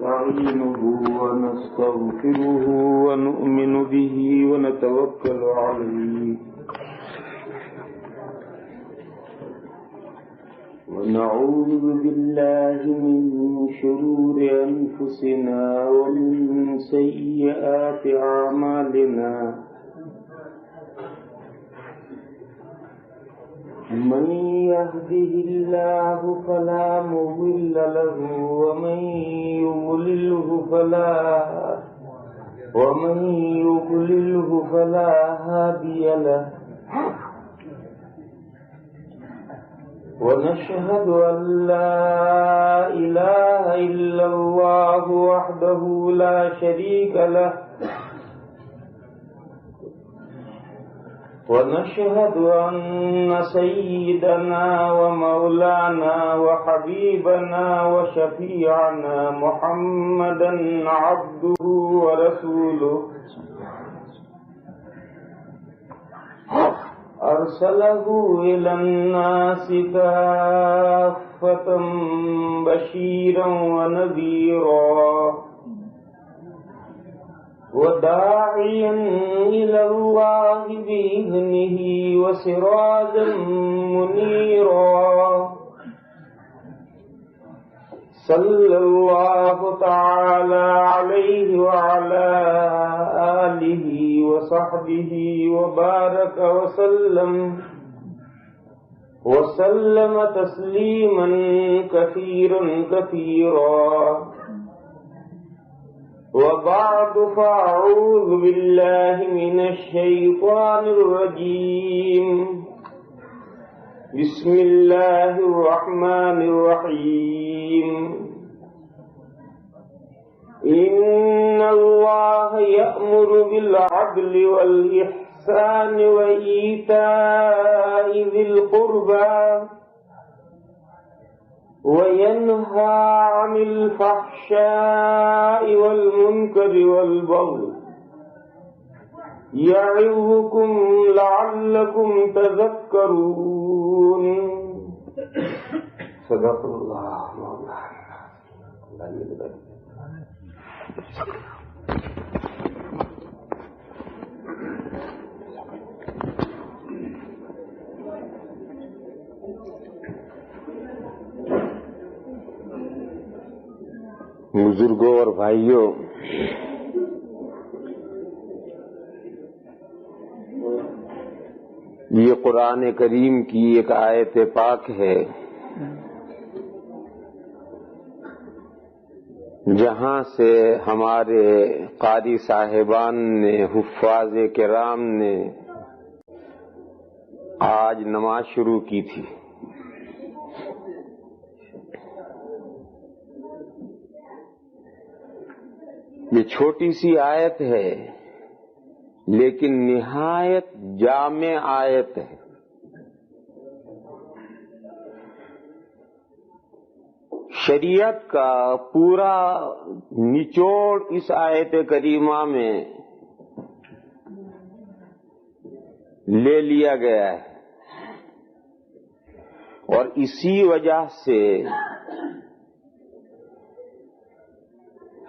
ونستعينه ونستغفره ونؤمن به ونتوكل عليه ونعوذ بالله من شرور أنفسنا ومن سيئات أعمالنا من يهده الله فلا مضل له ومن يضلله فلا هادي له ونشهد أن لا إله إلا الله وحده لا شريك له ونشهد أن سيدنا ومولانا وحبيبنا وشفيعنا محمدا عبده ورسوله أرسله إلى الناس كافة بشيرا ونذيرا وداعيا إلى الله بإذنه وسراجا منيرا صلى الله تعالى عليه وعلى آله وصحبه وبارك وسلم تسليما كثيرا كثيرا وبعد فأعوذ بالله من الشيطان الرجيم بسم الله الرحمن الرحيم إن الله يأمر بالعدل والإحسان وإيتاء ذي القربى وينهى عن الفحشاء والمنكر والبغي يعظكم لعلكم تذكرون صدق الله مولانا. بزرگوں اور بھائیوں، یہ قرآن کریم کی ایک آیت پاک ہے جہاں سے ہمارے قاری صاحبان نے، حفاظ کرام نے آج نماز شروع کی تھی۔ یہ چھوٹی سی آیت ہے لیکن نہایت جامع آیت ہے۔ شریعت کا پورا نچوڑ اس آیت کریمہ میں لے لیا گیا ہے، اور اسی وجہ سے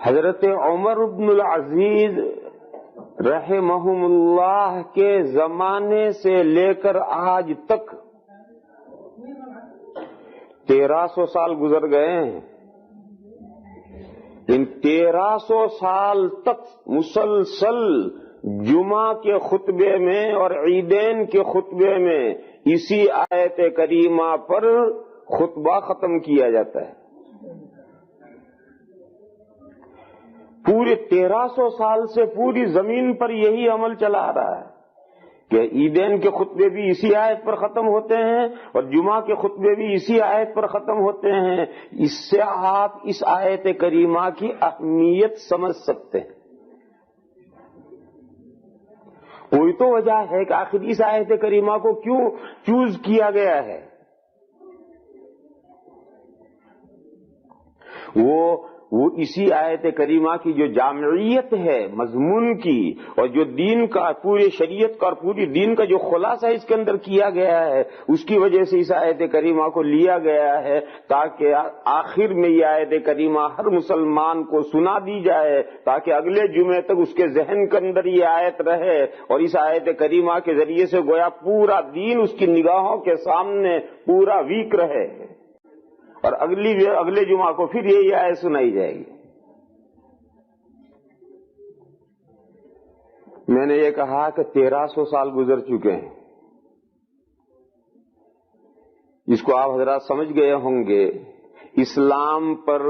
حضرت عمر بن العزیز رحمہم اللہ کے زمانے سے لے کر آج تک 1300 سال گزر گئے ہیں۔ ان 1300 سال تک مسلسل جمعہ کے خطبے میں اور عیدین کے خطبے میں اسی آیت کریمہ پر خطبہ ختم کیا جاتا ہے۔ پورے 1300 سال سے پوری زمین پر یہی عمل چلا آ رہا ہے کہ عیدین کے خطبے بھی اسی آیت پر ختم ہوتے ہیں اور جمعہ کے خطبے بھی اسی آیت پر ختم ہوتے ہیں۔ اس سے آپ اس آیت کریمہ کی اہمیت سمجھ سکتے ہیں۔ کوئی تو وجہ ہے کہ آخر اس آیت کریمہ کو کیوں چوز کیا گیا ہے۔ وہ وہ اسی آیت کریمہ کی جو جامعیت ہے مضمون کی، اور جو دین کا پورے شریعت کا اور پوری دین کا جو خلاصہ اس کے اندر کیا گیا ہے، اس کی وجہ سے اس آیت کریمہ کو لیا گیا ہے، تاکہ آخر میں یہ آیت کریمہ ہر مسلمان کو سنا دی جائے، تاکہ اگلے جمعے تک اس کے ذہن کے اندر یہ آیت رہے، اور اس آیت کریمہ کے ذریعے سے گویا پورا دین اس کی نگاہوں کے سامنے پورا ویک رہے، اور اگلے جمعہ کو پھر یہی آیت سنائی جائے گی۔ میں نے یہ کہا کہ 1300 سال گزر چکے ہیں، اس کو آپ حضرات سمجھ گئے ہوں گے۔ اسلام پر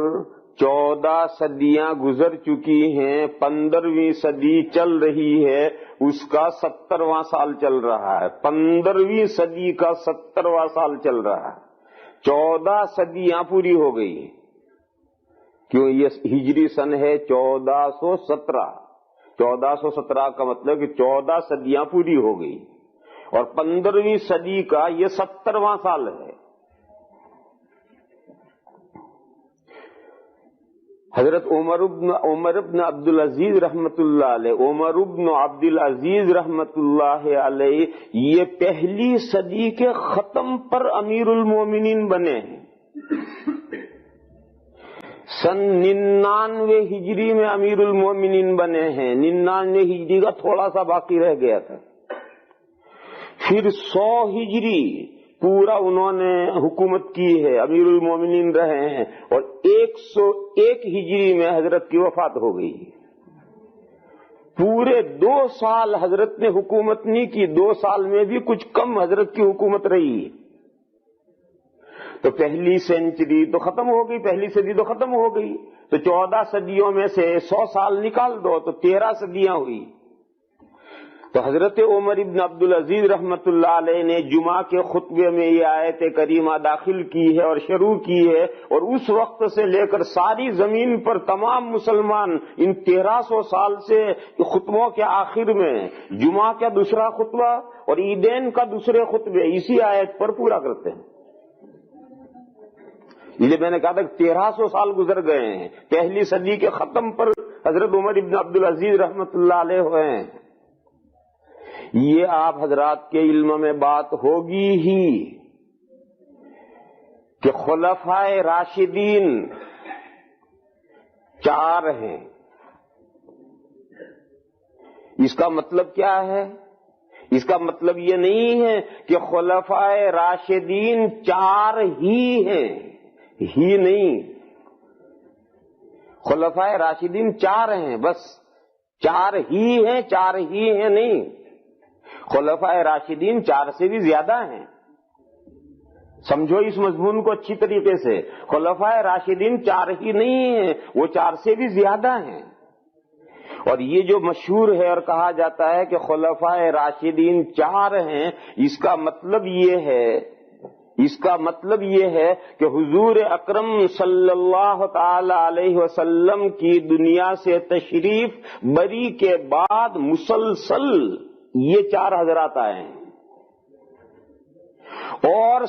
14 صدیاں گزر چکی ہیں، 15ویں صدی چل رہی ہے، اس کا 70واں سال چل رہا ہے، 15ویں صدی کا 70واں سال چل رہا ہے، 14 صدیاں پوری ہو گئی ہیں، کیوں یہ ہجری سن ہے 1417، 1417 کا مطلب کہ 14 صدیاں پوری ہو گئی، اور 15ویں صدی کا یہ 70واں سال ہے۔ حضرت عمر بن عبد العزیز رحمت اللہ علیہ، عمر بن عبد العزیز رحمت اللہ علیہ یہ پہلی صدی کے ختم پر امیر المومنین بنے ہیں۔ سن 99 ہجری میں امیر المومنین بنے ہیں، 99 ہجری کا تھوڑا سا باقی رہ گیا تھا، پھر 100 ہجری پورا انہوں نے حکومت کی ہے، امیر المومنین رہے ہیں، اور 101 ہجری میں حضرت کی وفات ہو گئی۔ پورے 2 سال حضرت نے حکومت نہیں کی، 2 سال میں بھی کچھ کم حضرت کی حکومت رہی، تو پہلی سینچری تو ختم ہو گئی، پہلی صدی تو ختم ہو گئی، تو 14 صدیوں میں سے 100 سال نکال دو تو 13 صدیاں ہوئی۔ تو حضرت عمر ابن عبد العزیز رحمت اللہ علیہ نے جمعہ کے خطبے میں یہ آیت کریمہ داخل کی ہے اور شروع کی ہے، اور اس وقت سے لے کر ساری زمین پر تمام مسلمان ان 1300 سال سے خطبوں کے آخر میں جمعہ کا دوسرا خطبہ اور عیدین کا دوسرے خطبے اسی آیت پر پورا کرتے ہیں۔ یہ میں نے کہا تھا کہ 1300 سال گزر گئے ہیں، پہلی صدی کے ختم پر حضرت عمر ابن عبد العزیز رحمت اللہ علیہ ہوئے ہیں۔ یہ آپ حضرات کے علم میں بات ہوگی ہی کہ خلفائے راشدین 4 ہیں۔ اس کا مطلب کیا ہے؟ اس کا مطلب یہ نہیں ہے کہ خلفائے راشدین 4 ہی ہیں، ہی نہیں، خلفائے راشدین 4 ہیں، بس 4 ہی ہیں، 4 ہی ہیں نہیں، خلفائے راشدین 4 سے بھی زیادہ ہیں۔ سمجھو اس مضمون کو اچھی طریقے سے، خلفائے راشدین 4 ہی نہیں ہیں، وہ 4 سے بھی زیادہ ہیں۔ اور یہ جو مشہور ہے اور کہا جاتا ہے کہ خلفائے راشدین 4 ہیں، اس کا مطلب یہ ہے کہ حضور اکرم صلی اللہ تعالی علیہ وسلم کی دنیا سے تشریف بری کے بعد مسلسل یہ 4 حضرات آئے ہیں، اور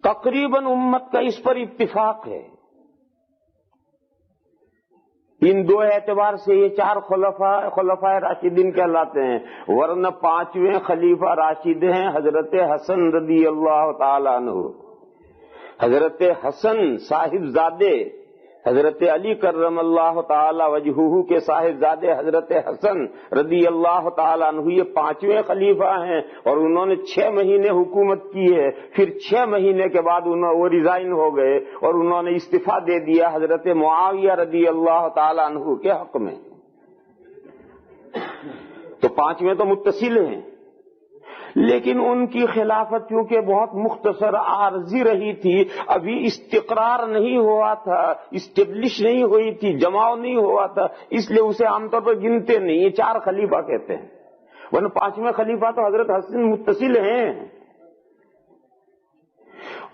تقریباً امت کا اس پر اتفاق ہے۔ ان 2 اعتبار سے یہ 4 خلفائے راشدین کہلاتے ہیں، ورنہ 5ویں خلیفہ راشد ہیں حضرت حسن رضی اللہ تعالی عنہ، حضرت حسن صاحبزادے حضرت علی کرم اللہ تعالی وجہہ کے صاحبزادے حضرت حسن رضی اللہ تعالی عنہ یہ 5ویں خلیفہ ہیں، اور انہوں نے 6 مہینے حکومت کی ہے، پھر 6 مہینے کے بعد وہ ریزائن ہو گئے اور انہوں نے استعفیٰ دے دیا حضرت معاویہ رضی اللہ تعالی عنہ کے حق میں۔ تو 5ویں تو متصل ہیں، لیکن ان کی خلافت چونکہ بہت مختصر عارضی رہی تھی، ابھی استقرار نہیں ہوا تھا، اسٹیبلش نہیں ہوئی تھی، جماؤ نہیں ہوا تھا، اس لیے اسے عام طور پر گنتے نہیں، یہ 4 خلیفہ کہتے ہیں، ورنہ 5ویں خلیفہ تو حضرت حسن متصل ہیں۔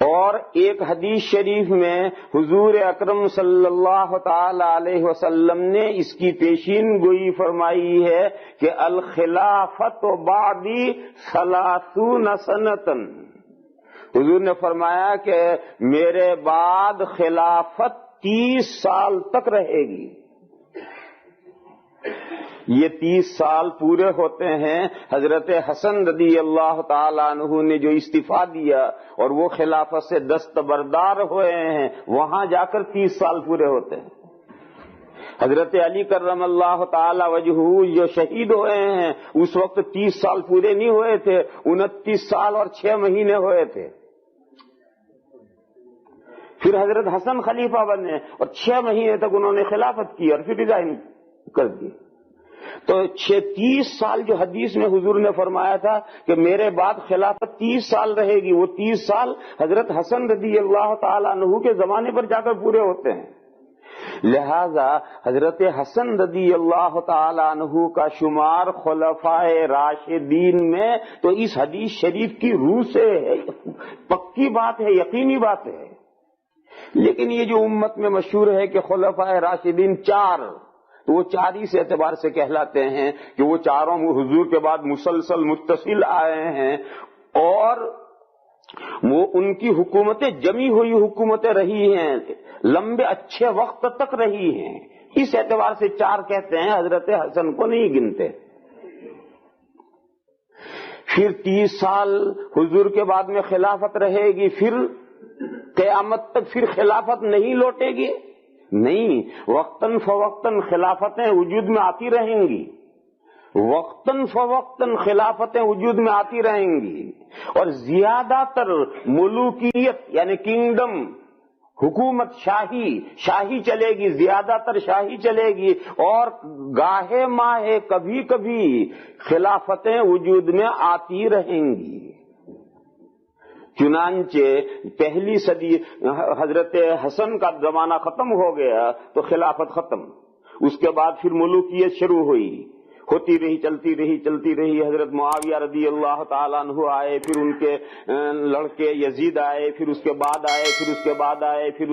اور ایک حدیث شریف میں حضور اکرم صلی اللہ تعالی علیہ وسلم نے اس کی پیشین گوئی فرمائی ہے کہ الخلافت بعدی 30 سنتن، حضور نے فرمایا کہ میرے بعد خلافت 30 سال تک رہے گی۔ یہ 30 سال پورے ہوتے ہیں حضرت حسن رضی اللہ تعالیٰ عنہ نے جو استعفیٰ دیا اور وہ خلافت سے دستبردار ہوئے ہیں، وہاں جا کر 30 سال پورے ہوتے ہیں۔ حضرت علی کرم اللہ تعالی وجہہ جو شہید ہوئے ہیں اس وقت 30 سال پورے نہیں ہوئے تھے، 29 سال اور 6 مہینے ہوئے تھے۔ پھر حضرت حسن خلیفہ بنے اور 6 مہینے تک انہوں نے خلافت کی اور پھر ریزائن کر دی۔ تو 30 سال جو حدیث میں حضور نے فرمایا تھا کہ میرے بعد خلافت 30 سال رہے گی، وہ 30 سال حضرت حسن رضی اللہ تعالیٰ عنہ کے زمانے پر جا کر پورے ہوتے ہیں۔ لہذا حضرت حسن رضی اللہ تعالیٰ عنہ کا شمار خلفائے راشدین میں تو اس حدیث شریف کی روح سے ہے، پکی بات ہے، یقینی بات ہے۔ لیکن یہ جو امت میں مشہور ہے کہ خلفائے راشدین 4، تو وہ 4 اس اعتبار سے کہلاتے ہیں کہ وہ چاروں حضور کے بعد مسلسل متصل آئے ہیں اور وہ ان کی حکومتیں جمی ہوئی حکومتیں رہی ہیں، لمبے اچھے وقت تک رہی ہیں، اس اعتبار سے 4 کہتے ہیں، حضرت حسن کو نہیں گنتے۔ پھر 30 سال حضور کے بعد میں خلافت رہے گی، پھر قیامت تک پھر خلافت نہیں لوٹے گی، نہیں، وقتاً فوقتاً خلافتیں وجود میں آتی رہیں گی، وقتاً فوقتاً خلافتیں وجود میں آتی رہیں گی، اور زیادہ تر ملوکیت یعنی کنگڈم، حکومت شاہی چلے گی، زیادہ تر شاہی چلے گی، اور گاہے ماہے کبھی کبھی خلافتیں وجود میں آتی رہیں گی۔ چنانچہ پہلی صدی حضرت حسن کا زمانہ ختم ہو گیا تو خلافت ختم، اس کے بعد پھر ملوکیت شروع ہوئی، ہوتی رہی، چلتی رہی۔ حضرت معاویہ رضی اللہ تعالیٰ عنہ آئے، پھر ان کے لڑکے یزید آئے، پھر اس کے بعد آئے، پھر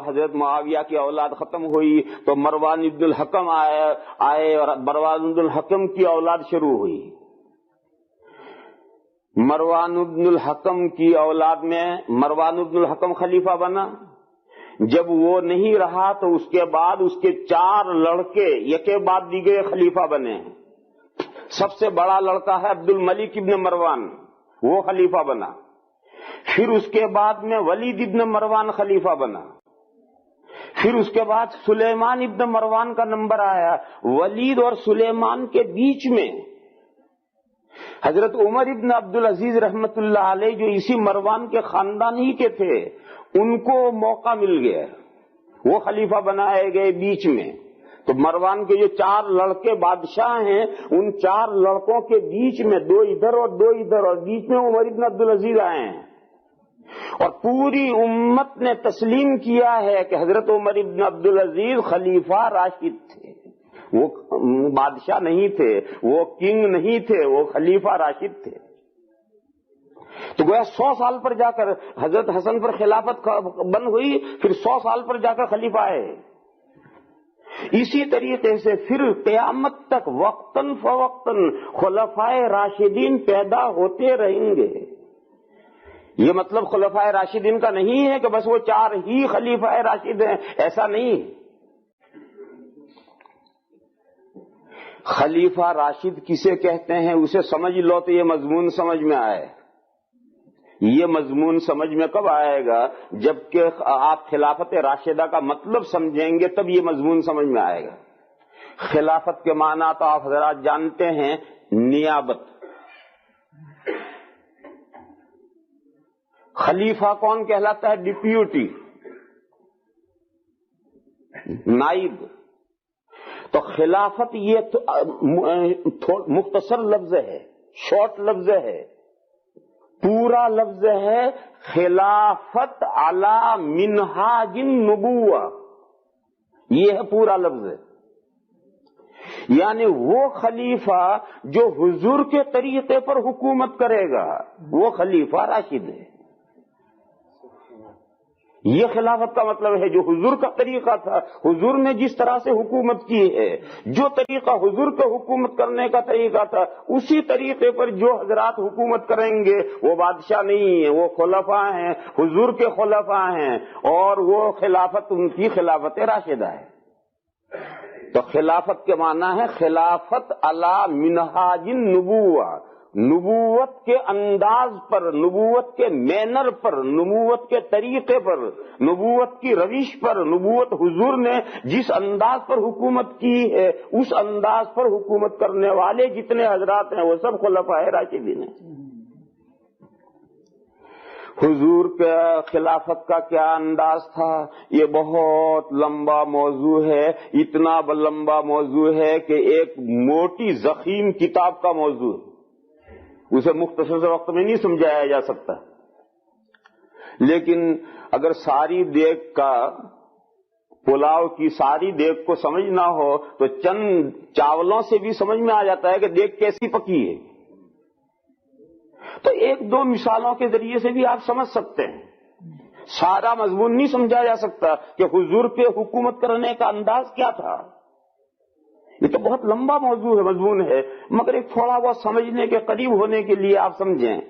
حضرت معاویہ کی اولاد ختم ہوئی تو مروان ابن الحکم آئے اور مروان ابن الحکم کی اولاد شروع ہوئی۔ مروان ابن الحکم کی اولاد میں مروان ابن الحکم خلیفہ بنا، جب وہ نہیں رہا تو اس کے بعد اس کے 4 لڑکے یکے بعد دیگرے خلیفہ بنے۔ سب سے بڑا لڑکا ہے عبد الملک ابن مروان، وہ خلیفہ بنا۔ پھر اس کے بعد میں ولید ابن مروان خلیفہ بنا۔ پھر اس کے بعد سلیمان ابن مروان کا نمبر آیا۔ ولید اور سلیمان کے بیچ میں حضرت عمر ابن عبدالعزیز رحمت اللہ علیہ جو اسی مروان کے خاندان ہی کے تھے، ان کو موقع مل گیا، وہ خلیفہ بنائے گئے بیچ میں۔ تو مروان کے جو 4 لڑکے بادشاہ ہیں، ان 4 لڑکوں کے بیچ میں 2 ادھر اور 2 ادھر، اور بیچ میں عمر ابن عبدالعزیز آئے ہیں، اور پوری امت نے تسلیم کیا ہے کہ حضرت عمر ابن عبدالعزیز خلیفہ راشد تھے، وہ بادشاہ نہیں تھے، وہ کنگ نہیں تھے، وہ خلیفہ راشد تھے۔ تو گویا 100 سال پر جا کر حضرت حسن پر خلافت بن ہوئی، پھر 100 سال پر جا کر خلیفہ آئے۔ اسی طریقے سے پھر قیامت تک وقتاً فوقتاً خلفائے راشدین پیدا ہوتے رہیں گے۔ یہ مطلب خلفائے راشدین کا نہیں ہے کہ بس وہ 4 ہی خلیفائے راشد ہیں، ایسا نہیں۔ خلیفہ راشد کسے کہتے ہیں اسے سمجھ لو تو یہ مضمون سمجھ میں آئے۔ یہ مضمون سمجھ میں کب آئے گا؟ جبکہ آپ خلافت راشدہ کا مطلب سمجھیں گے تب یہ مضمون سمجھ میں آئے گا۔ خلافت کے معنی تو آپ حضرات جانتے ہیں، نیابت۔ خلیفہ کون کہلاتا ہے؟ ڈپیوٹی، نائب۔ تو خلافت یہ مختصر لفظ ہے، شارٹ لفظ ہے، پورا لفظ ہے خلافت علی منہاج النبوہ، یہ ہے پورا لفظ ہے۔ یعنی وہ خلیفہ جو حضور کے طریقے پر حکومت کرے گا وہ خلیفہ راشد ہے۔ یہ خلافت کا مطلب ہے، جو حضور کا طریقہ تھا، حضور نے جس طرح سے حکومت کی ہے، جو طریقہ حضور کے حکومت کرنے کا طریقہ تھا، اسی طریقے پر جو حضرات حکومت کریں گے وہ بادشاہ نہیں ہیں، وہ خلفاء ہیں، حضور کے خلفاء ہیں، اور وہ خلافت ان کی خلافت راشدہ ہے۔ تو خلافت کے معنی ہے خلافت علی منہاج النبوہ، نبوت کے انداز پر، نبوت کے مینر پر، نبوت کے طریقے پر، نبوت کی روش پر، نبوت حضور نے جس انداز پر حکومت کی ہے اس انداز پر حکومت کرنے والے جتنے حضرات ہیں وہ سب خلفاء راشدین ہیں۔ حضور کا خلافت کا کیا انداز تھا، یہ بہت لمبا موضوع ہے، اتنا لمبا موضوع ہے کہ ایک موٹی ضخیم کتاب کا موضوع ہے، اسے مختصر وقت میں نہیں سمجھایا جا سکتا۔ لیکن اگر ساری دیگ کا، پلاؤ کی ساری دیگ کو سمجھنا ہو تو چند چاولوں سے بھی سمجھ میں آ جاتا ہے کہ دیگ کیسی پکی ہے۔ تو ایک دو مثالوں کے ذریعے سے بھی آپ سمجھ سکتے ہیں، سارا مضمون نہیں سمجھا جا سکتا کہ حضور کے حکومت کرنے کا انداز کیا تھا۔ یہ تو بہت لمبا موضوع ہے، مضمون ہے، مگر ایک تھوڑا بہت سمجھنے کے قریب ہونے کے لیے آپ سمجھیں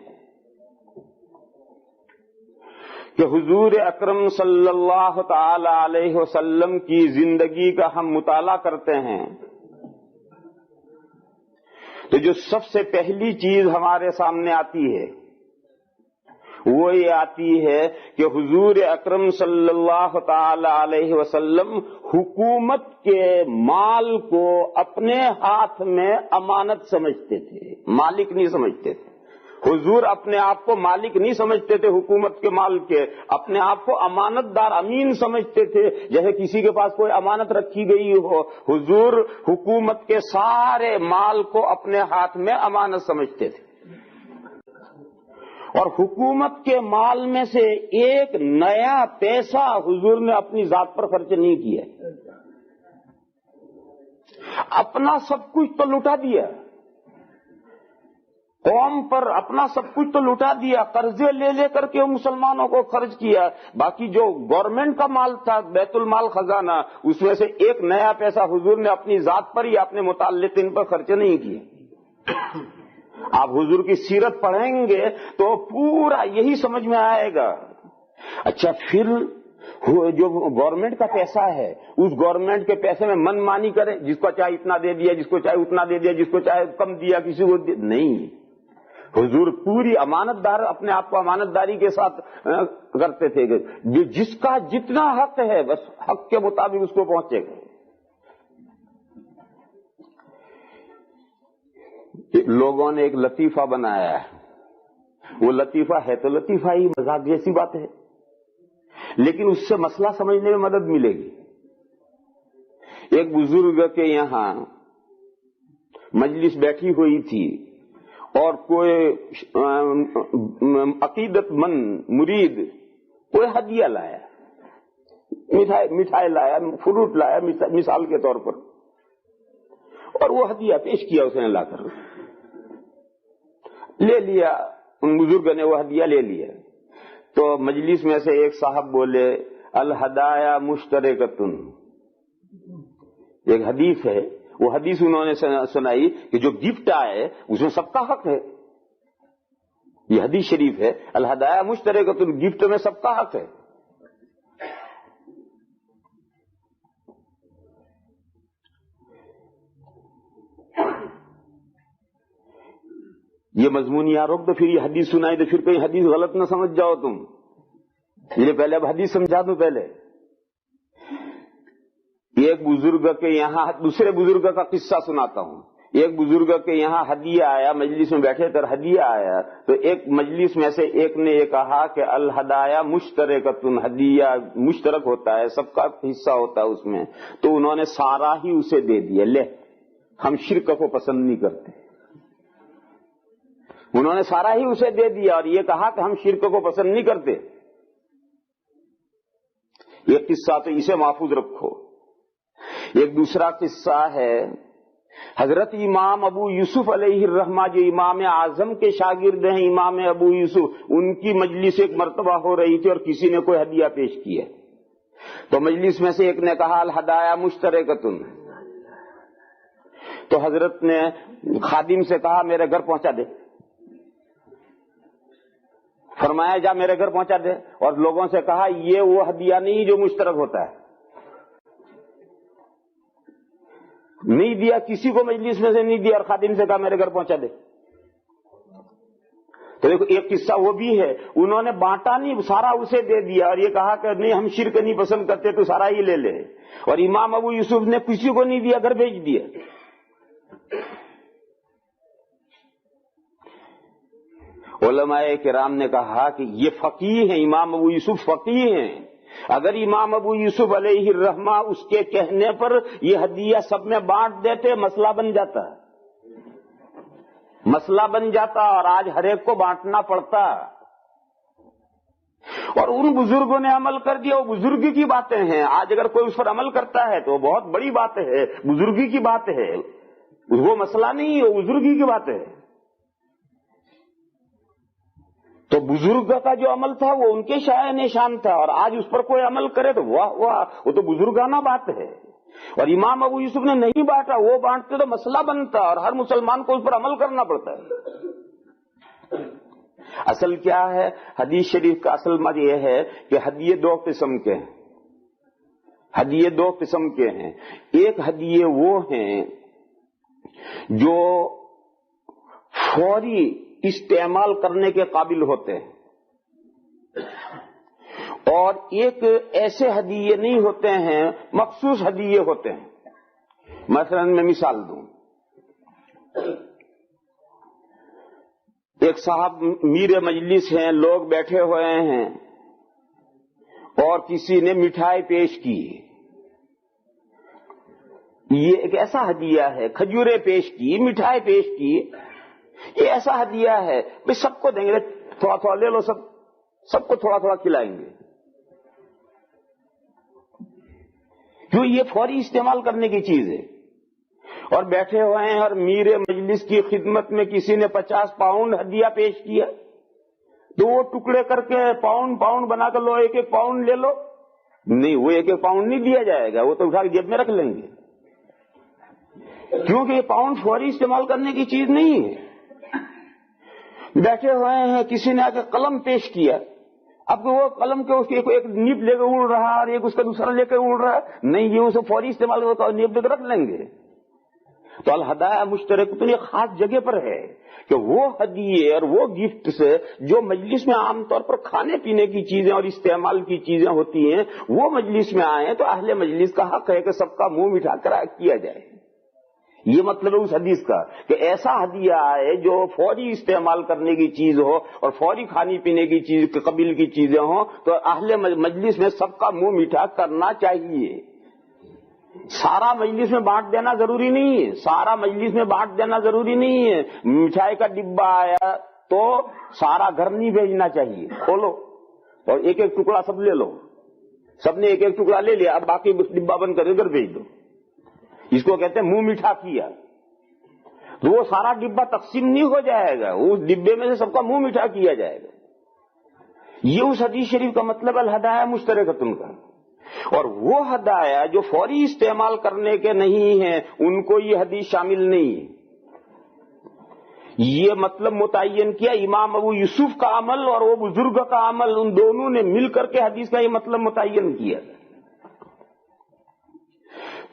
کہ حضور اکرم صلی اللہ تعالی علیہ وسلم کی زندگی کا ہم مطالعہ کرتے ہیں تو جو سب سے پہلی چیز ہمارے سامنے آتی ہے وہ یہ آتی ہے کہ حضور اکرم صلی اللہ تعالی علیہ وسلم حکومت کے مال کو اپنے ہاتھ میں امانت سمجھتے تھے، مالک نہیں سمجھتے تھے۔ حضور اپنے آپ کو مالک نہیں سمجھتے تھے حکومت کے مال کے، اپنے آپ کو امانت دار امین سمجھتے تھے، جیسے کسی کے پاس کوئی امانت رکھی گئی ہو۔ حضور حکومت کے سارے مال کو اپنے ہاتھ میں امانت سمجھتے تھے، اور حکومت کے مال میں سے ایک نیا پیسہ حضور نے اپنی ذات پر خرچ نہیں کیا، اپنا سب کچھ تو لٹا دیا، قوم پر اپنا سب کچھ تو لٹا دیا، قرضے لے لے کر کے مسلمانوں کو خرچ کیا، باقی جو گورنمنٹ کا مال تھا، بیت المال خزانہ، اس میں سے ایک نیا پیسہ حضور نے اپنی ذات پر یا اپنے متعلقین پر خرچ نہیں کیا۔ آپ حضور کی سیرت پڑھیں گے تو پورا یہی سمجھ میں آئے گا۔ اچھا، پھر جو گورنمنٹ کا پیسہ ہے اس گورنمنٹ کے پیسے میں من مانی کرے، جس کو چاہے اتنا دے دیا، جس کو چاہے اتنا دے دیا، جس کو چاہے کم دیا، کسی کو نہیں۔ حضور پوری امانت دار، اپنے آپ کو امانت داری کے ساتھ کرتے تھے، جس کا جتنا حق ہے بس حق کے مطابق اس کو پہنچے گا۔ لوگوں نے ایک لطیفہ بنایا ہے، وہ لطیفہ ہے تو لطیفہ ہی، مذاق جیسی بات ہے، لیکن اس سے مسئلہ سمجھنے میں مدد ملے گی۔ ایک بزرگ کے یہاں مجلس بیٹھی ہوئی تھی اور کوئی عقیدت مند مرید کوئی ہدیہ لایا، مٹھائی لایا، فروٹ لایا مثال کے طور پر، اور وہ ہدیہ پیش کیا، اس نے لا کر لے لیا، ان بزرگ نے وہ ہدیہ لے لیا۔ تو مجلس میں سے ایک صاحب بولے، الہدایا مشترکتن، ایک حدیث ہے، وہ حدیث انہوں نے سنائی کہ جو گفٹ آئے اس میں سب کا حق ہے، یہ حدیث شریف ہے، الہدایا مشترکتن، گفٹ میں سب کا حق ہے۔ یہ مضمون یہاں روک دو، پھر یہ حدیث سنائی تو پھر کہیں حدیث غلط نہ سمجھ جاؤ تم، یہ پہلے اب حدیث سمجھا دوں۔ پہلے ایک بزرگ کے یہاں، دوسرے بزرگ کا قصہ سناتا ہوں۔ ایک بزرگ کے یہاں ہدیہ آیا، مجلس میں بیٹھے کر ہدیہ آیا تو ایک مجلس میں سے ایک نے یہ کہا کہ الہدایا مشترکتن، ہدیہ مشترک ہوتا ہے، سب کا حصہ ہوتا ہے اس میں، تو انہوں نے سارا ہی اسے دے دیا، لے ہم شرک کو پسند نہیں کرتے، انہوں نے سارا ہی اسے دے دیا اور یہ کہا کہ ہم شرک کو پسند نہیں کرتے۔ یہ قصہ تو اسے محفوظ رکھو۔ ایک دوسرا قصہ ہے حضرت امام ابو یوسف علیہ الرحمہ جو امام اعظم کے شاگرد ہیں، امام ابو یوسف، ان کی مجلس ایک مرتبہ ہو رہی تھی اور کسی نے کوئی ہدیہ پیش کیا، تو مجلس میں سے ایک نے کہا الہدایا مشترکۃ، تو حضرت نے خادم سے کہا میرے گھر پہنچا دے، فرمایا جا میرے گھر پہنچا دے، اور لوگوں سے کہا یہ وہ ہدیہ نہیں جو مشترک ہوتا ہے، نہیں دیا، کسی کو مجلس میں سے نہیں دیا، اور خادم سے کہا میرے گھر پہنچا دے۔ تو دیکھو ایک قصہ وہ بھی ہے، انہوں نے بانٹا نہیں، سارا اسے دے دیا اور یہ کہا کہ نہیں ہم شرک نہیں پسند کرتے تو سارا ہی لے لے، اور امام ابو یوسف نے کسی کو نہیں دیا، گھر بھیج دیا۔ علماء کرام نے کہا کہ یہ فقیہ ہیں، امام ابو یوسف فقیہ ہیں، اگر امام ابو یوسف علیہ الرحمہ اس کے کہنے پر یہ ہدیہ سب میں بانٹ دیتے مسئلہ بن جاتا، مسئلہ بن جاتا، اور آج ہر ایک کو بانٹنا پڑتا، اور ان بزرگوں نے عمل کر دیا، وہ بزرگی کی باتیں ہیں، آج اگر کوئی اس پر عمل کرتا ہے تو بہت بڑی بات ہے، بزرگی کی بات ہے، وہ مسئلہ نہیں، وہ بزرگی کی بات ہے۔ تو بزرگ کا جو عمل تھا وہ ان کے شایع نشان تھا، اور آج اس پر کوئی عمل کرے تو واہ واہ، وہ تو بزرگانہ بات ہے۔ اور امام ابو یوسف نے نہیں بانٹا، وہ بانٹتے تو مسئلہ بنتا، اور ہر مسلمان کو اس پر عمل کرنا پڑتا ہے۔ اصل کیا ہے حدیث شریف کا اصل معنی یہ ہے کہ ہدیے دو قسم کے ہیں، ہدیے دو قسم کے ہیں، ایک ہدیے وہ ہیں جو فوری استعمال کرنے کے قابل ہوتے ہیں، اور ایک ایسے ہدیے نہیں ہوتے ہیں، مخصوص ہدیے ہوتے ہیں۔ مثلا میں مثال دوں، ایک صاحب میر مجلس ہیں، لوگ بیٹھے ہوئے ہیں اور کسی نے مٹھائی پیش کی، یہ ایک ایسا ہدیہ ہے، کھجوریں پیش کی، مٹھائی پیش کی، یہ ایسا ہدیہ ہے کہ سب کو دیں گے، تھوڑا تھوڑا لے لو، سب کو تھوڑا تھوڑا کھلائیں گے، کیوں یہ فوری استعمال کرنے کی چیز ہے۔ اور بیٹھے ہوئے ہیں اور میر مجلس کی خدمت میں کسی نے 50 پاؤنڈ ہدیہ پیش کیا، تو وہ ٹکڑے کر کے پاؤنڈ بنا کر لو، ایک ایک پاؤنڈ لے لو، نہیں وہ ایک ایک پاؤنڈ نہیں دیا جائے گا، وہ تو اٹھا کے جیب میں رکھ لیں گے، کیونکہ یہ پاؤنڈ فوری استعمال کرنے کی چیز نہیں ہے۔ بیٹھے ہوئے ہیں، کسی نے آ کے قلم پیش کیا، اب وہ قلم کے اس کی ایک نیب لے کے اڑ رہا اور ایک اس کا دوسرا لے کے اڑ رہا، نہیں یہ اسے فوری استعمال ہوتا، نیب لے کے رکھ لیں گے۔ تو الہدایہ مشترک تو یہ خاص جگہ پر ہے کہ وہ ہدیے اور وہ گفٹ سے جو مجلس میں عام طور پر کھانے پینے کی چیزیں اور استعمال کی چیزیں ہوتی ہیں، وہ مجلس میں آئیں تو اہل مجلس کا حق ہے کہ سب کا منہ میٹھا کرا کیا جائے۔ یہ مطلب ہے اس حدیث کا کہ ایسا ہدیہ آئے جو فوری استعمال کرنے کی چیز ہو اور فوری کھانے پینے کی چیز کے قبیل کی چیزیں ہوں، تو اہل مجلس میں سب کا منہ میٹھا کرنا چاہیے۔ سارا مجلس میں بانٹ دینا ضروری نہیں ہے، سارا مجلس میں بانٹ دینا ضروری نہیں ہے۔ مٹھائی کا ڈبہ آیا تو سارا گھر نہیں بھیجنا چاہیے، کھولو اور ایک ایک ٹکڑا سب لے لو، سب نے ایک ایک ٹکڑا لے لیا، اب باقی ڈبہ بند کر کے گھر بھیج دو، اس کو کہتے ہیں منہ میٹھا کیا۔ تو وہ سارا ڈبہ تقسیم نہیں ہو جائے گا، اس ڈبے میں سے سب کا منہ میٹھا کیا جائے گا۔ یہ اس حدیث شریف کا مطلب الہدایہ مشترکۃ کا۔ اور وہ ہدایہ جو فوری استعمال کرنے کے نہیں ہیں ان کو یہ حدیث شامل نہیں ہے۔ یہ مطلب متعین کیا امام ابو یوسف کا عمل اور وہ بزرگ کا عمل، ان دونوں نے مل کر کے حدیث کا یہ مطلب متعین کیا۔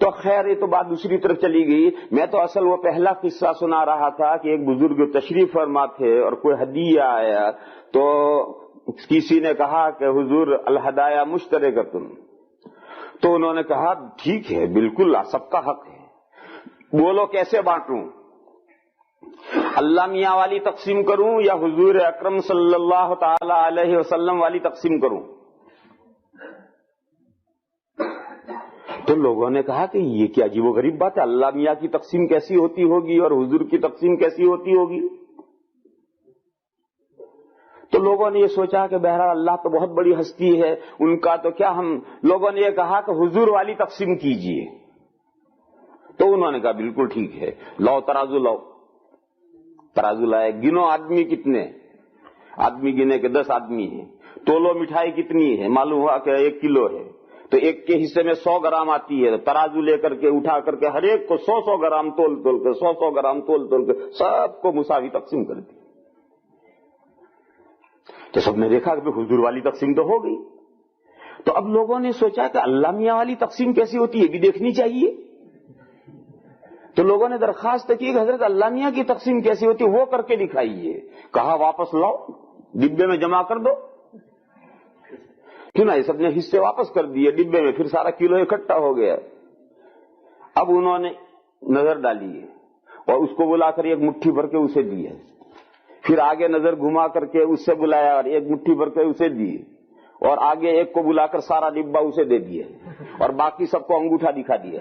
تو خیر یہ تو بات دوسری طرف چلی گئی، میں تو اصل وہ پہلا قصہ سنا رہا تھا کہ ایک بزرگ تشریف فرما تھے اور کوئی ہدیہ آیا تو کسی نے کہا کہ حضور الہدایہ مشترکۃ، تو انہوں نے کہا ٹھیک ہے بالکل سب کا حق ہے، بولو کیسے بانٹوں، اللہ میاں والی تقسیم کروں یا حضور اکرم صلی اللہ تعالی علیہ وسلم والی تقسیم کروں؟ تو لوگوں نے کہا کہ یہ کیا عجیب و غریب بات ہے، اللہ میاں کی تقسیم کیسی ہوتی ہوگی اور حضور کی تقسیم کیسی ہوتی ہوگی؟ تو لوگوں نے یہ سوچا کہ بہرحال اللہ تو بہت بڑی ہستی ہے، ان کا تو کیا، ہم لوگوں نے یہ کہا کہ حضور والی تقسیم کیجئے۔ تو انہوں نے کہا بالکل ٹھیک ہے، لاؤ ترازو لاؤ۔ ترازو لائے، گنو آدمی کتنے، آدمی گنے کے 10 آدمی ہیں، تولو مٹھائی کتنی ہے، معلوم ہوا کہ 1 کلو ہے، تو ایک کے حصے میں 100 گرام آتی ہے، ترازو لے کر کے اٹھا کر کے ہر ایک کو 100 گرام تول تول کے 100 گرام تول تول کے سب کو مساوی تقسیم کر دی۔ تو سب نے دیکھا کہ حضور والی تقسیم تو ہو گئی۔ تو اب لوگوں نے سوچا کہ اللہ میاں والی تقسیم کیسی ہوتی ہے بھی دیکھنی چاہیے۔ تو لوگوں نے درخواست کی کہ حضرت اللہ میاں کی تقسیم کیسی ہوتی ہے وہ کر کے دکھائیے۔ کہا واپس لاؤ، ڈبے میں جمع کر دو۔ کیوں نہ سب نے حصے واپس کر دیے ڈبے میں، پھر سارا کلو اکٹھا ہو گیا۔ اب انہوں نے نظر ڈالی ہے اور اس کو بلا کر ایک مٹھی بھر کے اسے دی ہے، پھر آگے نظر گھما کر کے اس سے بلایا اور ایک مٹھی بھر کے اسے دی، اور آگے ایک کو بلا کر سارا ڈبا اسے دے دیا اور باقی سب کو انگوٹھا دکھا دیا۔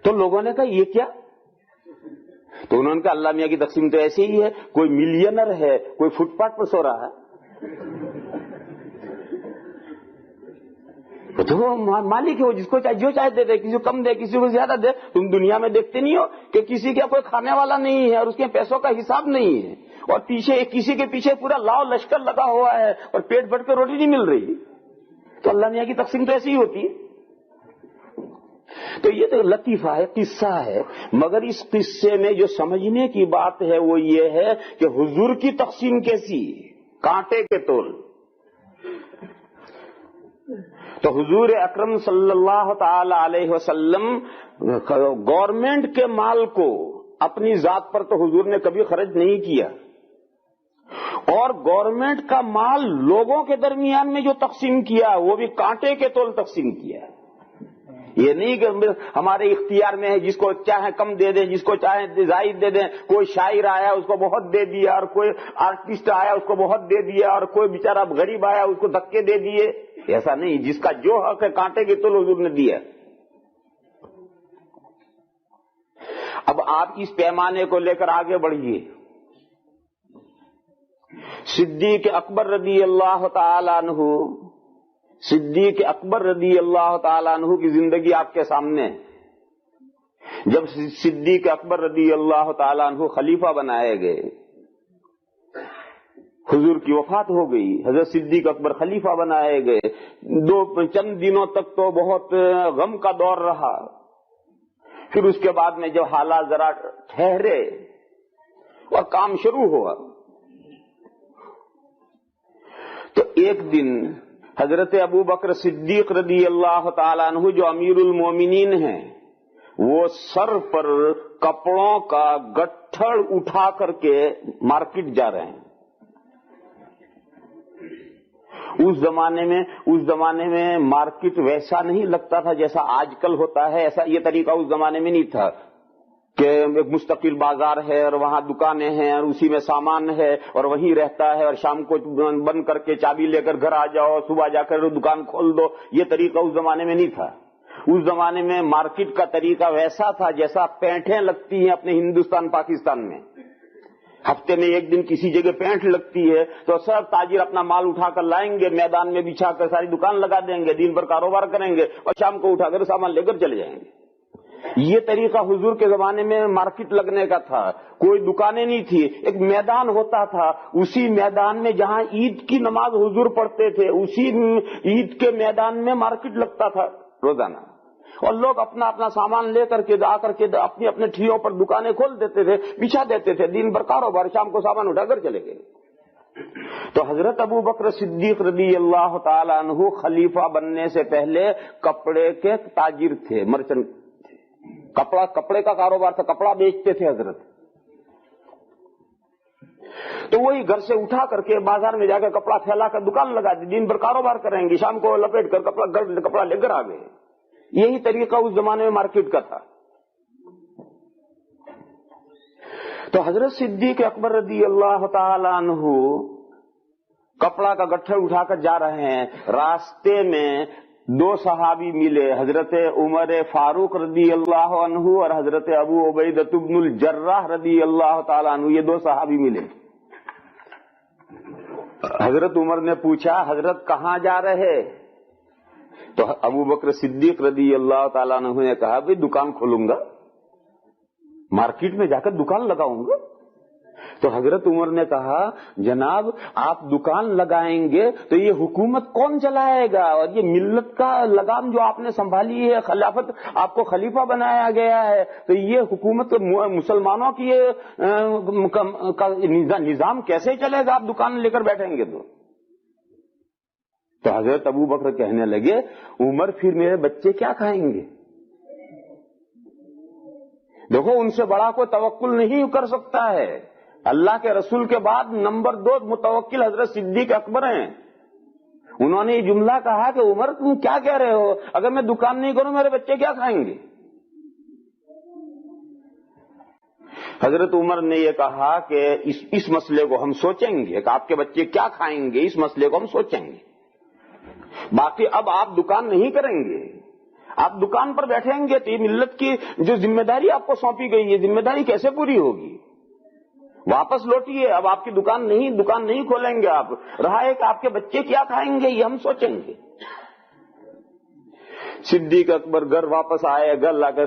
تو لوگوں نے کہا یہ کیا؟ تو انہوں نے کہا اللہ میاں کی تقسیم تو ایسی ہی ہے، کوئی ملینر ہے، کوئی فٹ پاتھ پر سو رہا ہے، تو وہ مالک ہے، وہ جس کو جو چاہے دے دے، کسی کو کم دے کسی کو زیادہ دے۔ تم دنیا میں دیکھتے نہیں ہو کہ کسی کا کوئی کھانے والا نہیں ہے اور اس کے پیسوں کا حساب نہیں ہے، اور پیچھے کسی کے پیچھے پورا لاؤ لشکر لگا ہوا ہے اور پیٹ بھر کے روٹی نہیں مل رہی۔ تو اللہ میاں کی تقسیم تو ایسی ہی ہوتی ہے۔ تو یہ تو لطیفہ ہے، قصہ ہے، مگر اس قصے میں جو سمجھنے کی بات ہے وہ یہ ہے کہ حضور کی تقسیم کیسی، کانٹے کے تول۔ تو حضور اکرم صلی اللہ تعالی علیہ وسلم گورنمنٹ کے مال کو اپنی ذات پر تو حضور نے کبھی خرچ نہیں کیا، اور گورنمنٹ کا مال لوگوں کے درمیان میں جو تقسیم کیا وہ بھی کانٹے کے تول تقسیم کیا۔ یہ نہیں کہ ہمارے اختیار میں ہے، جس کو چاہے کم دے دیں، جس کو چاہے زائد دے دیں، کوئی شاعر آیا اس کو بہت دے دیا، اور کوئی آرٹسٹ آیا اس کو بہت دے دیا، اور کوئی بیچارہ غریب آیا اس کو دھکے دے دیے۔ ایسا نہیں، جس کا جو حق ہے کانٹے کے تول حضور نے دیا۔ اب آپ اس پیمانے کو لے کر آگے بڑھیے۔ صدیق اکبر رضی اللہ تعالی عنہ، صدیق اکبر رضی اللہ تعالیٰ عنہ کی زندگی آپ کے سامنے ہے۔ جب صدیق اکبر رضی اللہ تعالیٰ عنہ خلیفہ بنائے گئے، حضور کی وفات ہو گئی، حضرت صدیق اکبر خلیفہ بنائے گئے، چند دنوں تک تو بہت غم کا دور رہا۔ پھر اس کے بعد میں جب حالات ذرا ٹھہرے اور کام شروع ہوا، تو ایک دن حضرت ابو بکر صدیق رضی اللہ تعالیٰ عنہ جو امیر المومنین ہیں، وہ سر پر کپڑوں کا گٹھڑ اٹھا کر کے مارکیٹ جا رہے ہیں۔ اس زمانے میں مارکیٹ ویسا نہیں لگتا تھا جیسا آج کل ہوتا ہے، ایسا یہ طریقہ اس زمانے میں نہیں تھا کہ ایک مستقل بازار ہے اور وہاں دکانیں ہیں اور اسی میں سامان ہے اور وہیں رہتا ہے، اور شام کو بند کر کے چابی لے کر گھر آ جاؤ، صبح جا کر دکان کھول دو۔ یہ طریقہ اس زمانے میں نہیں تھا۔ اس زمانے میں مارکیٹ کا طریقہ ویسا تھا جیسا پینٹیں لگتی ہیں اپنے ہندوستان پاکستان میں۔ ہفتے میں ایک دن کسی جگہ پینٹ لگتی ہے تو سب تاجر اپنا مال اٹھا کر لائیں گے، میدان میں بچھا کر ساری دکان لگا دیں گے، دن بھر کاروبار کریں گے اور شام کو اٹھا کر سامان لے کر چلے جائیں گے۔ یہ طریقہ حضور کے زمانے میں مارکیٹ لگنے کا تھا۔ کوئی دکانیں نہیں تھی، ایک میدان ہوتا تھا، اسی میدان میں جہاں عید کی نماز حضور پڑھتے تھے اسی عید کے میدان میں مارکیٹ لگتا تھا روزانہ، اور لوگ اپنا اپنا سامان لے کر کے آ کر کے اپنی اپنے ٹھیوں پر دکانیں کھول دیتے تھے، بچھا دیتے تھے، دن بھر کاروبار، شام کو سامان اٹھا کر چلے گئے۔ تو حضرت ابو بکر صدیق رضی اللہ تعالی عنہ خلیفہ بننے سے پہلے کپڑے کے تاجر تھے، مرچنٹ تھے، کپڑے کا کاروبار تھا، کپڑا بیچتے تھے حضرت۔ تو وہی گھر سے اٹھا کر کے بازار میں جا کر کپڑا پھیلا کر دکان لگا دی، دن بھر کاروبار کریں گے، شام کو لپیٹ کر کپڑا لے کر آ گئے۔ یہی طریقہ اس زمانے میں مارکیٹ کا تھا۔ تو حضرت صدیق اکبر رضی اللہ تعالی عنہ کپڑا کا گٹھڑ اٹھا کر جا رہے ہیں، راستے میں دو صحابی ملے، حضرت عمر فاروق رضی اللہ عنہ اور حضرت ابو عبیدہ بن الجراح رضی اللہ تعالی عنہ، یہ دو صحابی ملے۔ حضرت عمر نے پوچھا حضرت کہاں جا رہے؟ تو ابو بکر صدیق رضی اللہ تعالیٰ عنہ نے کہا بھئی دکان کھولوں گا، مارکیٹ میں جا کر دکان لگاؤں گا۔ تو حضرت عمر نے کہا جناب آپ دکان لگائیں گے تو یہ حکومت کون چلائے گا؟ اور یہ ملت کا لگام جو آپ نے سنبھالی ہے، خلافت آپ کو خلیفہ بنایا گیا ہے، تو یہ حکومت مسلمانوں کی نظام کیسے چلے گا؟ آپ دکان لے کر بیٹھیں گے تو حضرت ابو بکر کہنے لگے عمر پھر میرے بچے کیا کھائیں گے؟ دیکھو ان سے بڑا کوئی توکل نہیں کر سکتا ہے، اللہ کے رسول کے بعد نمبر 2 متوکل حضرت صدیق اکبر ہیں۔ انہوں نے یہ جملہ کہا کہ عمر تم کیا کہہ رہے ہو، اگر میں دکان نہیں کروں میرے بچے کیا کھائیں گے؟ حضرت عمر نے یہ کہا کہ اس مسئلے کو ہم سوچیں گے کہ آپ کے بچے کیا کھائیں گے، اس مسئلے کو ہم سوچیں گے، باقی اب آپ دکان نہیں کریں گے، آپ دکان پر بیٹھیں گے تو یہ ملت کی جو ذمہ داری آپ کو سونپی گئی ہے ذمہ داری کیسے پوری ہوگی؟ واپس لوٹیے، اب آپ کی دکان نہیں کھولیں گے آپ، رہا ہے کہ آپ کے بچے کیا کھائیں گے یہ ہم سوچیں گے۔ صدیق اکبر گھر واپس آئے، گھر لا کر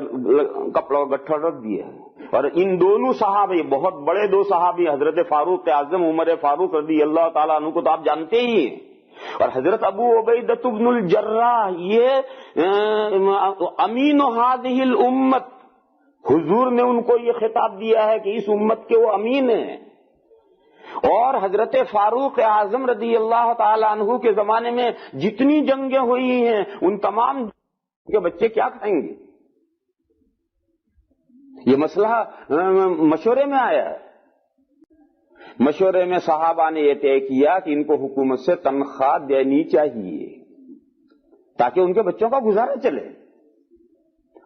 کپڑوں گٹھا رکھ دیا، اور ان دونوں صحابی بہت بڑے 2 صحابی حضرت فاروق اعظم عمر فاروق رضی اللہ تعالیٰ عنہ کو تو آپ جانتے ہی ہیں، اور حضرت ابو عبیدہ بن الجراح یہ امین هذه الامت، حضور نے ان کو یہ خطاب دیا ہے کہ اس امت کے وہ امین ہیں، اور حضرت فاروق اعظم رضی اللہ تعالی عنہ کے زمانے میں جتنی جنگیں ہوئی ہیں ان تمام کے بچے کیا کھائیں گے؟ یہ مسئلہ مشورے میں آیا ہے، مشورے میں صحابہ نے یہ طے کیا کہ ان کو حکومت سے تنخواہ دینی چاہیے تاکہ ان کے بچوں کا گزارا چلے،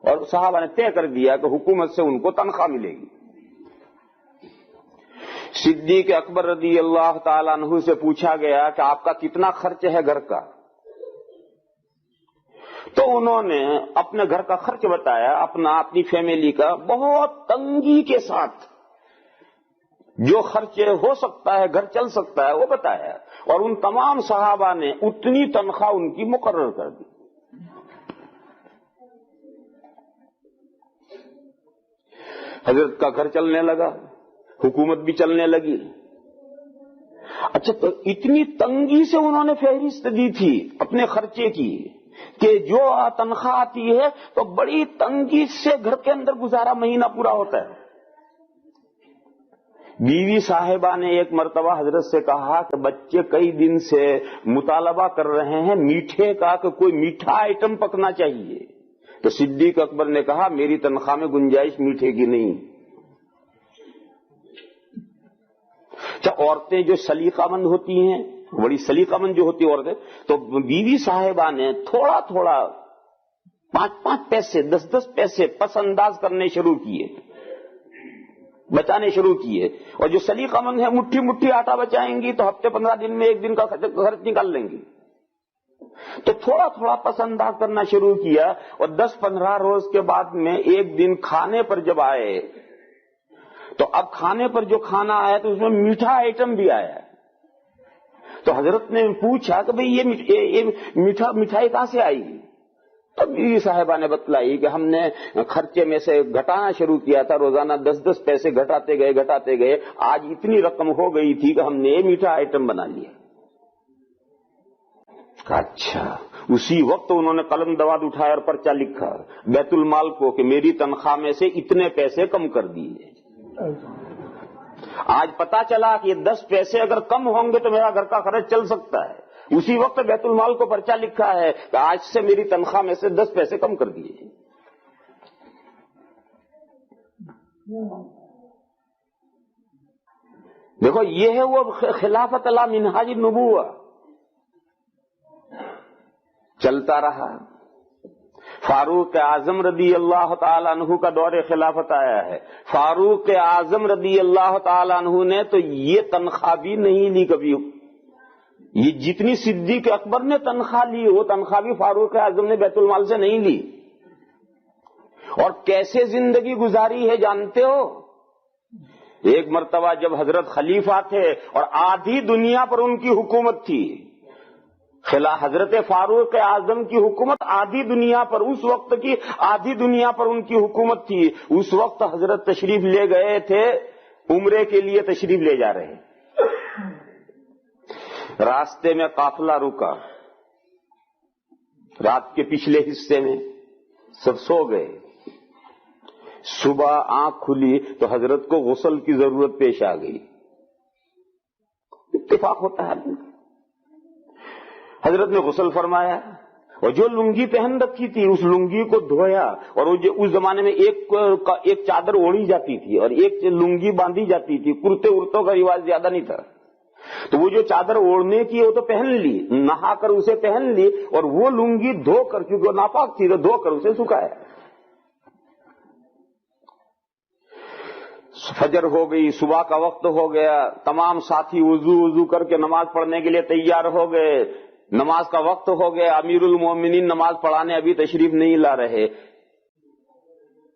اور صحابہ نے طے کر دیا کہ حکومت سے ان کو تنخواہ ملے گی۔ صدیق اکبر رضی اللہ تعالیٰ عنہ سے پوچھا گیا کہ آپ کا کتنا خرچ ہے گھر کا؟ تو انہوں نے اپنے گھر کا خرچ بتایا، اپنی فیملی کا بہت تنگی کے ساتھ جو خرچ ہو سکتا ہے، گھر چل سکتا ہے وہ بتایا، اور ان تمام صحابہ نے اتنی تنخواہ ان کی مقرر کر دی۔ حضرت کا گھر چلنے لگا، حکومت بھی چلنے لگی۔ اچھا، تو اتنی تنگی سے انہوں نے فہرست دی تھی اپنے خرچے کی کہ جو تنخواہ آتی ہے تو بڑی تنگی سے گھر کے اندر گزارا مہینہ پورا ہوتا ہے۔ بیوی صاحبہ نے ایک مرتبہ حضرت سے کہا کہ بچے کئی دن سے مطالبہ کر رہے ہیں میٹھے کا کہ کوئی میٹھا آئٹم پکنا چاہیے، تو صدیق اکبر نے کہا میری تنخواہ میں گنجائش میٹھے کی نہیں۔ اچھا، عورتیں جو سلیقہ مند ہوتی ہیں، بڑی سلیقہ مند جو ہوتی عورتیں، تو بیوی صاحبہ نے تھوڑا تھوڑا 5 پیسے 10 پیسے پس انداز کرنے شروع کیے، بچانے شروع کیے، اور جو سلیقہ مند ہے مٹھی مٹھی آٹا بچائیں گی تو ہفتے 15 دن میں 1 دن کا خرچ نکال لیں گی، تو تھوڑا تھوڑا پس انداز کرنا شروع کیا، اور 10-15 روز کے بعد میں ایک دن کھانے پر جب آئے تو اب کھانے پر جو کھانا آیا تو اس میں میٹھا آئٹم بھی آیا، تو حضرت نے پوچھا کہ بھئی یہ مٹھائی کہاں سے آئی؟ تو بیوی صاحبہ نے بتلائی کہ ہم نے خرچے میں سے گھٹانا شروع کیا تھا، روزانہ 10 پیسے گھٹاتے گئے، آج اتنی رقم ہو گئی تھی کہ ہم نے یہ میٹھا آئٹم بنا لیا۔ اچھا، اسی وقت انہوں نے قلم دواد اٹھایا اور پرچہ لکھا بیت المال کو کہ میری تنخواہ میں سے اتنے پیسے کم کر دیے۔ آج پتا چلا کہ یہ 10 پیسے اگر کم ہوں گے تو میرا گھر کا خرچ چل سکتا ہے، اسی وقت بیت المال کو پرچہ لکھا ہے کہ آج سے میری تنخواہ میں سے 10 پیسے کم کر دیے۔ دیکھو یہ ہے وہ خلافت علی منہاج النبوہ۔ چلتا رہا، فاروق اعظم رضی اللہ تعالی عنہ کا دور خلافت آیا ہے، فاروق اعظم رضی اللہ تعالی عنہ نے تو یہ تنخواہ بھی نہیں لی کبھی، یہ جتنی صدیق اکبر نے تنخواہ لی وہ تنخواہ بھی فاروق اعظم نے بیت المال سے نہیں لی، اور کیسے زندگی گزاری ہے جانتے ہو؟ ایک مرتبہ جب حضرت خلیفہ تھے اور آدھی دنیا پر ان کی حکومت تھی، حضرت فاروق اعظم کی حکومت آدھی دنیا پر، اس وقت کی آدھی دنیا پر ان کی حکومت تھی. اس وقت حضرت تشریف لے گئے تھے، عمرے کے لیے تشریف لے جا رہے ہیں. راستے میں قافلہ رکا، رات کے پچھلے حصے میں سب سو گئے. صبح آنکھ کھلی تو حضرت کو غسل کی ضرورت پیش آ گئی. اتفاق ہوتا ہے. حضرت نے غسل فرمایا اور جو لنگی پہن رکھی تھی اس لنگی کو دھویا، اور اس زمانے میں ایک چادر اوڑھی جاتی تھی اور ایک لنگی باندھی جاتی تھی، کرتے ارتوں کا رواج زیادہ نہیں تھا. تو وہ جو چادر اوڑھنے کی وہ تو پہن لی، نہا کر اسے پہن لی، اور وہ لنگی دھو کر، کیونکہ وہ ناپاک تھی تو دھو کر اسے سکھایا. فجر ہو گئی، صبح کا وقت ہو گیا، تمام ساتھی وضو کر کے نماز پڑھنے کے لیے تیار ہو گئے. نماز کا وقت ہو گیا، امیر المومنین نماز پڑھانے ابھی تشریف نہیں لا رہے.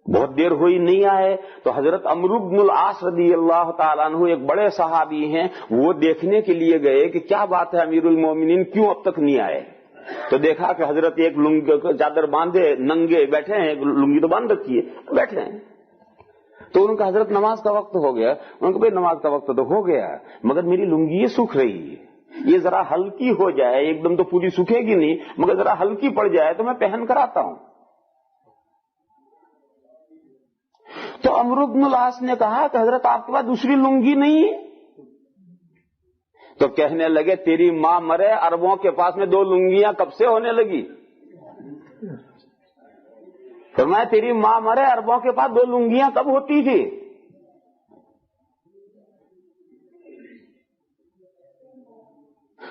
بہت دیر ہوئی نہیں آئے تو حضرت عمرو بن العاص رضی اللہ تعالیٰ عنہ ایک بڑے صحابی ہیں، وہ دیکھنے کے لیے گئے کہ کیا بات ہے امیر المومنین کیوں اب تک نہیں آئے. تو دیکھا کہ حضرت ایک لنگی چادر باندھے ننگے بیٹھے ہیں، لنگی تو باندھ رکھی ہے، بیٹھے ہیں. تو ان کا حضرت نماز کا وقت ہو گیا. ان کو بھائی نماز کا وقت تو ہو گیا مگر میری لنگی یہ سوکھ رہی ہے، یہ ذرا ہلکی ہو جائے، ایک دم تو پوری سوکھے گی نہیں مگر ذرا ہلکی پڑ جائے تو میں پہن کر آتا ہوں. تو عمرو بن العاص نے کہا کہ حضرت آپ کے پاس دوسری لنگی نہیں ہے؟ تو کہنے لگے تیری ماں مرے، عربوں کے پاس میں 2 لنگیاں کب سے ہونے لگی. فرمایا تیری ماں مرے، عربوں کے پاس 2 لنگیاں کب ہوتی تھی.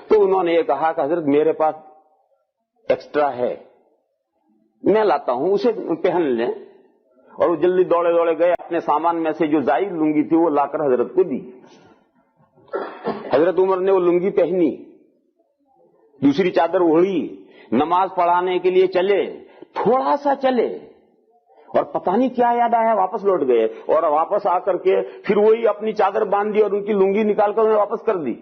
تو انہوں نے یہ کہا کہ حضرت میرے پاس ایکسٹرا ہے، میں لاتا ہوں، اسے پہن لیں. اور وہ جلدی دوڑے گئے، اپنے سامان میں سے جو زائد لنگی تھی وہ لا کر حضرت کو دی. حضرت عمر نے وہ لنگی پہنی، دوسری چادر اوڑھی، نماز پڑھانے کے لیے چلے. تھوڑا سا چلے اور پتہ نہیں کیا یاد آیا، واپس لوٹ گئے اور واپس آ کر کے پھر وہی اپنی چادر باندھ دی اور ان کی لنگی نکال کر انہیں واپس کر دی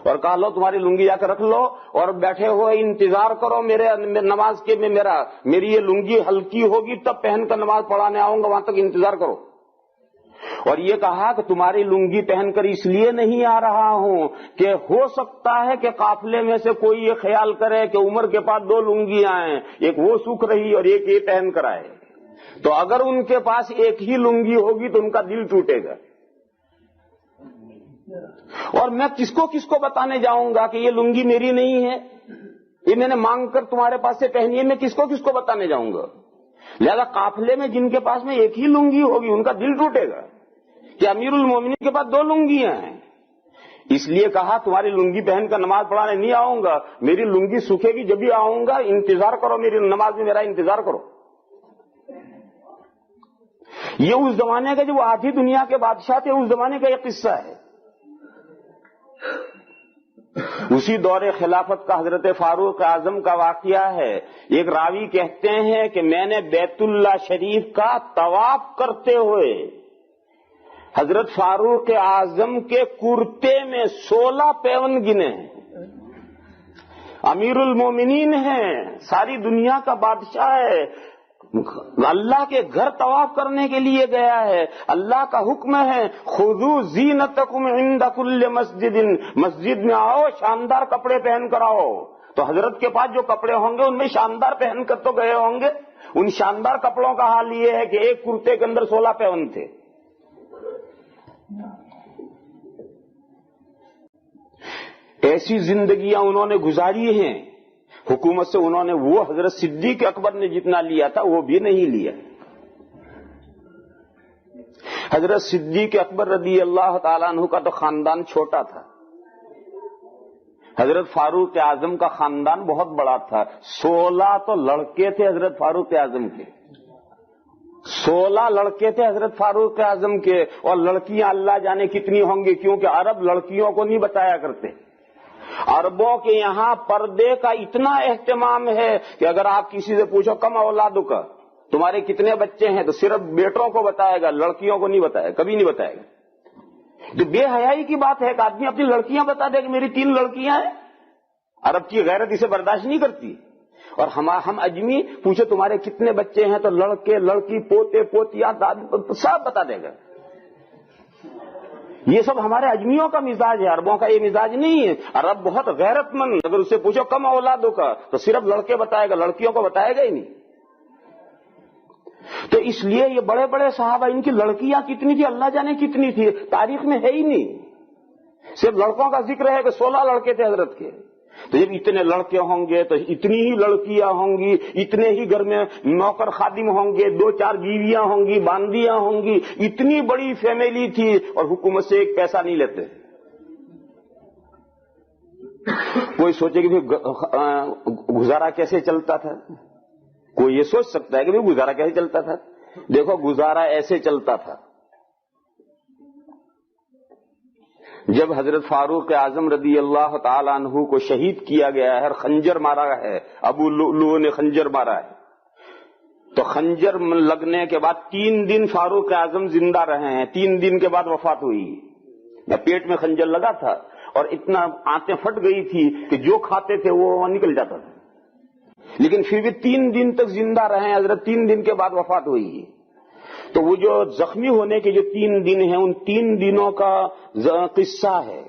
اور کہا لو تمہاری لنگی جا کر رکھ لو اور بیٹھے ہوئے انتظار کرو میرے نماز کے میں میری یہ لنگی ہلکی ہوگی تب پہن کر نماز پڑھانے آؤں گا، وہاں تک انتظار کرو. اور یہ کہا کہ تمہاری لنگی پہن کر اس لیے نہیں آ رہا ہوں کہ ہو سکتا ہے کہ قافلے میں سے کوئی یہ خیال کرے کہ عمر کے پاس 2 لنگیاں ہیں، ایک وہ سوکھ رہی اور ایک یہ پہن کر آئے. تو اگر ان کے پاس ایک ہی لنگی ہوگی تو ان کا دل ٹوٹے گا. اور میں کس کو بتانے جاؤں گا کہ یہ لنگی میری نہیں ہے، یہ میں نے مانگ کر تمہارے پاس سے پہنی ہے، میں کس کو بتانے جاؤں گا. لہذا قافلے میں جن کے پاس میں ایک ہی لنگی ہوگی ان کا دل ٹوٹے گا کہ امیر المومنین کے پاس 2 لنگیاں ہیں. اس لیے کہا تمہاری لنگی پہن کر نماز پڑھانے نہیں آؤں گا، میری لنگی سوکھے گی جب بھی آؤں گا، انتظار کرو، میری نماز میں میرا انتظار کرو. یہ اس زمانے کا جو وہ آدھی دنیا کے بادشاہ تھے اس زمانے کا یہ قصہ ہے. اسی دور خلافت کا حضرت فاروق اعظم کا واقعہ ہے. ایک راوی کہتے ہیں کہ میں نے بیت اللہ شریف کا طواف کرتے ہوئے حضرت فاروق اعظم کے کرتے میں 16 پیون گنے ہیں. امیر المومنین ہیں، ساری دنیا کا بادشاہ ہے، اللہ کے گھر طواف کرنے کے لیے گیا ہے. اللہ کا حکم ہے خذوا زینتکم عند کل مسجد، مسجد میں آؤ شاندار کپڑے پہن کر آؤ. تو حضرت کے پاس جو کپڑے ہوں گے ان میں شاندار پہن کر تو گئے ہوں گے. ان شاندار کپڑوں کا حال یہ ہے کہ ایک کرتے کے اندر 16 پیون تھے. ایسی زندگیاں انہوں نے گزاری ہیں. حکومت سے انہوں نے وہ حضرت صدیق اکبر نے جتنا لیا تھا وہ بھی نہیں لیا. حضرت صدیق اکبر رضی اللہ تعالیٰ عنہ کا تو خاندان چھوٹا تھا. حضرت فاروق اعظم کا خاندان بہت بڑا تھا. 16 تو لڑکے تھے حضرت فاروق اعظم کے، 16 لڑکے تھے حضرت فاروق اعظم کے، اور لڑکیاں اللہ جانے کتنی ہوں گی، کیونکہ عرب لڑکیوں کو نہیں بتایا کرتے. عربوں کے یہاں پردے کا اتنا اہتمام ہے کہ اگر آپ کسی سے پوچھو کم اولادوں کا، تمہارے کتنے بچے ہیں، تو صرف بیٹوں کو بتائے گا، لڑکیوں کو نہیں بتائے، کبھی نہیں بتائے گا. تو بے حیائی کی بات ہے کہ آدمی اپنی لڑکیاں بتا دے کہ میری 3 لڑکیاں ہیں. عرب کی غیرت اسے برداشت نہیں کرتی. اور ہم اجمی پوچھے تمہارے کتنے بچے ہیں تو لڑکے لڑکی پوتے پوتیاں سب بتا دے گا. یہ سب ہمارے اجمیوں کا مزاج ہے، عربوں کا یہ مزاج نہیں ہے. عرب بہت غیرت مند، اگر اسے پوچھو کم اولادوں کا تو صرف لڑکے بتائے گا، لڑکیوں کو بتائے گا ہی نہیں. تو اس لیے یہ بڑے بڑے صحابہ ان کی لڑکیاں کتنی تھی اللہ جانے کتنی تھی، تاریخ میں ہے ہی نہیں. صرف لڑکوں کا ذکر ہے کہ 16 لڑکے تھے حضرت کے. تو جب اتنے لڑکے ہوں گے تو اتنی ہی لڑکیاں ہوں گی، اتنے ہی گھر میں نوکر خادم ہوں گے، 2-4 بیویاں ہوں گی، باندیاں ہوں گی. اتنی بڑی فیملی تھی اور حکومت سے ایک پیسہ نہیں لیتے. کوئی سوچے کہ گزارا کیسے چلتا تھا؟ کوئی یہ سوچ سکتا ہے کہ گزارا کیسے چلتا تھا؟ دیکھو گزارا ایسے چلتا تھا. جب حضرت فاروق اعظم رضی اللہ تعالیٰ عنہ کو شہید کیا گیا ہے، خنجر مارا ہے، ابو لؤلؤ نے خنجر مارا ہے، تو خنجر لگنے کے بعد 3 دن فاروق اعظم زندہ رہے ہیں. 3 دن کے بعد وفات ہوئی. پیٹ میں خنجر لگا تھا اور اتنا آنتیں پھٹ گئی تھی کہ جو کھاتے تھے وہ نکل جاتا تھا، لیکن پھر بھی 3 دن تک زندہ رہے حضرت. 3 دن کے بعد وفات ہوئی. تو وہ جو زخمی ہونے کے جو 3 دن ہیں، ان 3 دنوں کا قصہ ہے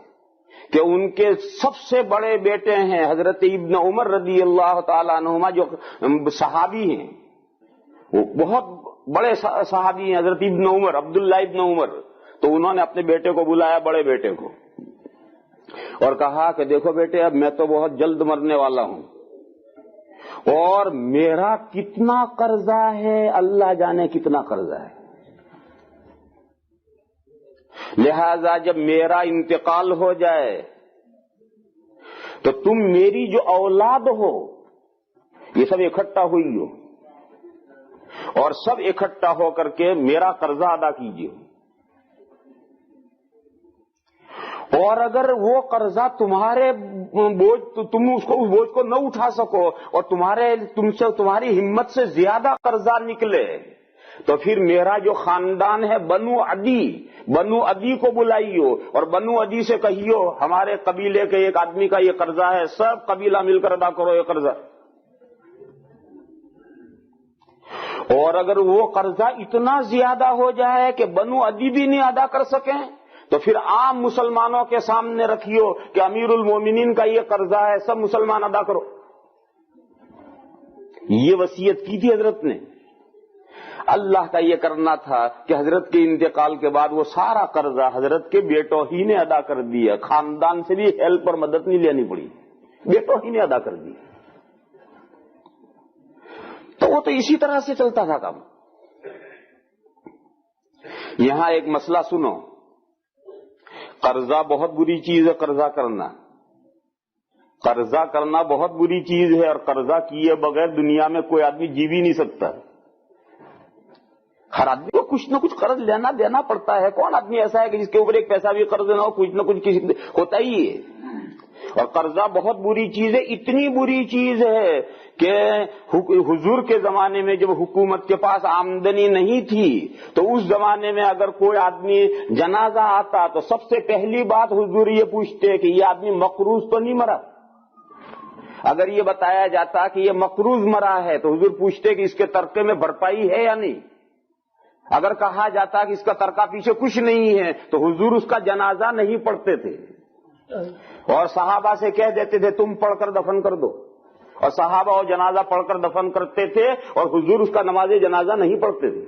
کہ ان کے سب سے بڑے بیٹے ہیں حضرت ابن عمر رضی اللہ تعالیٰ عنہما، جو صحابی ہیں، وہ بہت بڑے صحابی ہیں حضرت ابن عمر، عبداللہ ابن عمر. تو انہوں نے اپنے بیٹے کو بلایا، بڑے بیٹے کو، اور کہا کہ دیکھو بیٹے، اب میں تو بہت جلد مرنے والا ہوں اور میرا کتنا قرضہ ہے اللہ جانے کتنا قرضہ ہے. لہذا جب میرا انتقال ہو جائے تو تم میری جو اولاد ہو یہ سب اکٹھا ہوئی ہو اور سب اکٹھا ہو کر کے میرا قرضہ ادا کیجیے. اور اگر وہ قرضہ تمہارے بوجھ تو تم اس بوجھ کو نہ اٹھا سکو اور تمہاری ہمت سے زیادہ قرضہ نکلے تو پھر میرا جو خاندان ہے بنو عدی کو بلائیو اور بنو عدی سے کہیو ہمارے قبیلے کے ایک آدمی کا یہ قرضہ ہے، سب قبیلہ مل کر ادا کرو یہ قرضہ. اور اگر وہ قرضہ اتنا زیادہ ہو جائے کہ بنو عدی بھی نہیں ادا کر سکیں تو پھر عام مسلمانوں کے سامنے رکھیو کہ امیر المومنین کا یہ قرضہ ہے، سب مسلمان ادا کرو. یہ وصیت کی تھی حضرت نے. اللہ کا یہ کرنا تھا کہ حضرت کے انتقال کے بعد وہ سارا قرضہ حضرت کے بیٹوں ہی نے ادا کر دیا. خاندان سے بھی ہیلپ اور مدد نہیں لینی پڑی، بیٹوں ہی نے ادا کر دی. تو وہ تو اسی طرح سے چلتا تھا کام. یہاں ایک مسئلہ سنو، قرضہ بہت بری چیز ہے. قرضہ کرنا بہت بری چیز ہے اور قرضہ کیے بغیر دنیا میں کوئی آدمی جی بھی نہیں سکتا. ہر آدمی کو کچھ نہ کچھ قرض لینا دینا پڑتا ہے. کون آدمی ایسا ہے کہ جس کے اوپر ایک پیسہ بھی قرض نہ ہو؟ کچھ نہ کچھ ہوتا ہی ہے. اور قرضہ بہت بری چیز ہے. اتنی بری چیز ہے کہ حضور کے زمانے میں جب حکومت کے پاس آمدنی نہیں تھی تو اس زمانے میں اگر کوئی آدمی جنازہ آتا تو سب سے پہلی بات حضور یہ پوچھتے کہ یہ آدمی مقروض تو نہیں مرا. اگر یہ بتایا جاتا کہ یہ مقروض مرا ہے تو حضور پوچھتے کہ اس کے ترکے میں بھرپائی ہے یا نہیں. اگر کہا جاتا کہ اس کا ترکہ پیچھے کچھ نہیں ہے تو حضور اس کا جنازہ نہیں پڑھتے تھے اور صحابہ سے کہہ دیتے تھے تم پڑھ کر دفن کر دو. اور صحابہ وہ جنازہ پڑھ کر دفن کرتے تھے اور حضور اس کا نماز جنازہ نہیں پڑھتے تھے.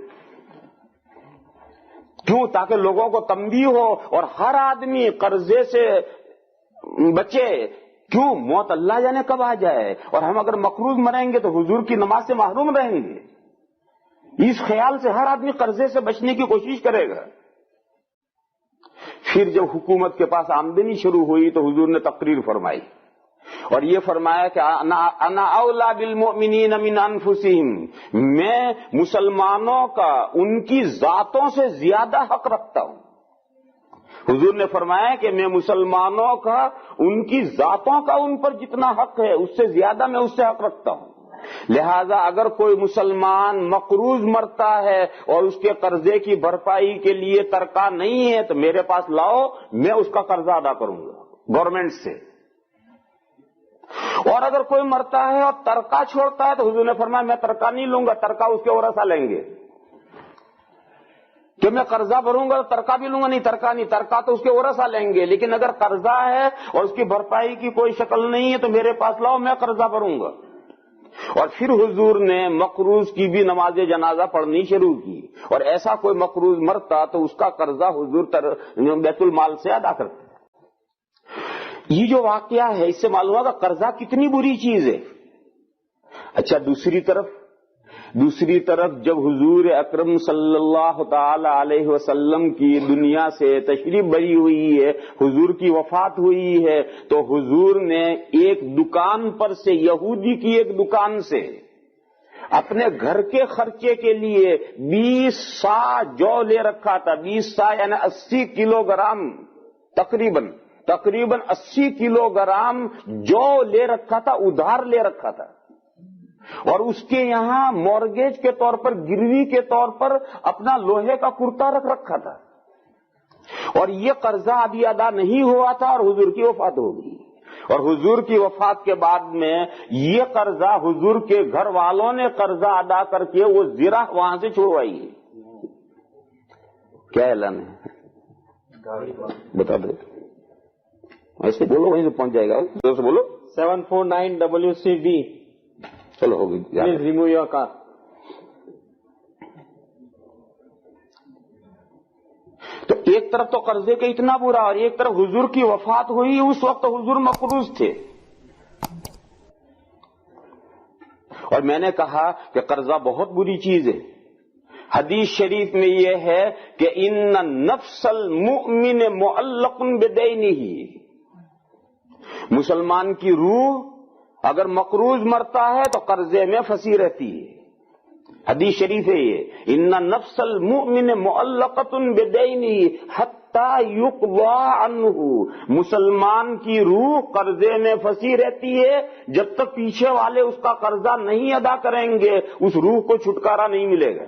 کیوں؟ تاکہ لوگوں کو تنبیہ ہو اور ہر آدمی قرضے سے بچے. کیوں؟ موت اللہ جانے کب آ جائے اور ہم اگر مقروض مریں گے تو حضور کی نماز سے محروم رہیں گے. اس خیال سے ہر آدمی قرضے سے بچنے کی کوشش کرے گا. پھر جب حکومت کے پاس آمدنی شروع ہوئی تو حضور نے تقریر فرمائی اور یہ فرمایا کہ انا اولا بالمؤمنین من انفسہم، میں مسلمانوں کا ان کی ذاتوں سے زیادہ حق رکھتا ہوں. حضور نے فرمایا کہ میں مسلمانوں کا ان کی ذاتوں کا ان پر جتنا حق ہے اس سے زیادہ میں اس سے حق رکھتا ہوں. لہذا اگر کوئی مسلمان مقروض مرتا ہے اور اس کے قرضے کی بھرپائی کے لیے ترکہ نہیں ہے تو میرے پاس لاؤ، میں اس کا قرضہ ادا کروں گا گورنمنٹ سے. اور اگر کوئی مرتا ہے اور ترکہ چھوڑتا ہے تو حضور نے فرمایا میں ترکہ نہیں لوں گا، ترکہ اس کے ورثہ لیں گے، کہ میں قرضہ بھروں گا ترکہ بھی لوں گا، نہیں ترکہ نہیں، ترکہ تو اس کے ورثہ لیں گے، لیکن اگر قرضہ ہے اور اس کی بھرپائی کی کوئی شکل نہیں ہے تو میرے پاس لاؤ، میں قرضہ بھروں گا۔ اور پھر حضور نے مقروض کی بھی نماز جنازہ پڑھنی شروع کی، اور ایسا کوئی مقروض مرتا تو اس کا قرضہ حضور بیت المال سے ادا کرتے۔ یہ جو واقعہ ہے اس سے معلوم ہوگا قرضہ کتنی بری چیز ہے۔ اچھا، دوسری طرف جب حضور اکرم صلی اللہ تعالی علیہ وسلم کی دنیا سے تشریف بری ہوئی ہے، حضور کی وفات ہوئی ہے، تو حضور نے ایک دکان پر سے، یہودی کی ایک دکان سے اپنے گھر کے خرچے کے لیے 20 سا جو لے رکھا تھا، 20 سا یعنی 80 کلو گرام، تقریباً 80 کلو گرام جو لے رکھا تھا، ادھار لے رکھا تھا، اور اس کے یہاں مورگیج کے طور پر، گروی کے طور پر اپنا لوہے کا کرتا رکھ رکھا تھا، اور یہ قرضہ ابھی ادا نہیں ہوا تھا اور حضور کی وفات ہو گئی۔ اور حضور کی وفات کے بعد میں یہ قرضہ حضور کے گھر والوں نے قرضہ ادا کر کے وہ زرہ وہاں سے چھڑوائی ہے۔ کیا اعلان ہے بتا دو، ایسے بولو وہیں سے پہنچ جائے گا، سے بولو 749 WCD۔ چلو ہو گئی، پلیز ریمو یور کار۔ تو ایک طرف تو قرضے کا اتنا برا، اور ایک طرف حضور کی وفات ہوئی، اس وقت حضور مقروض تھے۔ اور میں نے کہا کہ قرضہ بہت بری چیز ہے۔ حدیث شریف میں یہ ہے کہ ان نفس المؤمن معلق بدینہ، مسلمان کی روح اگر مقروض مرتا ہے تو قرضے میں پھنسی رہتی ہے۔ حدیث شریف ہے یہ، ان نفس المؤمن معلقۃ بدینہ حتی یقضی عنہ، مسلمان کی روح قرضے میں پھنسی رہتی ہے جب تک پیچھے والے اس کا قرضہ نہیں ادا کریں گے، اس روح کو چھٹکارا نہیں ملے گا۔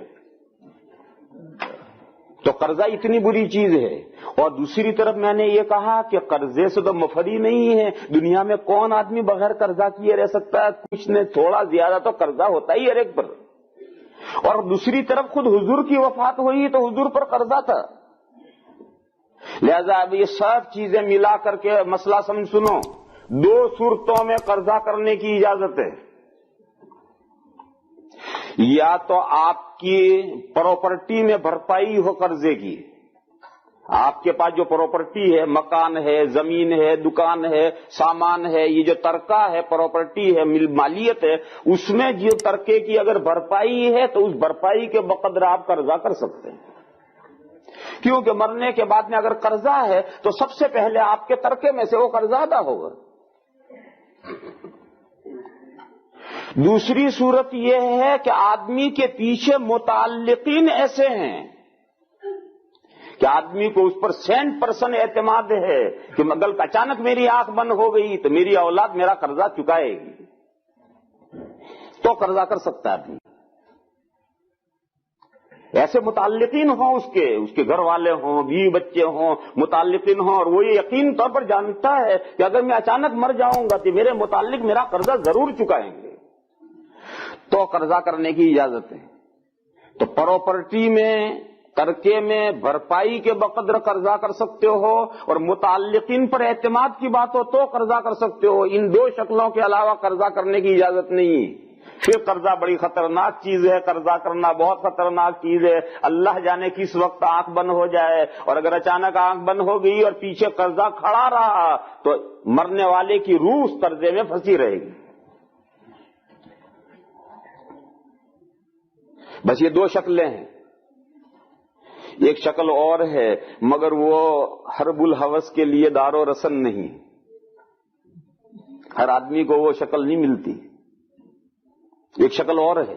تو قرضہ اتنی بری چیز ہے۔ اور دوسری طرف میں نے یہ کہا کہ قرضے سے تو مفری نہیں ہے، دنیا میں کون آدمی بغیر قرضہ کیے رہ سکتا ہے؟ کچھ نے تھوڑا زیادہ تو قرضہ ہوتا ہی ہر ایک پر۔ اور دوسری طرف خود حضور کی وفات ہوئی تو حضور پر قرضہ تھا، لہذا اب یہ سب چیزیں ملا کر کے مسئلہ سمجھ سنو، 2 صورتوں میں قرضہ کرنے کی اجازت ہے۔ یا تو آپ کی پراپرٹی میں بھرپائی ہو قرضے کی، آپ کے پاس جو پراپرٹی ہے، مکان ہے، زمین ہے، دکان ہے، سامان ہے، یہ جو ترکہ ہے، پراپرٹی ہے، مالیت ہے، اس میں جو ترکے کی اگر بھرپائی ہے تو اس بھرپائی کے بقدر آپ قرضہ کر سکتے ہیں، کیونکہ مرنے کے بعد میں اگر قرضہ ہے تو سب سے پہلے آپ کے ترکے میں سے وہ قرضہ ادا ہوگا۔ دوسری صورت یہ ہے کہ آدمی کے پیچھے متعلقین ایسے ہیں کہ آدمی کو اس پر 100% اعتماد ہے کہ اگر اچانک میری آنکھ بند ہو گئی تو میری اولاد میرا قرضہ چکائے گی، تو قرضہ کر سکتا ہے آدمی۔ ایسے متعلقین ہوں، اس کے گھر والے ہوں، بیوی بچے ہوں، متعلقین ہوں، اور وہ یہ یقین طور پر جانتا ہے کہ اگر میں اچانک مر جاؤں گا تو میرے متعلق میرا قرضہ ضرور چکائیں گے، تو قرضہ کرنے کی اجازت ہے۔ تو پراپرٹی میں، ترکے میں بھرپائی کے بقدر قرضہ کر سکتے ہو، اور متعلقین پر اعتماد کی بات ہو تو قرضہ کر سکتے ہو۔ ان 2 شکلوں کے علاوہ قرضہ کرنے کی اجازت نہیں۔ پھر قرضہ بڑی خطرناک چیز ہے، قرضہ کرنا بہت خطرناک چیز ہے۔ اللہ جانے کس وقت آنکھ بند ہو جائے، اور اگر اچانک آنکھ بند ہو گئی اور پیچھے قرضہ کھڑا رہا تو مرنے والے کی روح اس قرضے میں پھنسی رہے گی۔ بس یہ 2 شکلیں ہیں۔ ایک شکل اور ہے، مگر وہ حرب الحوث کے لیے دار و رسن نہیں، ہر آدمی کو وہ شکل نہیں ملتی۔ ایک شکل اور ہے،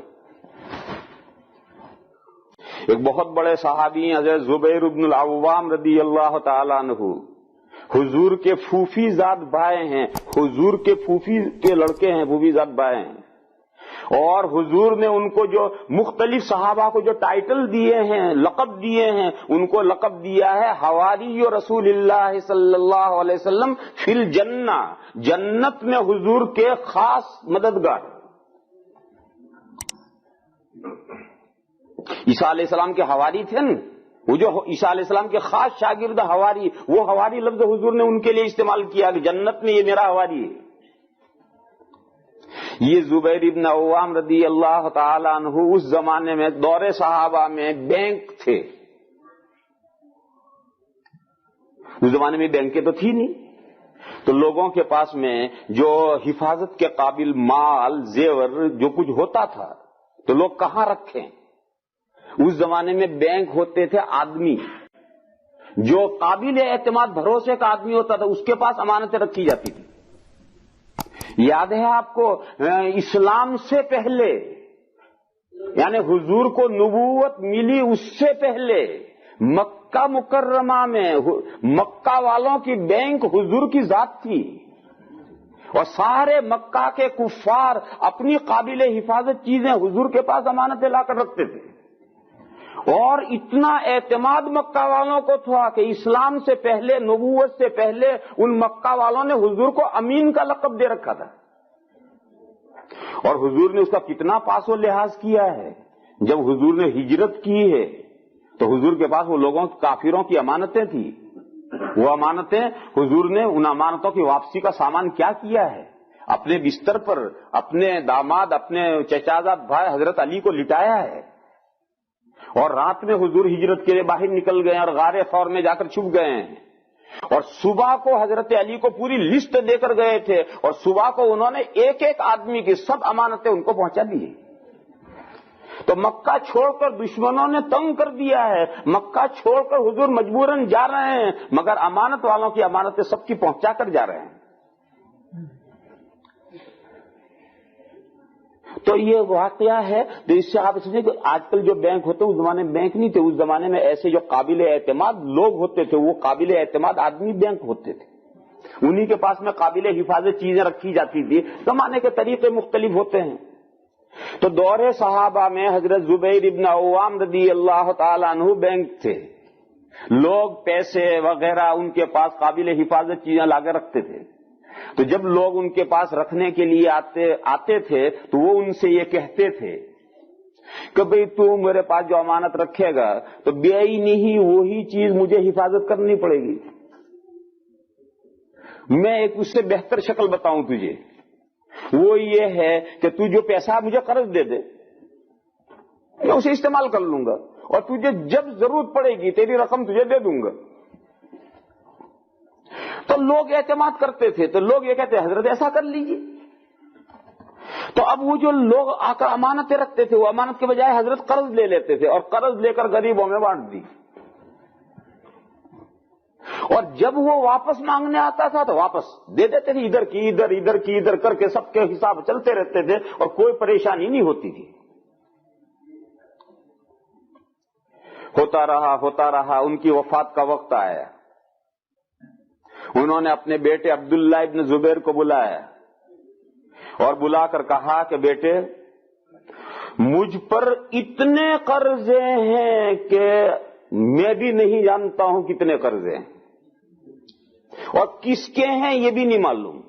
ایک بہت بڑے صحابی حضرت زبیر بن العوام رضی اللہ تعالیٰ عنہ، حضور کے پھوپھی زاد بھائی ہیں، حضور کے پھوپھی کے لڑکے ہیں، پھوپھی زاد بھائی ہیں، اور حضور نے ان کو جو مختلف صحابہ کو جو ٹائٹل دیے ہیں، لقب دیے ہیں، ان کو لقب دیا ہے حواری رسول اللہ صلی اللہ علیہ وسلم فی الجنہ، جنت میں حضور کے خاص مددگار۔ عیسیٰ علیہ السلام کے حواری تھے نا، وہ جو عیسیٰ علیہ السلام کے خاص شاگرد حواری، وہ حواری لفظ حضور نے ان کے لیے استعمال کیا کہ جنت میں یہ میرا حواری ہے۔ یہ زبیر ابن عوام رضی اللہ تعالی عنہ اس زمانے میں دور صحابہ میں بینک تھے۔ اس زمانے میں بینکیں تو تھی نہیں، تو لوگوں کے پاس میں جو حفاظت کے قابل مال زیور جو کچھ ہوتا تھا تو لوگ کہاں رکھیں؟ اس زمانے میں بینک ہوتے تھے آدمی، جو قابل اعتماد بھروسے کا آدمی ہوتا تھا اس کے پاس امانتیں رکھی جاتی تھی۔ یاد ہے آپ کو اسلام سے پہلے، یعنی حضور کو نبوت ملی اس سے پہلے مکہ مکرمہ میں مکہ والوں کی بینک حضور کی ذات تھی، اور سارے مکہ کے کفار اپنی قابل حفاظت چیزیں حضور کے پاس امانتیں لا کر رکھتے تھے۔ اور اتنا اعتماد مکہ والوں کو تھا کہ اسلام سے پہلے، نبوت سے پہلے ان مکہ والوں نے حضور کو امین کا لقب دے رکھا تھا، اور حضور نے اس کا کتنا پاس و لحاظ کیا ہے۔ جب حضور نے ہجرت کی ہے تو حضور کے پاس وہ لوگوں کافروں کی امانتیں تھیں، وہ امانتیں حضور نے ان امانتوں کی واپسی کا سامان کیا کیا ہے؟ اپنے بستر پر اپنے داماد، اپنے چچازاد بھائی حضرت علی کو لٹایا ہے، اور رات میں حضور ہجرت کے لیے باہر نکل گئے اور غار ثور میں جا کر چھپ گئے ہیں، اور صبح کو حضرت علی کو پوری لسٹ دے کر گئے تھے، اور صبح کو انہوں نے ایک ایک آدمی کی سب امانتیں ان کو پہنچا دی۔ تو مکہ چھوڑ کر دشمنوں نے تنگ کر دیا ہے، مکہ چھوڑ کر حضور مجبوراً جا رہے ہیں، مگر امانت والوں کی امانتیں سب کی پہنچا کر جا رہے ہیں۔ تو یہ واقعہ ہے، تو اس سے آپ سمجھیں کہ آج کل جو بینک ہوتے اس زمانے میں بینک نہیں تھے، اس زمانے میں ایسے جو قابل اعتماد لوگ ہوتے تھے وہ قابل اعتماد آدمی بینک ہوتے تھے، انہی کے پاس میں قابل حفاظت چیزیں رکھی جاتی تھی۔ زمانے کے طریقے مختلف ہوتے ہیں۔ تو دور صحابہ میں حضرت زبیر ابن عوام رضی اللہ تعالی عنہ بینک تھے، لوگ پیسے وغیرہ ان کے پاس قابل حفاظت چیزیں لا کے رکھتے تھے۔ تو جب لوگ ان کے پاس رکھنے کے لیے آتے تھے تو وہ ان سے یہ کہتے تھے کہ بھئی تو میرے پاس جو امانت رکھے گا تو بے نہیں وہی چیز مجھے حفاظت کرنی پڑے گی۔ میں ایک اس سے بہتر شکل بتاؤں تجھے، وہ یہ ہے کہ تو جو پیسہ مجھے قرض دے دے، میں اسے استعمال کر لوں گا، اور تجھے جب ضرورت پڑے گی تیری رقم تجھے دے دوں گا۔ تو لوگ اعتماد کرتے تھے، تو لوگ یہ کہتے حضرت ایسا کر لیجیے۔ تو اب وہ جو لوگ آ کر امانتیں رکھتے تھے وہ امانت کے بجائے حضرت قرض لے لیتے تھے، اور قرض لے کر غریبوں میں بانٹ دی، اور جب وہ واپس مانگنے آتا تھا تو واپس دے دیتے تھے، ادھر کی ادھر، ادھر کی ادھر کر کے سب کے حساب چلتے رہتے تھے، اور کوئی پریشانی نہیں ہوتی تھی۔ ہوتا رہا ان کی وفات کا وقت آیا، انہوں نے اپنے بیٹے عبداللہ ابن زبیر کو بلایا اور بلا کر کہا کہ بیٹے مجھ پر اتنے قرضے ہیں کہ میں بھی نہیں جانتا ہوں کتنے قرضے ہیں، اور کس کے ہیں یہ بھی نہیں معلوم،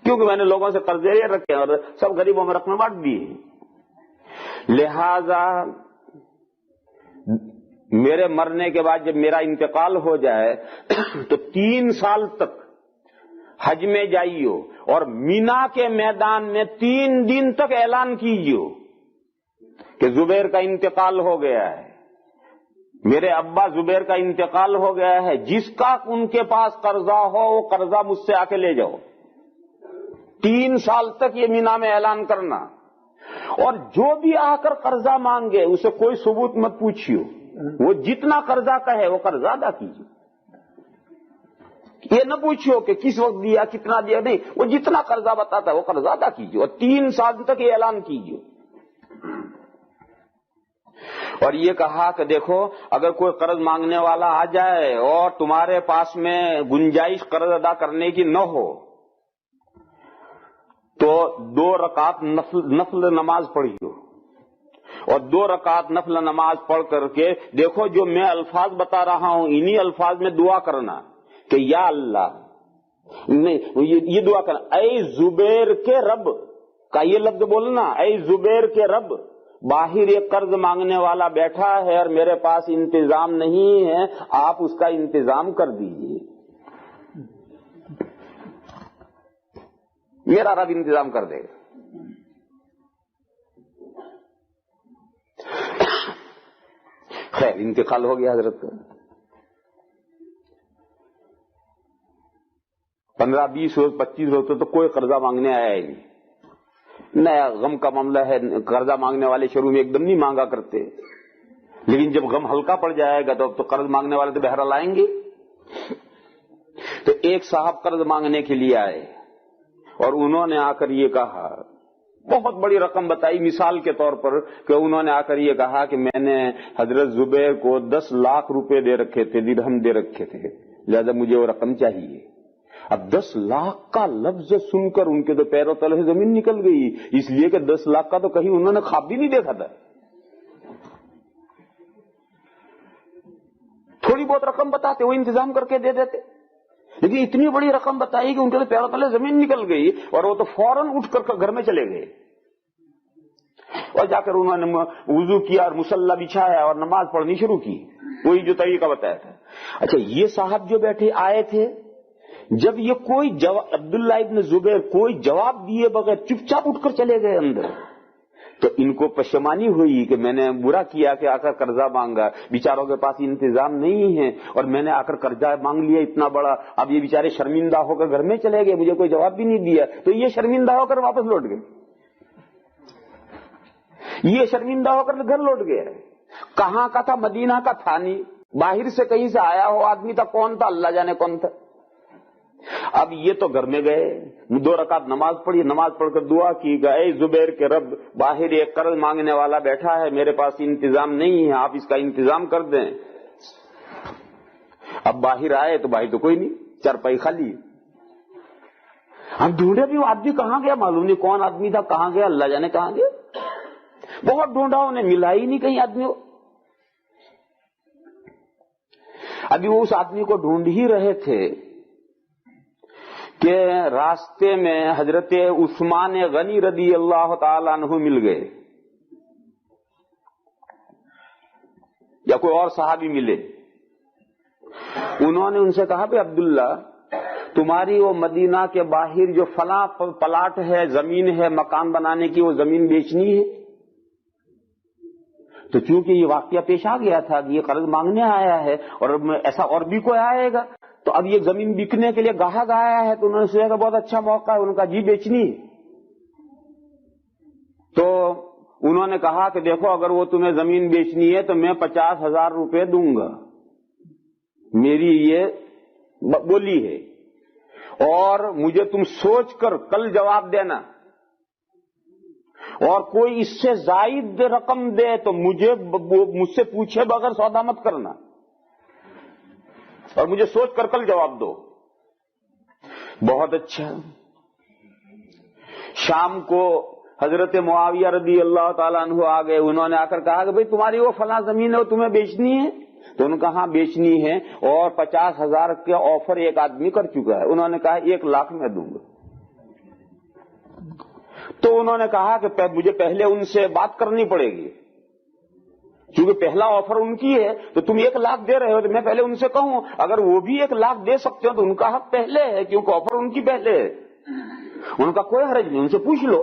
کیونکہ میں نے لوگوں سے قرضے لے رکھے ہیں اور سب غریبوں میں رقم بانٹ دی ہے۔ لہذا میرے مرنے کے بعد جب میرا انتقال ہو جائے تو 3 سال تک حج میں جائیو، اور مینا کے میدان میں 3 دن تک اعلان کیجیو کہ زبیر کا انتقال ہو گیا ہے، میرے ابا زبیر کا انتقال ہو گیا ہے، جس کا ان کے پاس قرضہ ہو وہ قرضہ مجھ سے آ کے لے جاؤ۔ 3 سال تک یہ مینا میں اعلان کرنا، اور جو بھی آ کر قرضہ مانگے اسے کوئی ثبوت مت پوچھیو، وہ جتنا قرضہ کہے وہ قرضہ ادا کیجیے، یہ نہ پوچھو کہ کس وقت دیا کتنا دیا، نہیں، وہ جتنا قرضہ بتاتا ہے وہ قرضہ ادا کیجیے، اور 3 سال تک یہ اعلان کیجیے۔ اور یہ کہا کہ دیکھو اگر کوئی قرض مانگنے والا آ جائے اور تمہارے پاس میں گنجائش قرض ادا کرنے کی نہ ہو تو 2 رکعت نفل نماز پڑھی ہو، اور 2 رکعت نفل نماز پڑھ کر کے دیکھو جو میں الفاظ بتا رہا ہوں انہی الفاظ میں دعا کرنا کہ یا اللہ، یہ دعا کرنا اے زبیر کے رب کا یہ لفظ بولنا، اے زبیر کے رب، باہر ایک قرض مانگنے والا بیٹھا ہے اور میرے پاس انتظام نہیں ہے، آپ اس کا انتظام کر دیجیے، میرا رب انتظام کر دے گا۔ خیر انتقال ہو گیا حضرت کا، 15-20 روز 25 روز تو کوئی قرضہ مانگنے آیا ہی نہیں۔ نیا غم کا معاملہ ہے، قرضہ مانگنے والے شروع میں ایک دم نہیں مانگا کرتے، لیکن جب غم ہلکا پڑ جائے گا تو اب تو قرض مانگنے والے تو بہرحال آئیں گے۔ تو ایک صاحب قرض مانگنے کے لیے آئے اور انہوں نے آ کر یہ کہا، بہت بڑی رقم بتائی مثال کے طور پر، کہ انہوں نے آ کر یہ کہا کہ میں نے حضرت زبیر کو 10 لاکھ روپے دے رکھے تھے، درہم دے رکھے تھے، لہذا مجھے وہ رقم چاہیے۔ اب 10 لاکھ کا لفظ سن کر ان کے تو پیروں تلے زمین نکل گئی، اس لیے کہ 10 لاکھ کا تو کہیں انہوں نے خواب بھی نہیں دیکھا تھا۔ تھوڑی بہت رقم بتاتے وہ انتظام کر کے دے دیتے، لیکن اتنی بڑی رقم بتائی کہ ان کے تو پیروں تلے زمین نکل گئی اور وہ تو فوراً اٹھ کر گھر میں چلے گئے، اور جا کر انہوں نے وضو کیا اور مصلی بچھایا اور نماز پڑھنی شروع کی، وہی جو طریقہ بتایا تھا۔ اچھا یہ صاحب جو بیٹھے آئے تھے، جب یہ کوئی عبداللہ ابن زبیر کوئی جواب دیے بغیر چپ چاپ اٹھ کر چلے گئے اندر، تو ان کو پشیمانی ہوئی کہ میں نے برا کیا کہ آ کر قرضہ مانگا، بیچاروں کے پاس انتظام نہیں ہے اور میں نے آ کر قرضہ مانگ لیا اتنا بڑا، اب یہ بیچارے شرمندہ ہو کر گھر میں چلے گئے، مجھے کوئی جواب بھی نہیں دیا، تو یہ شرمندہ ہو کر واپس لوٹ گئے، یہ شرمندہ ہو کر گھر لوٹ گئے۔ کہاں کا تھا؟ مدینہ کا تھا نہیں، باہر سے کہیں سے آیا ہو آدمی تھا، کون تھا اللہ جانے کون تھا۔ اب یہ تو گھر میں گئے، 2 رکعت نماز پڑھی، نماز پڑھ کر دعا کی، اے زبیر کے رب، باہر ایک قرض مانگنے والا بیٹھا ہے، میرے پاس انتظام نہیں ہے، آپ اس کا انتظام کر دیں۔ اب باہر آئے تو باہر تو کوئی نہیں، چارپائی خالی۔ ہم ڈھونڈے بھی وہ آدمی کہاں گیا، معلوم نہیں کون آدمی تھا، کہاں گیا اللہ جانے کہاں گیا، بہت ڈھونڈا انہیں، ملا ہی نہیں کہیں آدمی۔ ابھی وہ اس آدمی کو ڈھونڈ ہی رہے تھے کہ راستے میں حضرت عثمان غنی رضی اللہ تعالی عنہ مل گئے، یا کوئی اور صحابی ملے۔ انہوں نے ان سے کہا کہ عبداللہ، تمہاری وہ مدینہ کے باہر جو فلاں پلاٹ ہے، زمین ہے مکان بنانے کی، وہ زمین بیچنی ہے؟ تو چونکہ یہ واقعہ پیش آ گیا تھا کہ یہ قرض مانگنے آیا ہے اور ایسا اور بھی کوئی آئے گا، تو اب یہ زمین بکنے کے لیے گاہک آیا ہے، تو انہوں نے سوچا کہ بہت اچھا موقع ہے، ان کا جی بیچنی ہے۔ تو انہوں نے کہا کہ دیکھو اگر وہ تمہیں زمین بیچنی ہے تو میں 50,000 روپے دوں گا، میری یہ بولی ہے، اور مجھے تم سوچ کر کل جواب دینا، اور کوئی اس سے زائد رقم دے تو مجھ سے پوچھے بغیر سودا مت کرنا، اور مجھے سوچ کر کل جواب دو۔ بہت اچھا۔ شام کو حضرت معاویہ رضی اللہ تعالیٰ عنہ آ گئے، انہوں نے آ کر کہا کہ بھئی تمہاری وہ فلاں زمین ہے وہ تمہیں بیچنی ہے؟ تو انہوں نے کہا ہاں بیچنی ہے، اور 50,000 کا آفر ایک آدمی کر چکا ہے۔ انہوں نے کہا 1 لاکھ میں دوں گا۔ تو انہوں نے کہا کہ مجھے پہلے ان سے بات کرنی پڑے گی، کیونکہ پہلا آفر ان کی ہے، تو تم 1 لاکھ دے رہے ہو تو میں پہلے ان سے کہوں، اگر وہ بھی 1 لاکھ دے سکتے ہو تو ان کا حق پہلے ہے، کیونکہ آفر ان کی پہلے ہے، ان کا کوئی حرج نہیں، ان سے پوچھ لو،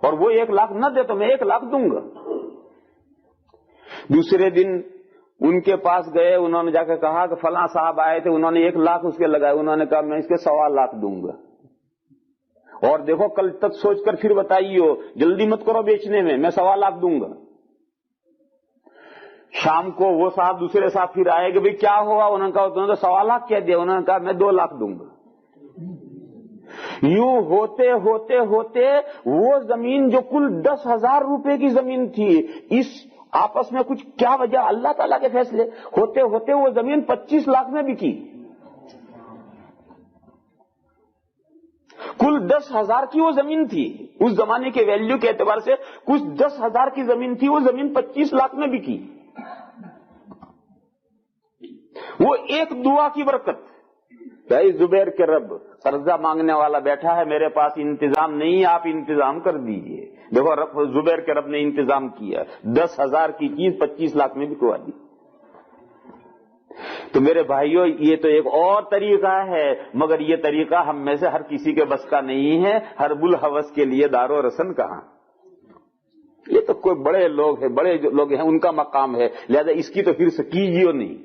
اور وہ 1 لاکھ نہ دے تو میں 1 لاکھ دوں گا۔ دوسرے دن ان کے پاس گئے، انہوں نے جا کے کہا کہ فلاں صاحب آئے تھے، انہوں نے 1 لاکھ اس کے لگائے، انہوں نے کہا میں اس کے 1.25 لاکھ دوں گا، اور دیکھو کل تک سوچ کر پھر بتائیے، جلدی مت کرو بیچنے میں 1.25 لاکھ دوں گا۔ شام کو وہ صاحب دوسرے صاحب پھر آئے کہ بھئی کیا ہوا، انہوں نے کہا تو 1.25 لاکھ کہہ دیا، انہوں نے کہا میں 2 لاکھ دوں گا۔ یوں ہوتے ہوتے ہوتے وہ زمین جو کل 10,000 روپے کی زمین تھی، اس آپس میں کچھ کیا وجہ، اللہ تعالیٰ کے فیصلے، ہوتے ہوتے وہ زمین 25 لاکھ میں بکی۔ کل 10,000 کی وہ زمین تھی، اس زمانے کے ویلیو کے اعتبار سے کچھ 10,000 کی زمین تھی، وہ زمین 25 لاکھ میں بکی. وہ ایک دعا کی برکت. بھائی زبیر کے رب، قرضہ مانگنے والا بیٹھا ہے، میرے پاس انتظام نہیں، آپ انتظام کر دیجئے. دیکھو زبیر کے رب نے انتظام کیا، 10,000 کی چیز 25 لاکھ میں بکوا دی. تو میرے بھائیوں، یہ تو ایک اور طریقہ ہے، مگر یہ طریقہ ہم میں سے ہر کسی کے بس کا نہیں ہے. حرب الحوث کے لیے دار و رسن کہاں؟ یہ تو کوئی بڑے لوگ ہیں، بڑے لوگ ہیں، ان کا مقام ہے، لہذا اس کی تو ہرس کیجیے نہیں.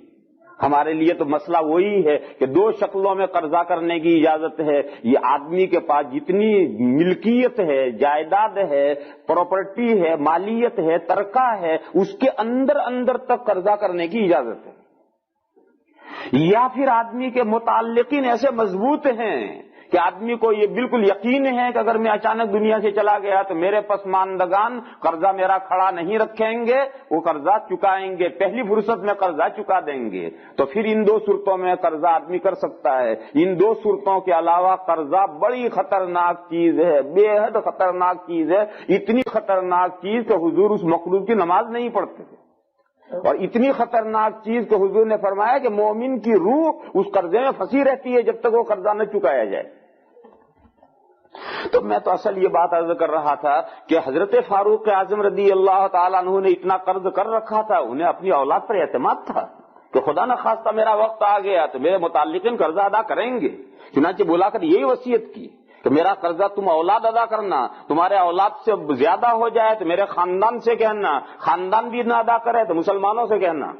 ہمارے لیے تو مسئلہ وہی ہے کہ 2 شکلوں میں قرضہ کرنے کی اجازت ہے. یہ آدمی کے پاس جتنی ملکیت ہے، جائیداد ہے، پراپرٹی ہے، مالیت ہے، ترکہ ہے، اس کے اندر تک قرضہ کرنے کی اجازت ہے. یا پھر آدمی کے متعلقین ایسے مضبوط ہیں کہ آدمی کو یہ بالکل یقین ہے کہ اگر میں اچانک دنیا سے چلا گیا تو میرے پسماندگان قرضہ میرا کھڑا نہیں رکھیں گے، وہ قرضہ چکائیں گے، پہلی فرصت میں قرضہ چکا دیں گے. تو پھر ان 2 صورتوں میں قرضہ آدمی کر سکتا ہے. ان 2 صورتوں کے علاوہ قرضہ بڑی خطرناک چیز ہے، بے حد خطرناک چیز ہے. اتنی خطرناک چیز کہ حضور اس مخلوق کی نماز نہیں پڑھتے تھے، اور اتنی خطرناک چیز کہ حضور نے فرمایا کہ مومن کی روح اس قرضے میں پھنسی رہتی ہے جب تک وہ قرضہ نہ چکایا جائے. تو میں تو اصل یہ بات عرض کر رہا تھا کہ حضرت فاروق اعظم رضی اللہ تعالیٰ عنہ نے اتنا قرض کر رکھا تھا، انہیں اپنی اولاد پر اعتماد تھا کہ خدا نہ خواستہ میرا وقت آ گیا تو میرے متعلقین قرضہ ادا کریں گے. چنانچہ بلا کر یہی وصیت کی کہ میرا قرضہ تم اولاد ادا کرنا، تمہارے اولاد سے زیادہ ہو جائے تو میرے خاندان سے کہنا، خاندان بھی نہ ادا کرے تو مسلمانوں سے کہنا.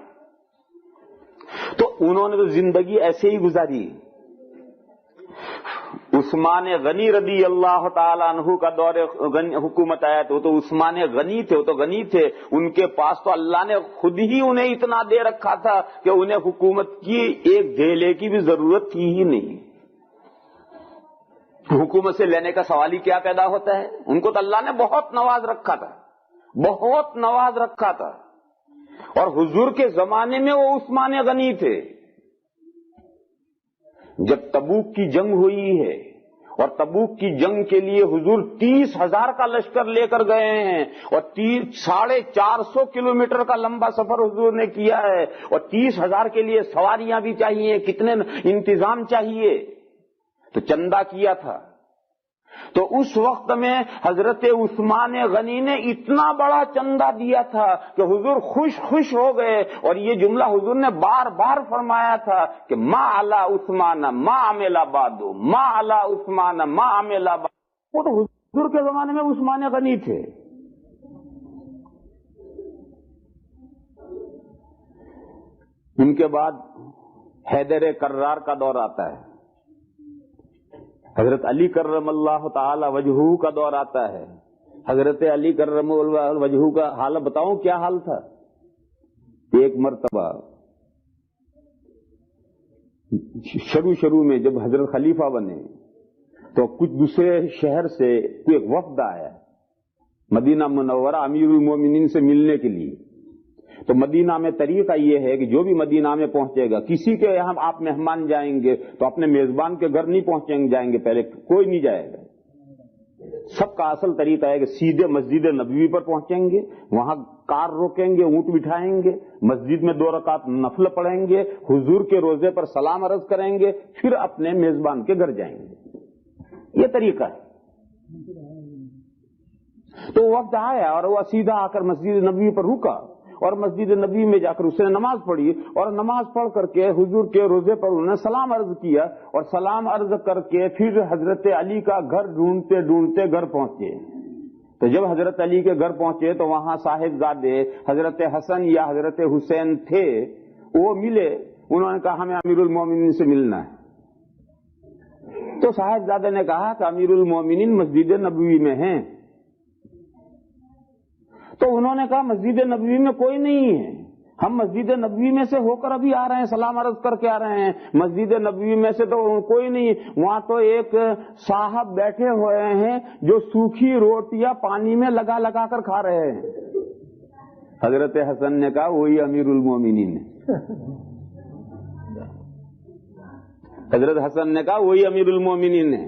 تو انہوں نے تو زندگی ایسے ہی گزاری. عثمان غنی رضی اللہ تعالیٰ عنہ کا دور حکومت آیا تو وہ تو عثمان غنی تھے، وہ تو غنی تھے. ان کے پاس تو اللہ نے خود ہی انہیں اتنا دے رکھا تھا کہ انہیں حکومت کی ایک دھیلے کی بھی ضرورت تھی ہی نہیں. حکومت سے لینے کا سوال ہی کیا پیدا ہوتا ہے؟ ان کو تو اللہ نے بہت نواز رکھا تھا، بہت نواز رکھا تھا. اور حضور کے زمانے میں وہ عثمان غنی تھے. جب تبوک کی جنگ ہوئی ہے اور تبوک کی جنگ کے لیے حضور 30,000 کا لشکر لے کر گئے ہیں اور 450 کلومیٹر کا لمبا سفر حضور نے کیا ہے اور 30,000 کے لیے سواریاں بھی چاہیے، کتنے انتظام چاہیے، تو چندہ کیا تھا. تو اس وقت میں حضرت عثمان غنی نے اتنا بڑا چندہ دیا تھا کہ حضور خوش ہو گئے. اور یہ جملہ حضور نے بار بار فرمایا تھا کہ ما علی عثمان ما عمل بعد، ما علی عثمان ما عمل بعد. وہ تو حضور کے زمانے میں عثمان غنی تھے. ان کے بعد حیدر کرار کا دور آتا ہے، حضرت علی کرم اللہ تعالی وجہہ کا دور آتا ہے. حضرت علی کرم اللہ وجہہ کا حال بتاؤں کیا حال تھا. ایک مرتبہ شروع میں جب حضرت خلیفہ بنے تو کچھ دوسرے شہر سے کوئی ایک وفد آیا مدینہ منورہ امیر المومنین سے ملنے کے لیے. تو مدینہ میں طریقہ یہ ہے کہ جو بھی مدینہ میں پہنچے گا، کسی کے یہاں آپ مہمان جائیں گے تو اپنے میزبان کے گھر نہیں جائیں گے، پہلے کوئی نہیں جائے گا. سب کا اصل طریقہ ہے کہ سیدھے مسجد نبوی پر پہنچیں گے، وہاں کار روکیں گے، اونٹ بٹھائیں گے، مسجد میں 2 رکعت نفل پڑھیں گے، حضور کے روزے پر سلام عرض کریں گے، پھر اپنے میزبان کے گھر جائیں گے. یہ طریقہ ہے. تو وقت آیا اور وہ سیدھا آ کر مسجد نبوی پر رکا اور مسجد نبی میں جا کر اس نے نماز پڑھی اور نماز پڑھ کر کے حضور کے روزے پر انہوں نے سلام عرض کیا اور سلام عرض کر کے پھر حضرت علی کا گھر ڈھونڈتے ڈھونڈتے گھر پہنچے. تو جب حضرت علی کے گھر پہنچے تو وہاں صاحبزادے حضرت حسن یا حضرت حسین تھے، وہ ملے. انہوں نے کہا ہمیں امیر المومنین سے ملنا ہے. تو صاحبزادے نے کہا کہ امیر المومنین مسجد نبوی میں ہیں. تو انہوں نے کہا مسجد نبوی میں کوئی نہیں ہے، ہم مسجد نبوی میں سے ہو کر ابھی آ رہے ہیں، سلام عرض کر کے آ رہے ہیں. مسجد نبوی میں سے تو کوئی نہیں، وہاں تو ایک صاحب بیٹھے ہوئے ہیں جو سوکھی روٹیاں پانی میں لگا لگا کر کھا رہے ہیں. حضرت حسن نے کہا وہی امیر المومنین ہے. حضرت حسن نے کہا وہی امیر المومنین ہے.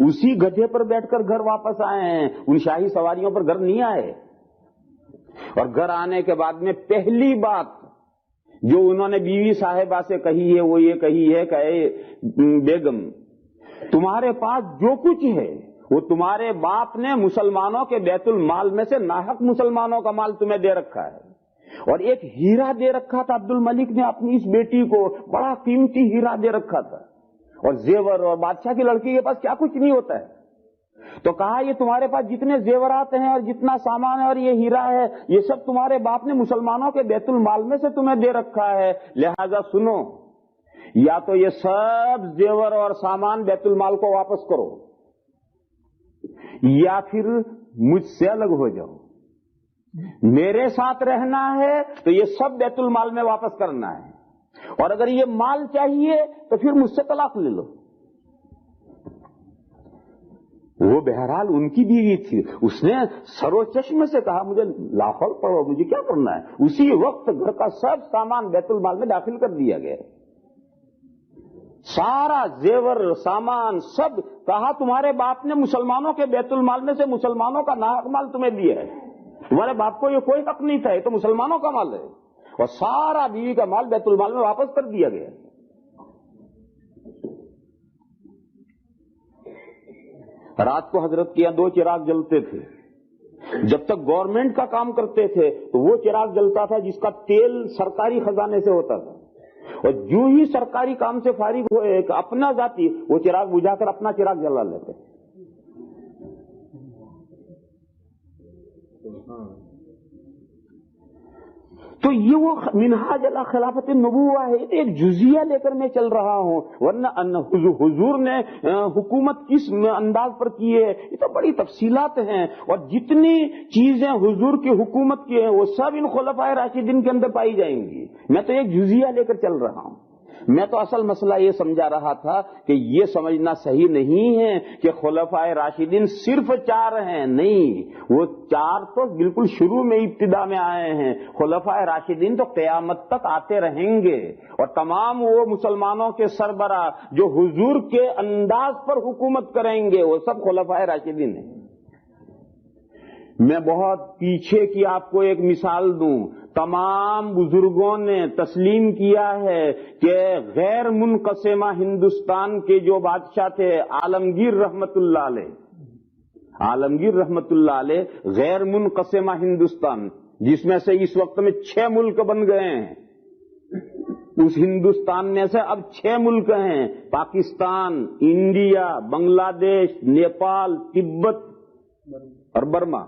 اسی گدھے پر بیٹھ کر گھر واپس آئے ہیں، ان شاہی سواریوں پر گھر نہیں آئے. اور گھر آنے کے بعد میں پہلی بات جو انہوں نے بیوی صاحبہ سے کہی ہے وہ یہ کہی ہے کہ اے بیگم، تمہارے پاس جو کچھ ہے وہ تمہارے باپ نے مسلمانوں کے بیت المال میں سے ناحق مسلمانوں کا مال تمہیں دے رکھا ہے. اور ایک ہیرا دے رکھا تھا عبد الملک نے اپنی اس بیٹی کو، بڑا قیمتی ہیرا دے رکھا تھا. اور زیور، اور بادشاہ کی لڑکی کے پاس کیا کچھ نہیں ہوتا ہے. تو کہا یہ تمہارے پاس جتنے زیورات ہیں اور جتنا سامان ہے اور یہ ہیرا ہے، یہ سب تمہارے باپ نے مسلمانوں کے بیت المال میں سے تمہیں دے رکھا ہے. لہذا سنو، یا تو یہ سب زیور اور سامان بیت المال کو واپس کرو، یا پھر مجھ سے الگ ہو جاؤ. میرے ساتھ رہنا ہے تو یہ سب بیت المال میں واپس کرنا ہے، اور اگر یہ مال چاہیے تو پھر مجھ سے طلاق لے لو. وہ بہرحال ان کی بیوی تھی، اس نے سرو چشم سے کہا مجھے لاہور پڑھو، مجھے کیا کرنا ہے. اسی وقت گھر کا سب سامان بیت المال میں داخل کر دیا گیا، سارا زیور سامان سب. کہا تمہارے باپ نے مسلمانوں کے بیت المال میں سے مسلمانوں کا ناحق مال تمہیں دیا ہے، تمہارے باپ کو یہ کوئی حق نہیں تھا، یہ تو مسلمانوں کا مال ہے. اور سارا بیوی کا مال بیت المال میں واپس کر دیا گیا. رات کو حضرت کے یہاں 2 چراغ جلتے تھے. جب تک گورنمنٹ کا کام کرتے تھے تو وہ چراغ جلتا تھا جس کا تیل سرکاری خزانے سے ہوتا تھا، اور جو ہی سرکاری کام سے فارغ ہوئے کہ اپنا ذاتی وہ چراغ بجھا کر اپنا چراغ جلا لیتے. تو یہ وہ منہاج علی خلافت النبوہ ہے. ایک جزیہ لے کر میں چل رہا ہوں، ورنہ حضور نے حکومت کس انداز پر کی ہے یہ تو بڑی تفصیلات ہیں، اور جتنی چیزیں حضور کی حکومت کی ہیں وہ سب ان خلفائے راشدین کے اندر پائی جائیں گی. میں تو ایک جزیہ لے کر چل رہا ہوں. میں تو اصل مسئلہ یہ سمجھا رہا تھا کہ یہ سمجھنا صحیح نہیں ہے کہ خلفائے راشدین صرف 4 ہیں. نہیں، وہ 4 تو بالکل شروع میں ابتدا میں آئے ہیں. خلفائے راشدین تو قیامت تک آتے رہیں گے، اور تمام وہ مسلمانوں کے سربراہ جو حضور کے انداز پر حکومت کریں گے وہ سب خلفائے راشدین ہیں. میں بہت پیچھے کی آپ کو ایک مثال دوں. تمام بزرگوں نے تسلیم کیا ہے کہ غیر منقسمہ ہندوستان کے جو بادشاہ تھے عالمگیر رحمت اللہ علیہ، عالمگیر رحمت اللہ علیہ غیر منقسمہ ہندوستان جس میں سے اس وقت میں 6 ملک بن گئے ہیں، اس ہندوستان میں سے اب 6 ملک ہیں: پاکستان، انڈیا، بنگلہ دیش، نیپال، تبت اور برما.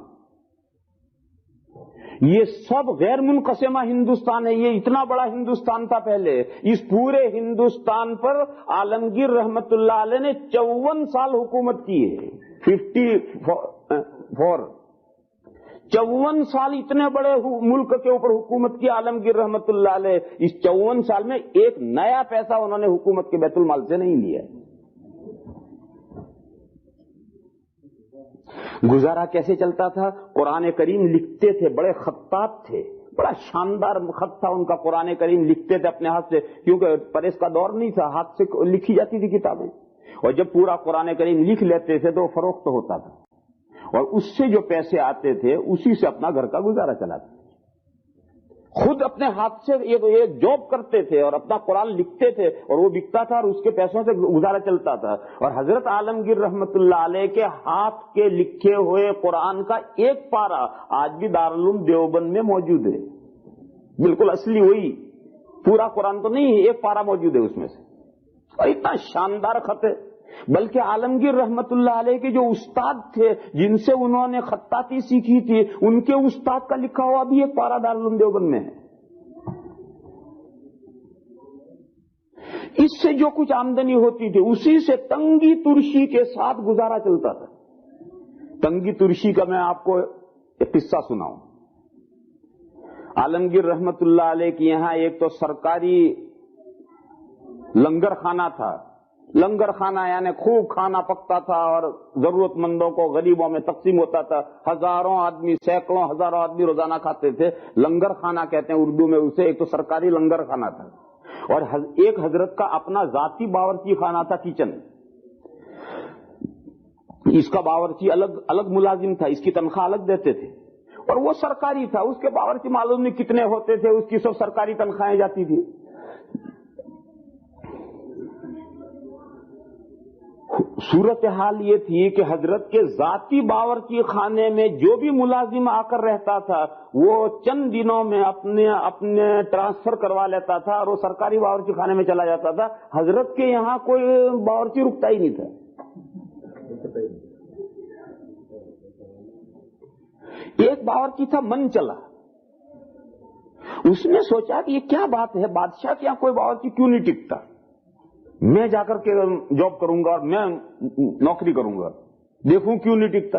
یہ سب غیر منقسمہ ہندوستان ہے. یہ اتنا بڑا ہندوستان تھا پہلے. اس پورے ہندوستان پر عالمگیر رحمت اللہ علیہ نے 54 سال حکومت کی ہے. 54 سال اتنے بڑے ملک کے اوپر حکومت کی عالمگیر رحمت اللہ علیہ. اس 54 سال میں ایک نیا پیسہ انہوں نے حکومت کے بیت المال سے نہیں لیا. گزارا کیسے چلتا تھا؟ قرآن کریم لکھتے تھے، بڑے خطاط تھے، بڑا شاندار خط تھا ان کا. قرآن کریم لکھتے تھے اپنے ہاتھ سے، کیونکہ پریس کا دور نہیں تھا، ہاتھ سے لکھی جاتی تھی کتابیں. اور جب پورا قرآن کریم لکھ لیتے تھے تو فروخت ہوتا تھا، اور اس سے جو پیسے آتے تھے اسی سے اپنا گھر کا گزارا چلاتے تھے. خود اپنے ہاتھ سے ایک جاب کرتے تھے اور اپنا قرآن لکھتے تھے، اور وہ بکتا تھا اور اس کے پیسوں سے گزارا چلتا تھا. اور حضرت عالمگیر رحمت اللہ علیہ کے ہاتھ کے لکھے ہوئے قرآن کا ایک پارہ آج بھی دارالعلوم دیوبند میں موجود ہے. بالکل اصلی وہی، پورا قرآن تو نہیں ہے، ایک پارہ موجود ہے اس میں سے. اور اتنا شاندار خط ہے. بلکہ عالمگیر رحمت اللہ علیہ کے جو استاد تھے جن سے انہوں نے خطاطی سیکھی تھی، ان کے استاد کا لکھا ہوا بھی ایک پارہ دارالعلوم دیوبند میں ہے. اس سے جو کچھ آمدنی ہوتی تھی اسی سے تنگی ترشی کے ساتھ گزارا چلتا تھا. تنگی ترشی کا میں آپ کو ایک قصہ سناؤں. عالمگیر رحمت اللہ علیہ کے یہاں ایک تو سرکاری لنگر خانہ تھا. لنگر خانہ یعنی خوب کھانا پکتا تھا اور ضرورت مندوں کو، غریبوں میں تقسیم ہوتا تھا. ہزاروں آدمی، سینکڑوں ہزاروں آدمی روزانہ کھاتے تھے. لنگر خانہ کہتے ہیں اردو میں اسے. ایک تو سرکاری لنگر خانہ تھا، اور ایک حضرت کا اپنا ذاتی باورچی خانہ تھا، کچن. اس کا باورچی الگ ملازم تھا، اس کی تنخواہ الگ دیتے تھے، اور وہ سرکاری تھا، اس کے باورچی معلوم نہیں کتنے ہوتے تھے، اس کی سب سرکاری تنخواہیں جاتی تھی۔ صورتحال یہ تھی کہ حضرت کے ذاتی باورچی خانے میں جو بھی ملازم آ کر رہتا تھا وہ چند دنوں میں اپنے ٹرانسفر کروا لیتا تھا اور وہ سرکاری باورچی خانے میں چلا جاتا تھا۔ حضرت کے یہاں کوئی باورچی رکتا ہی نہیں تھا۔ ایک باورچی تھا من چلا، اس نے سوچا کہ یہ کیا بات ہے، بادشاہ کے یہاں کوئی باورچی کیوں نہیں ٹکتا، میں جا کر کے جاب کروں گا اور میں نوکری کروں گا، دیکھوں کیوں نہیں ٹکتا۔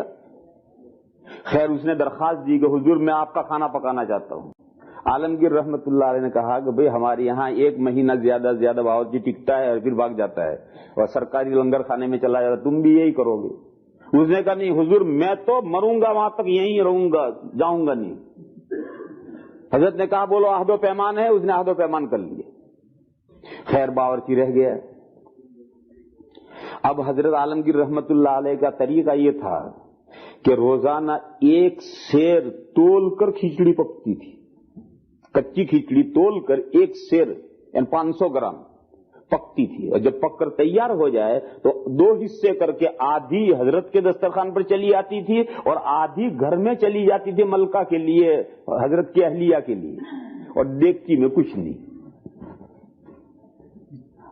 خیر اس نے درخواست دی کہ حضور میں آپ کا کھانا پکانا چاہتا ہوں۔ عالمگیر رحمت اللہ علیہ نے کہا کہ بھئی ہمارے یہاں ایک مہینہ زیادہ باورچی ٹکتا ہے اور پھر بھاگ جاتا ہے اور سرکاری لنگر کھانے میں چلا جاتا ہے، تم بھی یہی کرو گے؟ اس نے کہا نہیں حضور میں تو مروں گا وہاں تک یہیں رہوں گا، جاؤں گا نہیں۔ حضرت نے کہا بولو عہد و پیمان ہے، اس نے عہد و پیمان کر لیے۔ خیر باورچی رہ گیا۔ اب حضرت عالمگیر رحمت اللہ علیہ کا طریقہ یہ تھا کہ روزانہ ایک سیر تول کر کھچڑی پکتی تھی، کچی کھچڑی تول کر ایک سیر یعنی 500 گرام پکتی تھی، اور جب پک کر تیار ہو جائے تو 2 حصے کر کے آدھی حضرت کے دسترخوان پر چلی آتی تھی اور آدھی گھر میں چلی جاتی تھی ملکہ کے لیے، حضرت کی اہلیہ کے لیے، اور دیگچی میں کچھ نہیں۔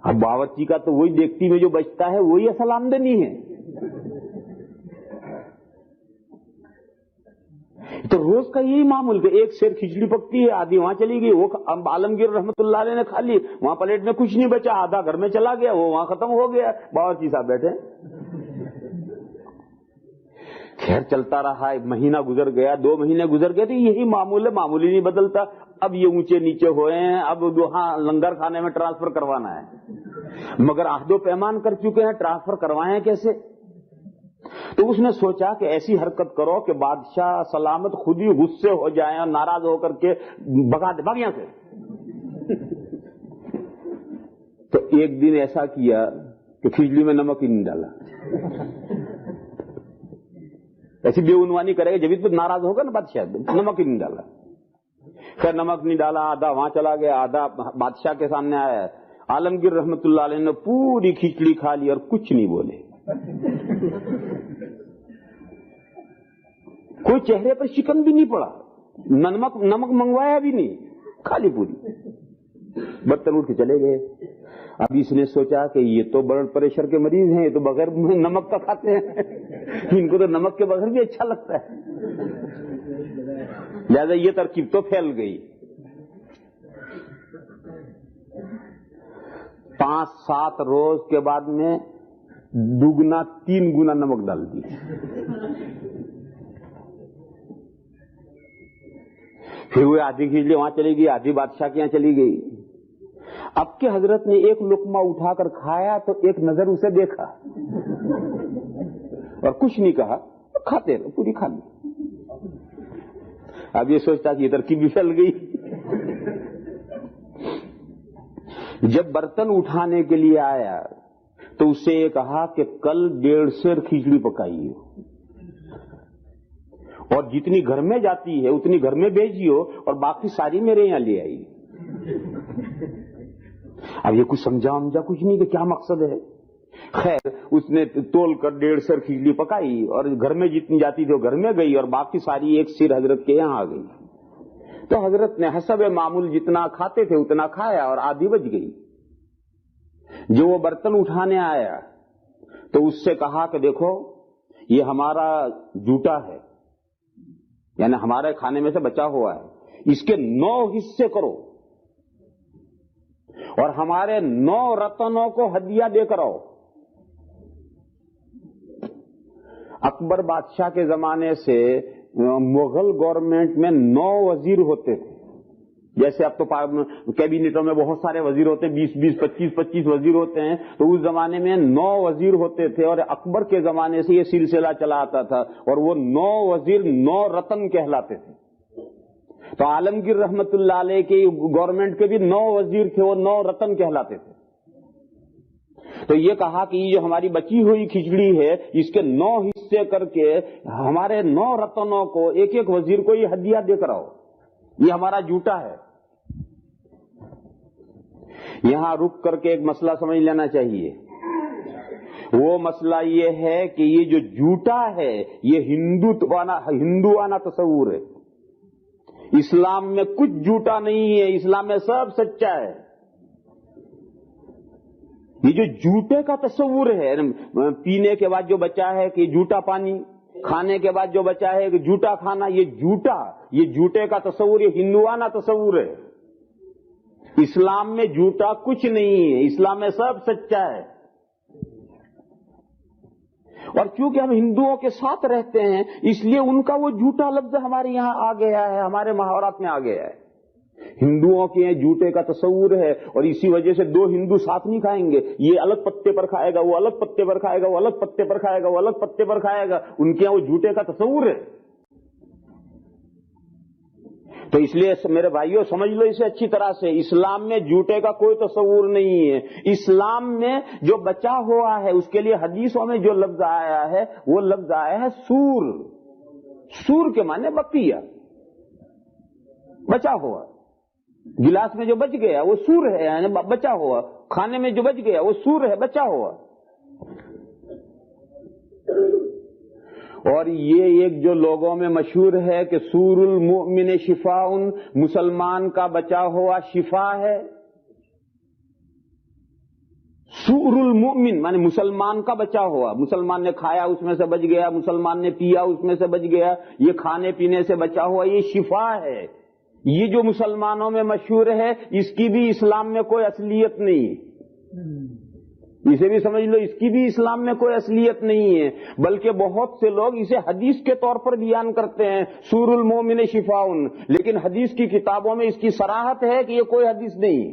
اب باورچی کا تو وہی دیگچی میں جو بچتا ہے وہی اصل آمدنی ہے۔ تو روز کا یہی معمول کہ ایک سیر کھچڑی پکتی ہے، آدھی وہاں چلی گئی، وہ عالمگیر رحمت اللہ علیہ نے کھا لی، وہاں پلیٹ میں کچھ نہیں بچا، آدھا گھر میں چلا گیا، وہ وہاں ختم ہو گیا، باورچی صاحب بیٹھے۔ خیر چلتا رہا، 1 مہینہ گزر گیا، 2 مہینے گزر گئے، تو یہی معمول ہے، معمول ہی نہیں بدلتا۔ اب یہ اونچے نیچے ہوئے ہیں، اب وہاں لنگر کھانے میں ٹرانسفر کروانا ہے، مگر عہد و پیمان کر چکے ہیں، ٹرانسفر کروائیں کیسے؟ تو اس نے سوچا کہ ایسی حرکت کرو کہ بادشاہ سلامت خود ہی غصے ہو جائیں اور ناراض ہو کر کے بھاگ یہاں سے۔ تو ایک دن ایسا کیا کہ کھچڑی میں نمک ہی نہیں ڈالا، ایسی بے عنوانی کرے گا جب تو ناراض ہوگا نا بادشاہ، نمک ہی نہیں ڈالا۔ خیر نمک نہیں ڈالا، آدھا وہاں چلا گیا، آدھا بادشاہ کے سامنے آیا۔ عالمگیر رحمت اللہ علیہ نے پوری کھچڑی کھا لی اور کچھ نہیں بولے، کوئی چہرے پر شکن بھی نہیں پڑا، نمک منگوایا بھی نہیں، خالی پوری۔ برتن اٹھ کے چلے گئے۔ اب اس نے سوچا کہ یہ تو بلڈ پریشر کے مریض ہیں، یہ تو بغیر نمک کا کھاتے ہیں، ان کو تو نمک کے بغیر بھی اچھا لگتا ہے، لہذا یہ ترکیب تو پھیل گئی۔ 5-7 روز کے بعد میں 2-3 گنا نمک ڈال دی۔ پھر وہ آدھی کھچڑی وہاں چلی گئی، آدھی بادشاہ کے یہاں چلی گئی۔ اب کہ حضرت نے ایک لقمہ اٹھا کر کھایا تو ایک نظر اسے دیکھا اور کچھ نہیں کہا، کھاتے رہو، پوری کھا لی۔ اب یہ سوچتا کہ یہ ترکیب بھی پھیل گئی۔ جب برتن اٹھانے کے لیے آیا تو اس سے یہ کہا کہ کل 1.5 سیر کھچڑی پکائی ہو اور جتنی گھر میں جاتی ہے اتنی گھر میں بھیجیو اور باقی ساری میرے یہاں لے آئی۔ اب یہ کچھ سمجھا کچھ نہیں کہ کیا مقصد ہے۔ خیر اس نے تول کر 1.5 سیر کھچڑی پکائی اور گھر میں جتنی جاتی تھی وہ گھر میں گئی اور باقی ساری 1 سیر حضرت کے یہاں آ گئی۔ تو حضرت نے حسب معمول جتنا کھاتے تھے اتنا کھایا اور آدھی بچ گئی۔ جو وہ برتن اٹھانے آیا تو اس سے کہا کہ دیکھو یہ ہمارا جوٹا ہے، یعنی ہمارے کھانے میں سے بچا ہوا ہے، اس کے 9 حصے کرو اور ہمارے 9 رتنوں کو ہدیہ دے کر آؤ۔ اکبر بادشاہ کے زمانے سے مغل گورنمنٹ میں 9 وزیر ہوتے تھے، جیسے اب تو کیبینٹوں میں بہت سارے وزیر ہوتے ہیں، 20-20 25-25 وزیر ہوتے ہیں، تو اس زمانے میں 9 وزیر ہوتے تھے اور اکبر کے زمانے سے یہ سلسلہ چلا آتا تھا اور وہ 9 وزیر 9 رتن کہلاتے تھے۔ تو عالمگیر رحمت اللہ علیہ کی گورنمنٹ کے بھی 9 وزیر تھے، وہ 9 رتن کہلاتے تھے۔ تو یہ کہا کہ یہ جو ہماری بچی ہوئی کھچڑی ہے اس کے 9 حصے کر کے ہمارے 9 رتنوں کو ایک ایک وزیر کو یہ ہدیہ دے کر آؤ، یہ ہمارا جھوٹا ہے۔ یہاں رک کر کے ایک مسئلہ سمجھ لینا چاہیے، وہ مسئلہ یہ ہے کہ یہ جو جھوٹا ہے یہ ہندوانہ تصور ہے۔ اسلام میں کچھ جھوٹا نہیں ہے، اسلام میں سب سچا ہے۔ یہ جو جھوٹے کا تصور ہے، پینے کے بعد جو بچا ہے کہ جھوٹا پانی، کھانے کے بعد جو بچا ہے کہ جھوٹا کھانا، یہ جھوٹے کا تصور، یہ ہندوانہ تصور ہے۔ اسلام میں جھوٹا کچھ نہیں ہے، اسلام میں سب سچا ہے۔ اور چونکہ ہم ہندوؤں کے ساتھ رہتے ہیں اس لیے ان کا وہ جھوٹا لفظ ہمارے یہاں آ گیا ہے، ہمارے محاورات میں آ گیا ہے۔ ہندوؤں کے یہاں جھوٹے کا تصور ہے، اور اسی وجہ سے 2 ہندو ساتھ نہیں کھائیں گے، یہ الگ پتے پر کھائے گا، وہ الگ پتے پر کھائے گا، وہ الگ پتے پر کھائے گا، وہ الگ پتے پر کھائے گا، ان کے یہاں وہ جھوٹے کا تصور ہے۔ تو اس لیے میرے بھائیوں سمجھ لو اسے اچھی طرح سے، اسلام میں جھوٹے کا کوئی تصور نہیں ہے۔ اسلام میں جو بچا ہوا ہے اس کے لیے حدیثوں میں جو لفظ آیا ہے وہ لفظ آیا ہے سور۔ سور کے معنی بقیہ، بچا ہوا۔ گلاس میں جو بچ گیا وہ سور ہے، یعنی بچا ہوا۔ کھانے میں جو بچ گیا وہ سور ہے، بچا ہوا۔ اور یہ ایک جو لوگوں میں مشہور ہے کہ سور المؤمن شفاء، مسلمان کا بچا ہوا شفا ہے۔ سور المؤمن معنی مسلمان کا بچا ہوا، مسلمان نے کھایا اس میں سے بچ گیا، مسلمان نے پیا اس میں سے بچ گیا، یہ کھانے پینے سے بچا ہوا، یہ شفا ہے۔ یہ جو مسلمانوں میں مشہور ہے اس کی بھی اسلام میں کوئی اصلیت نہیں، اسے بھی سمجھ لو، اس کی بھی اسلام میں کوئی اصلیت نہیں ہے، بلکہ بہت سے لوگ اسے حدیث کے طور پر بیان کرتے ہیں، سور المومن شفاء، لیکن حدیث کی کتابوں میں اس کی صراحت ہے کہ یہ کوئی حدیث نہیں۔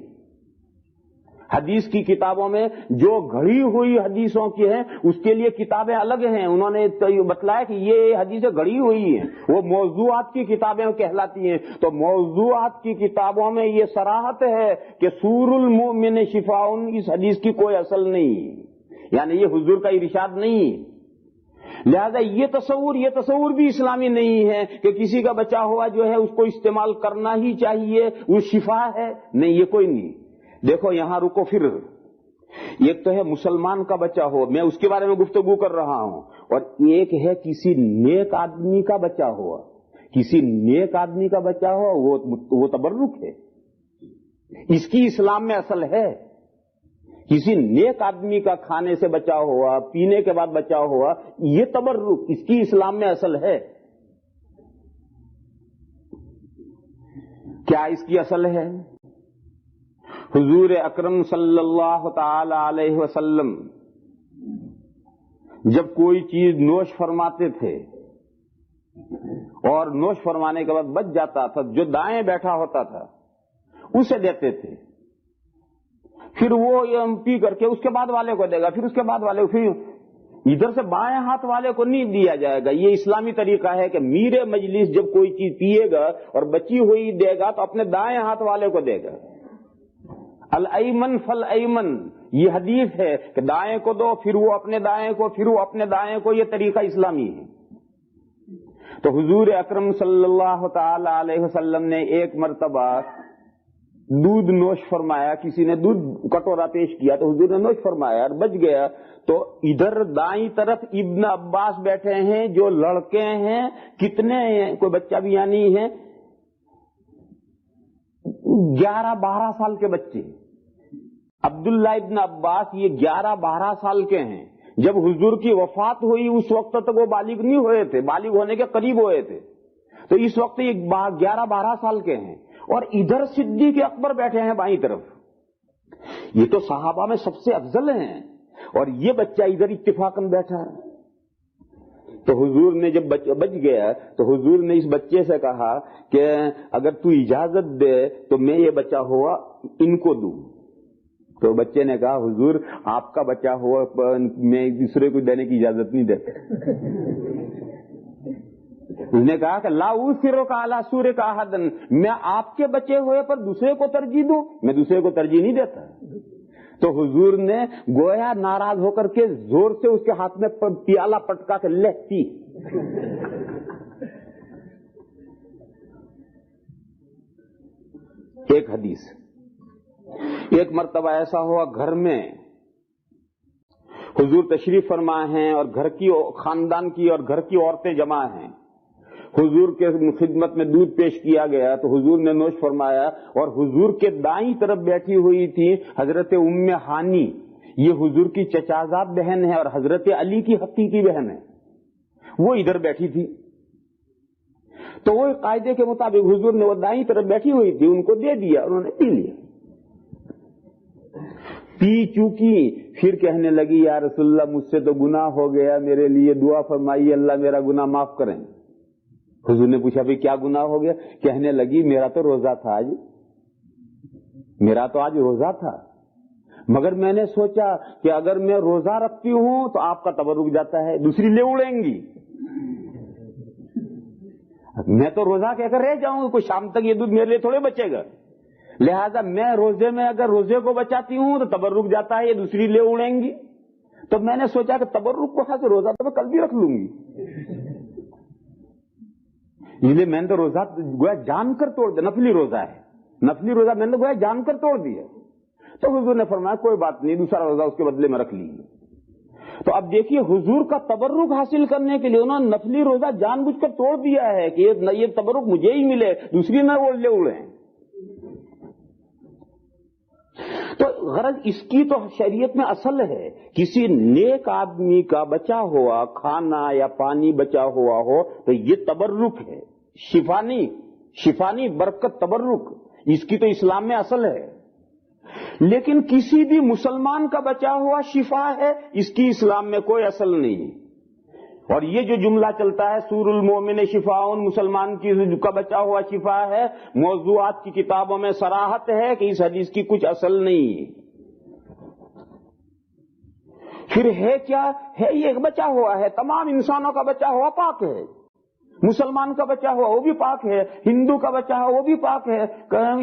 حدیث کی کتابوں میں جو گھڑی ہوئی حدیثوں کی ہیں اس کے لیے کتابیں الگ ہیں، انہوں نے بتلایا کہ یہ حدیثیں گھڑی ہوئی ہیں، وہ موضوعات کی کتابیں کہلاتی ہیں۔ تو موضوعات کی کتابوں میں یہ صراحت ہے کہ سور المؤمن شفاء، اس حدیث کی کوئی اصل نہیں، یعنی یہ حضور کا ارشاد نہیں۔ لہذا یہ تصور بھی اسلامی نہیں ہے کہ کسی کا بچا ہوا جو ہے اس کو استعمال کرنا ہی چاہیے، وہ شفا ہے، نہیں، یہ کوئی نہیں۔ دیکھو یہاں رکو، پھر ایک تو ہے مسلمان کا بچا ہو، میں اس کے بارے میں گفتگو کر رہا ہوں، اور ایک ہے کسی نیک آدمی کا بچا ہوا۔ کسی نیک آدمی کا بچا ہوا وہ تبرک ہے، اس کی اسلام میں اصل ہے۔ کسی نیک آدمی کا کھانے سے بچا ہوا، پینے کے بعد بچا ہوا، یہ تبرک اس کی اسلام میں اصل ہے۔ کیا اس کی اصل ہے؟ حضور اکرم صلی اللہ تعالی علیہ وسلم جب کوئی چیز نوش فرماتے تھے اور نوش فرمانے کے بعد بچ جاتا تھا، جو دائیں بیٹھا ہوتا تھا اسے دیتے تھے، پھر وہ پی کر کے اس کے بعد والے کو دے گا، پھر اس کے بعد والے کو، پھر ادھر سے بائیں ہاتھ والے کو نہیں دیا جائے گا۔ یہ اسلامی طریقہ ہے کہ میر مجلس جب کوئی چیز پیے گا اور بچی ہوئی دے گا تو اپنے دائیں ہاتھ والے کو دے گا۔ الایمن فالایمن، یہ حدیث ہے کہ دائیں کو دو، پھر وہ اپنے دائیں کو، پھر وہ اپنے دائیں کو، یہ طریقہ اسلامی ہے۔ تو حضور اکرم صلی اللہ تعالی علیہ وسلم نے ایک مرتبہ دودھ نوش فرمایا، کسی نے دودھ کٹورا پیش کیا تو حضور نے نوش فرمایا اور بچ گیا، تو ادھر دائیں طرف ابن عباس بیٹھے ہیں، جو لڑکے ہیں، کتنے ہیں، کوئی بچہ بھی یہاں نہیں ہے، 11-12 سال کے بچے، عبداللہ ابن عباس یہ 11-12 سال کے ہیں۔ جب حضور کی وفات ہوئی اس وقت تک وہ بالغ نہیں ہوئے تھے، بالغ ہونے کے قریب ہوئے تھے، تو اس وقت یہ 11-12 سال کے ہیں، اور ادھر صدیق اکبر بیٹھے ہیں بائیں طرف۔ یہ تو صحابہ میں سب سے افضل ہیں، اور یہ بچہ ادھر اتفاقاً بیٹھا ہے۔ تو حضور نے جب بچ گیا تو حضور نے اس بچے سے کہا کہ اگر تو اجازت دے تو میں یہ بچا ہوا ان کو دوں۔ تو بچے نے کہا حضور آپ کا بچا ہوا میں دوسرے کو دینے کی اجازت نہیں دیتا۔ اس نے کہا کہ لا اوثرک علی سورک احدا، میں آپ کے بچے ہوئے پر دوسرے کو ترجیح دوں؟ میں دوسرے کو ترجیح نہیں دیتا۔ تو حضور نے گویا ناراض ہو کر کے زور سے اس کے ہاتھ میں پیالہ پٹکا کے لے پی. ایک حدیث، ایک مرتبہ ایسا ہوا گھر میں حضور تشریف فرما ہیں اور گھر کی خاندان کی اور گھر کی عورتیں جمع ہیں. حضور کے خدمت میں دودھ پیش کیا گیا تو حضور نے نوش فرمایا، اور حضور کے دائیں طرف بیٹھی ہوئی تھی حضرت ام ہانی. یہ حضور کی چچازاد بہن ہے اور حضرت علی کی حقیقی بہن ہے. وہ ادھر بیٹھی تھی تو وہ قاعدے کے مطابق حضور نے وہ دائیں طرف بیٹھی ہوئی تھی ان کو دے دیا، انہوں نے پی لیا. پی چوکی پھر کہنے لگی یا رسول اللہ مجھ سے تو گناہ ہو گیا، میرے لیے دعا فرمائیے اللہ میرا گناہ معاف کریں. حضور نے پوچھا بھئی کیا گناہ ہو گیا؟ کہنے لگی میرا تو روزہ تھا آج، میرا تو آج روزہ تھا، مگر میں نے سوچا کہ اگر میں روزہ رکھتی ہوں تو آپ کا تبر رک جاتا ہے، دوسری لے اڑیں گی، میں تو روزہ کہہ کر رہ جاؤں گا، کوئی شام تک یہ دودھ میرے لیے تھوڑے بچے گا، لہذا میں روزے میں اگر روزے کو بچاتی ہوں تو تبر رک جاتا ہے، یہ دوسری لے اڑیں گی. تو میں نے سوچا کہ تبرک کو خاص روزہ تو میں کل بھی رکھ لوں گی، اس لیے میں نے تو روزہ گویا جان کر توڑ دیا. نفلی روزہ ہے، نفلی روزہ میں نے گویا جان کر توڑ دیا. تو حضور نے فرمایا کوئی بات نہیں، دوسرا روزہ اس کے بدلے میں رکھ لیجیے. تو اب دیکھیے حضور کا تبرک حاصل کرنے کے لیے انہوں نے نفلی روزہ جان بوجھ کر توڑ دیا ہے کہ یہ تبرک مجھے ہی ملے، دوسری نہ وہ لے اڑیں. تو غرض اس کی تو شریعت میں اصل ہے، کسی نیک آدمی کا بچا ہوا کھانا یا پانی بچا ہوا ہو تو یہ تبرک ہے، شفانی برکت تبرک، اس کی تو اسلام میں اصل ہے. لیکن کسی بھی مسلمان کا بچا ہوا شفا ہے، اس کی اسلام میں کوئی اصل نہیں. اور یہ جو جملہ چلتا ہے سور المومن شفاء، مسلمان کی کا بچا ہوا شفا ہے، موضوعات کی کتابوں میں صراحت ہے کہ اس حدیث کی کچھ اصل نہیں. پھر ہے کیا ہے؟ یہ بچا ہوا ہے، تمام انسانوں کا بچا ہوا پاک ہے. مسلمان کا بچا ہوا وہ بھی پاک ہے، ہندو کا بچا ہوا وہ بھی پاک ہے،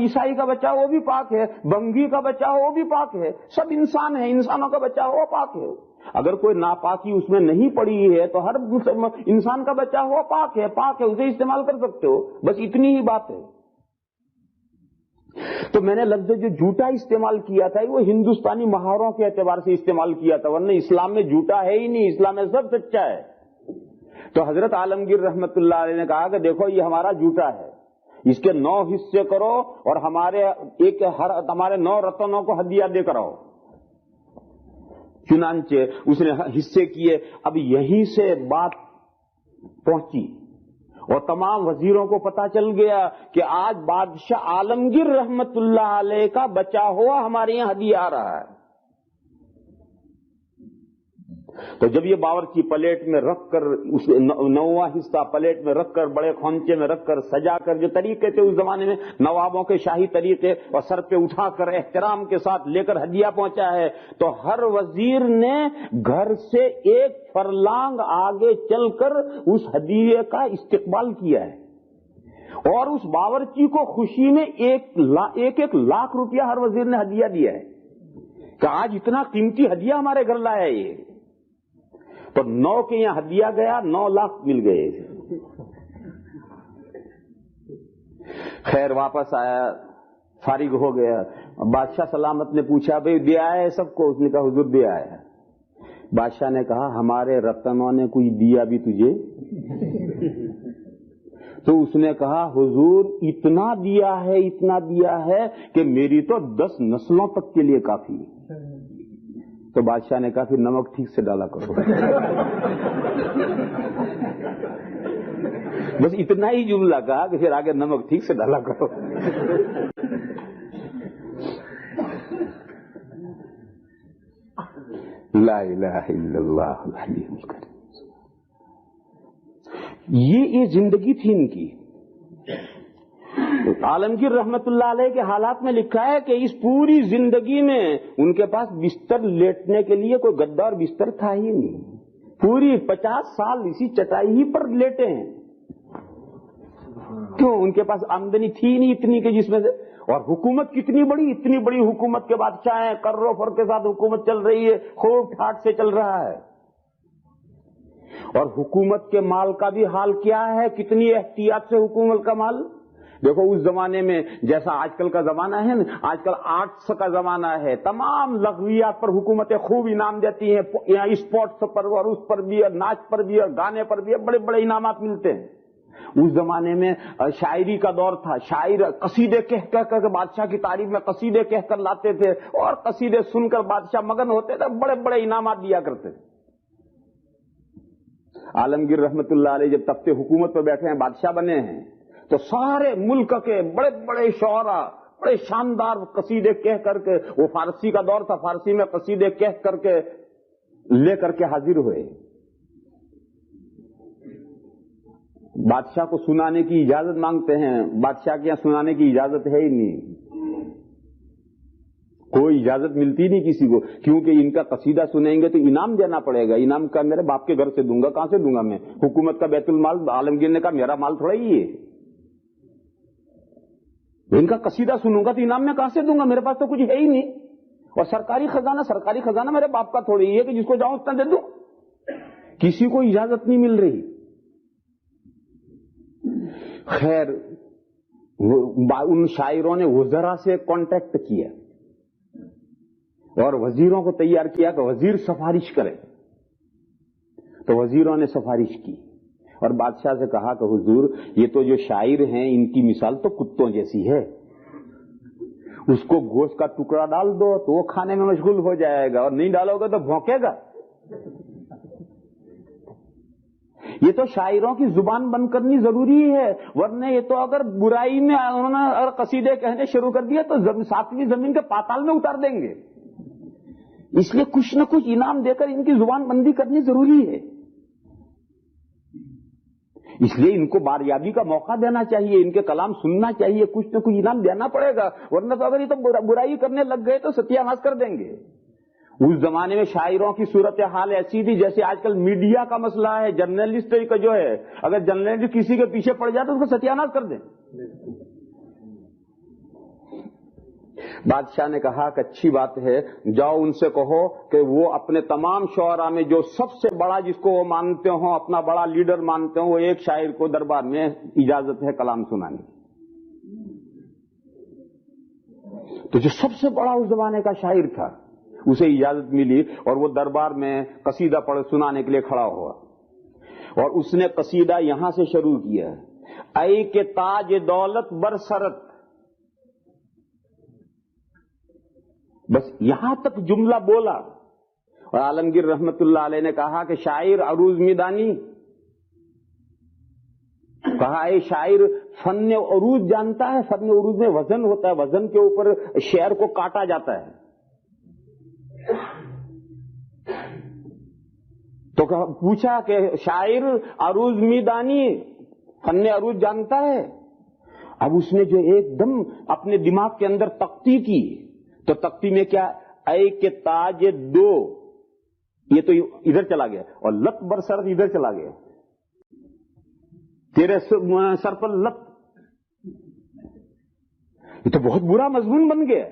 عیسائی کا بچا ہوا وہ بھی پاک ہے، بنگی کا بچا ہوا وہ بھی پاک ہے. سب انسان ہیں، انسانوں کا بچا ہوا پاک ہے. اگر کوئی ناپاکی اس میں نہیں پڑی ہے تو ہر انسان کا بچا ہوا پاک ہے، اسے استعمال کر سکتے ہو، بس اتنی ہی بات ہے. تو میں نے لفظ جو جھوٹا استعمال کیا تھا وہ ہندوستانی محاوروں کے اعتبار سے استعمال کیا تھا، ورنہ اسلام میں جھوٹا ہے ہی نہیں، اسلام میں سب سچا ہے. تو حضرت عالمگیر رحمت اللہ علیہ نے کہا کہ دیکھو یہ ہمارا جھوٹا ہے، اس کے 9 حصے کرو اور ہمارے 9 رتنوں کو ہدیہ دے کر آؤ. چنانچہ اس نے حصے کیے. اب یہیں سے بات پہنچی اور تمام وزیروں کو پتا چل گیا کہ آج بادشاہ عالمگیر رحمت اللہ علیہ کا بچا ہوا ہمارے یہاں ہدیہ آ رہا ہے. تو جب یہ باورچی پلیٹ میں رکھ کر اس 9واں حصہ پلیٹ میں رکھ کر بڑے خونچے میں رکھ کر سجا کر، جو طریقے تھے اس زمانے میں نوابوں کے شاہی طریقے، اور سر پہ اٹھا کر احترام کے ساتھ لے کر ہدیہ پہنچا ہے، تو ہر وزیر نے گھر سے 1 فرلانگ آگے چل کر اس ہدیے کا استقبال کیا ہے، اور اس باورچی کو خوشی میں 1 لاکھ روپیہ ہر وزیر نے ہدیہ دیا ہے کہ آج اتنا قیمتی ہدیہ ہمارے گھر لایا ہے. یہ تو 9 کے یہاں ہدیہ گیا، 9 لاکھ مل گئے. خیر واپس آیا، فارغ ہو گیا. بادشاہ سلامت نے پوچھا بھئی دے آیا ہے سب کو؟ اس نے کہا حضور دے آیا. بادشاہ نے کہا ہمارے رتنوں نے کچھ دیا بھی تجھے؟ تو اس نے کہا حضور اتنا دیا ہے کہ میری تو 10 نسلوں تک کے لیے کافی. تو بادشاہ نے کہا پھر نمک ٹھیک سے ڈالا کرو. بس اتنا ہی جملہ کہا کہ پھر آگے نمک ٹھیک سے ڈالا کرو. لا الہ الا اللہ العلی الکریم. یہ زندگی تھی ان کی. عالمگیر رحمت اللہ علیہ کے حالات میں لکھا ہے کہ اس پوری زندگی میں ان کے پاس بستر لیٹنے کے لیے کوئی گدا اور بستر تھا ہی نہیں. پوری 50 سال اسی چٹائی ہی پر لیٹے ہیں. کیوں؟ ان کے پاس آمدنی تھی نہیں اتنی کہ جس میں سے، اور حکومت کتنی بڑی، اتنی بڑی حکومت کے بادشاہ ہیں، کرو فر کے ساتھ حکومت چل رہی ہے، خوب ٹھاٹ سے چل رہا ہے. اور حکومت کے مال کا بھی حال کیا ہے، کتنی احتیاط سے حکومت کا مال. دیکھو اس زمانے میں جیسا آج کل کا زمانہ ہے نا، آج کل آرٹس کا زمانہ ہے، تمام لغویات پر حکومتیں خوب انعام دیتی ہیں، یہاں اسپورٹس پر اور اس پر بھی، اور ناچ پر بھی، اور گانے پر بھی بڑے بڑے انعامات ملتے ہیں. اس زمانے میں شاعری کا دور تھا، شاعر قصیدے کہہ کر کے بادشاہ کی تعریف میں قصیدے کہہ کر لاتے تھے، اور قصیدے سن کر بادشاہ مگن ہوتے تھے، بڑے بڑے انعامات دیا کرتے تھے. عالمگیر رحمت اللہ علیہ جب تخت حکومت پر بیٹھے ہیں، بادشاہ بنے ہیں، تو سارے ملک کے بڑے بڑے شعراء بڑے شاندار قصیدے کہہ کر کے، وہ فارسی کا دور تھا، فارسی میں قصیدے کہہ کر کے لے کر کے حاضر ہوئے. بادشاہ کو سنانے کی اجازت مانگتے ہیں، بادشاہ کے یہاں سنانے کی اجازت ہے ہی نہیں، کوئی اجازت ملتی نہیں کسی کو، کیونکہ ان کا قصیدہ سنیں گے تو انعام دینا پڑے گا. انعام کا میرے باپ کے گھر سے دوں گا، کہاں سے دوں گا میں؟ حکومت کا بیت المال. عالمگیر نے کہا میرا مال تھوڑا ہی ہے، ان کا قصیدہ سنوں گا تو انعام میں کہاں سے دوں گا؟ میرے پاس تو کچھ ہے ہی نہیں. اور سرکاری خزانہ میرے باپ کا تھوڑی ہے کہ جس کو جاؤں اتنا دے دوں. کسی کو اجازت نہیں مل رہی. خیر ان شاعروں نے وزراء سے کانٹیکٹ کیا اور وزیروں کو تیار کیا کہ وزیر سفارش کرے. تو وزیروں نے سفارش کی اور بادشاہ سے کہا کہ حضور یہ تو جو شاعر ہیں ان کی مثال تو کتوں جیسی ہے، اس کو گوشت کا ٹکڑا ڈال دو تو وہ کھانے میں مشغول ہو جائے گا، اور نہیں ڈالو گے تو بھونکے گا. یہ تو شاعروں کی زبان بند کرنی ضروری ہے، ورنہ یہ تو اگر برائی میں انہوں نے اگر قصیدے کہنے شروع کر دیا تو ساتویں زمین کے پاتال میں اتار دیں گے. اس لیے کچھ نہ کچھ انعام دے کر ان کی زبان بندی کرنی ضروری ہے. اس لیے ان کو باریابی کا موقع دینا چاہیے، ان کے کلام سننا چاہیے، کچھ نہ کچھ انعام دینا پڑے گا، ورنہ تو اگر یہ تو برائی کرنے لگ گئے تو ستیہ ناش کر دیں گے. اس زمانے میں شاعروں کی صورتحال ایسی تھی جیسے آج کل میڈیا کا مسئلہ ہے. جرنلسٹ کا جو ہے، اگر جرنلسٹ کسی کے پیچھے پڑ جائے تو اس کو ستیہ ناش کر دیں. بادشاہ نے کہا کہ اچھی بات ہے، جاؤ ان سے کہو کہ وہ اپنے تمام شعراء میں جو سب سے بڑا جس کو وہ مانتے ہوں، اپنا بڑا لیڈر مانتے ہوں، وہ ایک شاعر کو دربار میں اجازت ہے کلام سنانے. تو جو سب سے بڑا اس زمانے کا شاعر تھا اسے اجازت ملی اور وہ دربار میں قصیدہ پڑھ سنانے کے لیے کھڑا ہوا. اور اس نے قصیدہ یہاں سے شروع کیا، اے کہ تاج دولت برسرت. بس یہاں تک جملہ بولا اور عالمگیر رحمت اللہ علیہ نے کہا کہ شاعر عروض میدانی، کہا اے شاعر فن عروض جانتا ہے؟ فن عروض میں وزن ہوتا ہے، وزن کے اوپر شعر کو کاٹا جاتا ہے. تو پوچھا کہ شاعر عروض میدانی فن عروض جانتا ہے؟ اب اس نے جو ایک دم اپنے دماغ کے اندر تختی کی، تو تختی میں کیا، اے کے تاج دو، یہ تو ادھر چلا گیا، اور لت برسر ادھر چلا گیا، تیرے سر پر لت. یہ تو بہت برا مضمون بن گیا.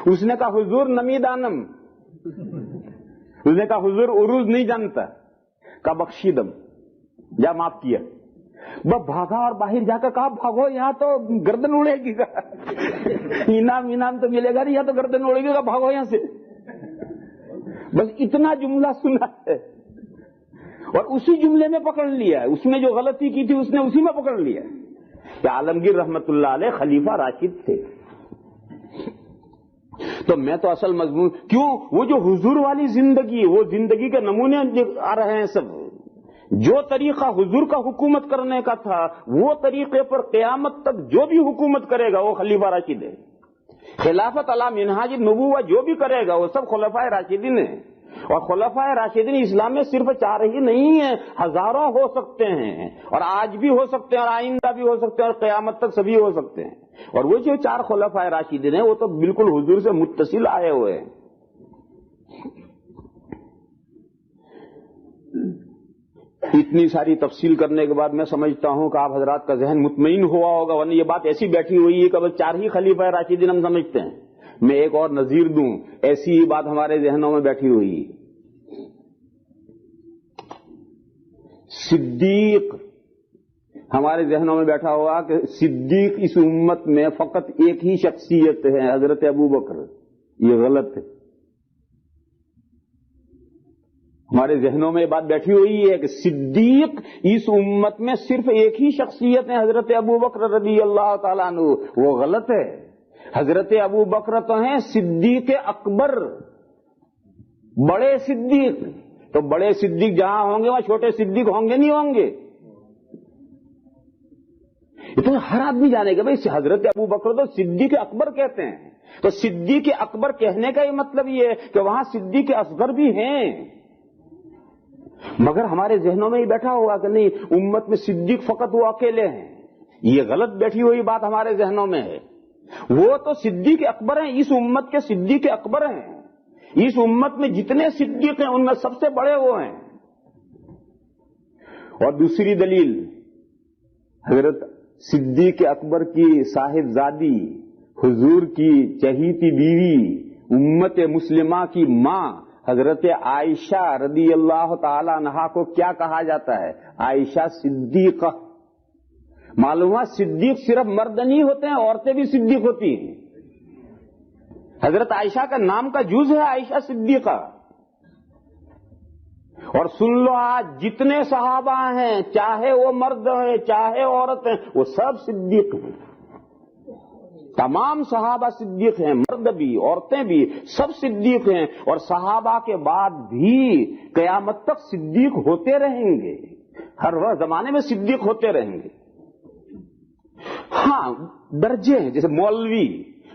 اس نے کہا حضور نمی دانم، اس نے کہا حضور عروض نہیں جانتا. کہا بخشیدم، جا معاف کیا. بس بھاگا اور باہر جا کر کہا بھاگو یہاں تو گردن اڑے گی، انعام تو ملے گا نہیں، یہاں تو گردن اڑے گی، بھاگو یہاں سے. بس اتنا جملہ سنا ہے اور اسی جملے میں پکڑ لیا، اس میں جو غلطی کی تھی اس نے اسی میں پکڑ لیا. کہ عالمگیر رحمت اللہ علیہ خلیفہ راشد تھے. تو میں تو اصل مضمون کیوں، وہ جو حضور والی زندگی، وہ زندگی کے نمونے آ رہے ہیں سب. جو طریقہ حضور کا حکومت کرنے کا تھا وہ طریقے پر قیامت تک جو بھی حکومت کرے گا وہ خلیفہ راشد ہے. خلافت علی منہاج النبوہ جو بھی کرے گا وہ سب خلفائے راشدین ہیں. اور خلفائے راشدین اسلام میں صرف 4 ہی نہیں ہیں، ہزاروں ہو سکتے ہیں، اور آج بھی ہو سکتے ہیں اور آئندہ بھی ہو سکتے ہیں اور قیامت تک سبھی ہو سکتے ہیں. اور وہ جو 4 خلفائے راشدین ہیں وہ تو بالکل حضور سے متصل آئے ہوئے ہیں. اتنی ساری تفصیل کرنے کے بعد میں سمجھتا ہوں کہ آپ حضرات کا ذہن مطمئن ہوا ہوگا، ورنہ یہ بات ایسی بیٹھی ہوئی ہے کہ بس 4 ہی خلیفہ راشدین ہم سمجھتے ہیں. میں ایک اور نظیر دوں، ایسی ہی بات ہمارے ذہنوں میں بیٹھی ہوئی ہے. صدیق ہمارے ذہنوں میں بیٹھا ہوا کہ صدیق اس امت میں فقط ایک ہی شخصیت ہے، حضرت ابو بکر. یہ غلط ہے. ہمارے ذہنوں میں یہ بات بیٹھی ہوئی ہے کہ صدیق اس امت میں صرف ایک ہی شخصیت ہے، حضرت ابو بکر رضی اللہ تعالیٰ عنہ. وہ غلط ہے. حضرت ابو بکر تو ہیں صدیق اکبر، بڑے صدیق. تو بڑے صدیق جہاں ہوں گے وہاں چھوٹے صدیق ہوں گے نہیں ہوں گے؟ یہ تو ہر آدمی جانے گا بھائی حضرت ابو بکر تو صدیق اکبر کہتے ہیں. تو صدیق اکبر کہنے کا یہ مطلب یہ ہے کہ وہاں صدیق اصغر بھی ہیں. مگر ہمارے ذہنوں میں یہ بیٹھا ہوا کہ نہیں، امت میں صدیق فقط وہ اکیلے ہیں. یہ غلط بیٹھی ہوئی بات ہمارے ذہنوں میں ہے. وہ تو صدیق اکبر ہیں، اس امت کے صدیق اکبر ہیں. اس امت میں جتنے صدیق ہیں ان میں سب سے بڑے وہ ہیں. اور دوسری دلیل، حضرت صدیق اکبر کی صاحبزادی، حضور کی چہیتی بیوی، امت مسلمہ کی ماں حضرت عائشہ رضی اللہ تعالی عنہا کو کیا کہا جاتا ہے؟ عائشہ صدیقہ. معلوم ہے صدیق صرف مرد نہیں ہوتے ہیں، عورتیں بھی صدیق ہوتی ہیں. حضرت عائشہ کا نام کا جز ہے عائشہ صدیقہ. اور سن لو آج جتنے صحابہ ہیں، چاہے وہ مرد ہیں چاہے عورت ہیں، وہ سب صدیق ہیں. تمام صحابہ صدیق ہیں، مرد بھی عورتیں بھی سب صدیق ہیں. اور صحابہ کے بعد بھی قیامت تک صدیق ہوتے رہیں گے. ہر زمانے میں صدیق ہوتے رہیں گے. ہاں درجے ہیں، جیسے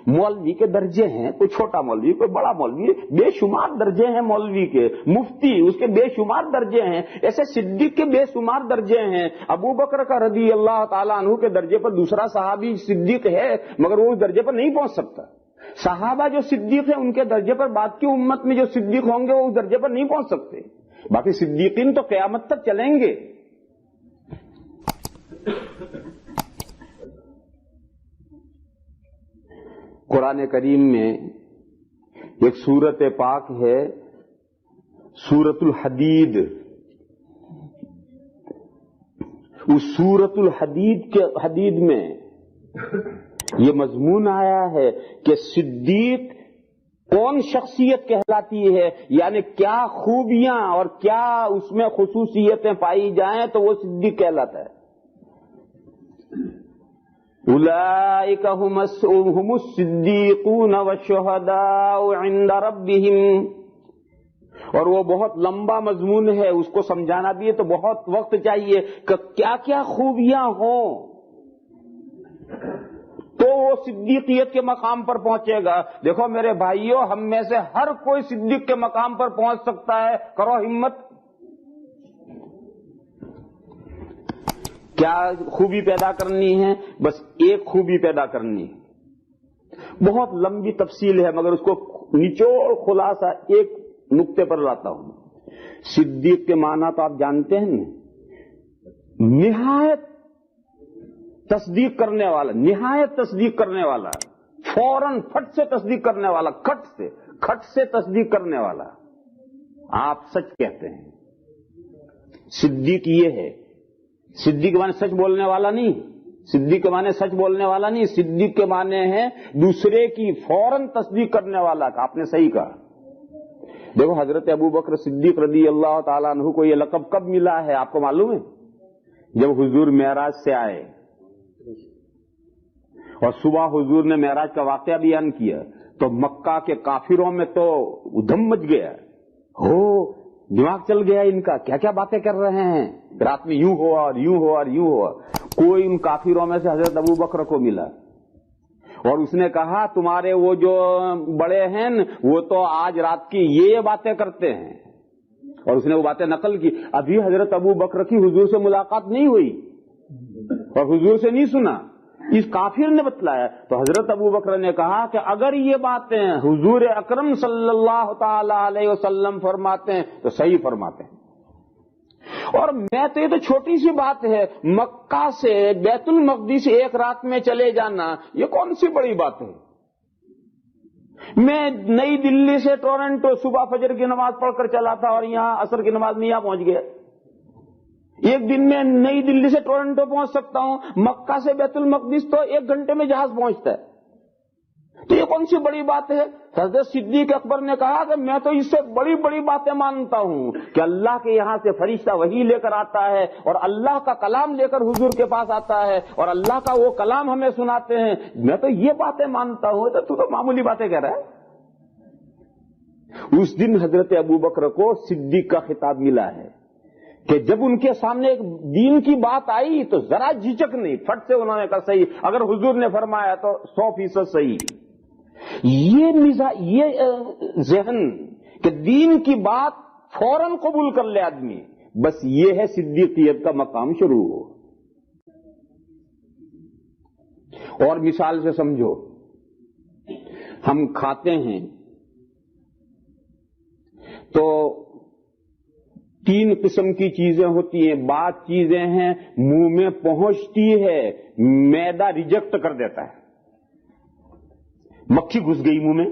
مولوی کے درجے ہیں، کوئی چھوٹا مولوی کوئی بڑا مولوی، بے شمار درجے ہیں مولوی کے. مفتی اس کے بے شمار درجے ہیں. ایسے صدیق کے بے شمار درجے ہیں. ابو بکر کا رضی اللہ تعالیٰ عنہ کے درجے پر دوسرا صحابی صدیق ہے مگر وہ اس درجے پر نہیں پہنچ سکتا. صحابہ جو صدیق ہیں ان کے درجے پر بعد کی امت میں جو صدیق ہوں گے وہ اس درجے پر نہیں پہنچ سکتے. باقی صدیقین تو قیامت تک چلیں گے. قرآن کریم میں ایک سورت پاک ہے سورت الحدید. اس سورت الحدید میں یہ مضمون آیا ہے کہ صدیق کون شخصیت کہلاتی ہے، یعنی کیا خوبیاں اور کیا اس میں خصوصیتیں پائی جائیں تو وہ صدیق کہلاتا ہے. اولئک هم الصدیقون والشہداء عند ربهم. اور وہ بہت لمبا مضمون ہے، اس کو سمجھانا بھی ہے تو بہت وقت چاہیے کہ کیا کیا خوبیاں ہوں تو وہ صدیقیت کے مقام پر پہنچے گا. دیکھو میرے بھائیوں، ہم میں سے ہر کوئی صدیق کے مقام پر پہنچ سکتا ہے. کرو ہمت. کیا خوبی پیدا کرنی ہے؟ بس ایک خوبی پیدا کرنی ہے. بہت لمبی تفصیل ہے مگر اس کو نچوڑ خلاصہ ایک نقطے پر لاتا ہوں. صدیق کے معنی تو آپ جانتے ہیں نا، نہایت تصدیق کرنے والا، نہایت تصدیق کرنے والا، فوراً فٹ سے تصدیق کرنے والا، کھٹ سے تصدیق کرنے والا. آپ سچ کہتے ہیں. صدیق یہ ہے. صدیق کے معنی سچ بولنے والا نہیں، صدیق کے معنی سچ بولنے والا نہیں، صدیق کے معنی ہے دوسرے کی فوراً تصدیق کرنے والا. آپ نے صحیح کہا. دیکھو حضرت ابو بکر صدیق رضی اللہ تعالیٰ عنہ کو یہ لقب کب ملا ہے آپ کو معلوم ہے؟ جب حضور معراج سے آئے اور صبح حضور نے معراج کا واقعہ بیان کیا تو مکہ کے کافروں میں تو دم مچ گیا. دماغ چل گیا ان کا، کیا کیا باتیں کر رہے ہیں، رات میں یوں ہوا اور یوں ہوا اور یوں ہوا. کوئی ان کافروں میں سے حضرت ابو بکر کو ملا اور اس نے کہا تمہارے وہ جو بڑے ہیں وہ تو آج رات کی یہ باتیں کرتے ہیں. اور اس نے وہ باتیں نقل کی. ابھی حضرت ابو بکر کی حضور سے ملاقات نہیں ہوئی اور حضور سے نہیں سنا، اس کافر نے بتلایا. تو حضرت ابو بکر نے کہا کہ اگر یہ باتیں حضور اکرم صلی اللہ تعالی علیہ وسلم فرماتے ہیں تو صحیح فرماتے ہیں. اور میں تو یہ تو چھوٹی سی بات ہے، مکہ سے بیت المقدس ایک رات میں چلے جانا یہ کون سی بڑی بات ہے؟ میں نئی دلی سے ٹورنٹو صبح فجر کی نماز پڑھ کر چلا تھا اور یہاں عصر کی نماز میں یہاں پہنچ گیا۔ ایک دن میں نئی دلی سے ٹورنٹو پہنچ سکتا ہوں، مکہ سے بیت المقدس تو 1 گھنٹے میں جہاز پہنچتا ہے۔ تو یہ کون سی بڑی بات ہے؟ حضرت صدیق اکبر نے کہا کہ میں تو اس سے بڑی بڑی باتیں مانتا ہوں کہ اللہ کے یہاں سے فرشتہ وحی لے کر آتا ہے اور اللہ کا کلام لے کر حضور کے پاس آتا ہے اور اللہ کا وہ کلام ہمیں سناتے ہیں، میں تو یہ باتیں مانتا ہوں۔ تو معمولی باتیں کہہ رہا ہے۔ اس دن حضرت ابوبکر کو صدیق کا خطاب ملا ہے کہ جب ان کے سامنے ایک دین کی بات آئی تو ذرا جھجک نہیں، فٹ سے انہوں نے کہا صحیح، اگر حضور نے فرمایا تو 100% صحیح۔ یہ ذہن کہ دین کی بات فوراً قبول کر لے آدمی، بس یہ ہے صدیقیت کا مقام شروع ہو۔ اور مثال سے سمجھو، ہم کھاتے ہیں تو 3 قسم کی چیزیں ہوتی ہیں، بعض چیزیں ہیں منہ میں پہنچتی ہے معدہ ریجیکٹ کر دیتا ہے۔ مکھی گھس گئی منہ میں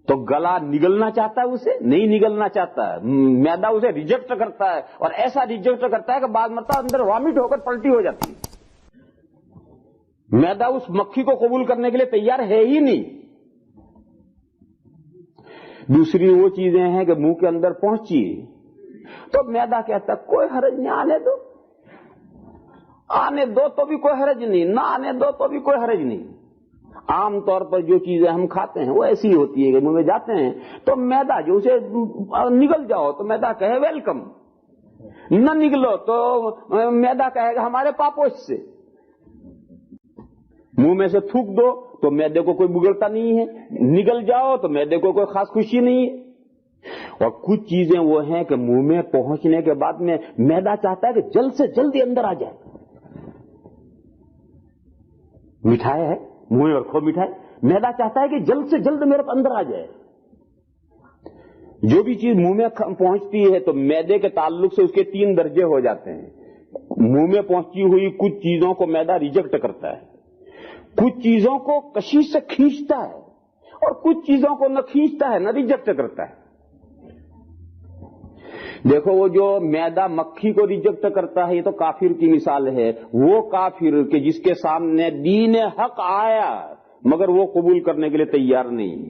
تو گلا نگلنا چاہتا ہے، اسے نہیں نگلنا چاہتا ہے، معدہ اسے ریجیکٹ کرتا ہے اور ایسا ریجیکٹ کرتا ہے کہ بعض مرتبہ اندر وامٹ ہو کر پلٹی ہو جاتی ہے۔ معدہ اس مکھی کو قبول کرنے کے لیے تیار ہے ہی نہیں۔ دوسری وہ چیزیں ہیں کہ منہ کے اندر پہنچی تو معدہ کہتا ہے کوئی حرج نہیں، آنے دو تو بھی کوئی حرج نہیں، نہ آنے دو تو بھی کوئی حرج نہیں۔ عام طور پر جو چیزیں ہم کھاتے ہیں وہ ایسی ہوتی ہے کہ منہ میں جاتے ہیں تو معدہ جو اسے نگل جاؤ تو معدہ کہے ویلکم، نہ نگلو تو معدہ کہے گا ہمارے پاپوش سے۔ منہ میں سے تھوک دو تو معدے کو کوئی بگڑتا نہیں ہے، نگل جاؤ تو معدے کو کوئی خاص خوشی نہیں ہے۔ اور کچھ چیزیں وہ ہیں کہ منہ میں پہنچنے کے بعد میں معدہ چاہتا ہے کہ جلد سے جلد اندر آ جائے۔ مٹھائی ہے منہ اور کھو مٹھائی، معدہ چاہتا ہے کہ جلد سے جلد میرے اندر آ جائے۔ جو بھی چیز منہ میں پہنچتی ہے تو معدے کے تعلق سے اس کے 3 درجے ہو جاتے ہیں۔ منہ میں پہنچی ہوئی کچھ چیزوں کو معدہ ریجیکٹ کرتا ہے، کچھ چیزوں کو کشش سے کھینچتا ہے اور کچھ چیزوں کو نہ کھینچتا ہے نہ ریجیکٹ کرتا ہے۔ دیکھو وہ جو معدہ مکھی کو ریجیکٹ کرتا ہے یہ تو کافر کی مثال ہے، وہ کافر کہ جس کے سامنے دین حق آیا مگر وہ قبول کرنے کے لیے تیار نہیں،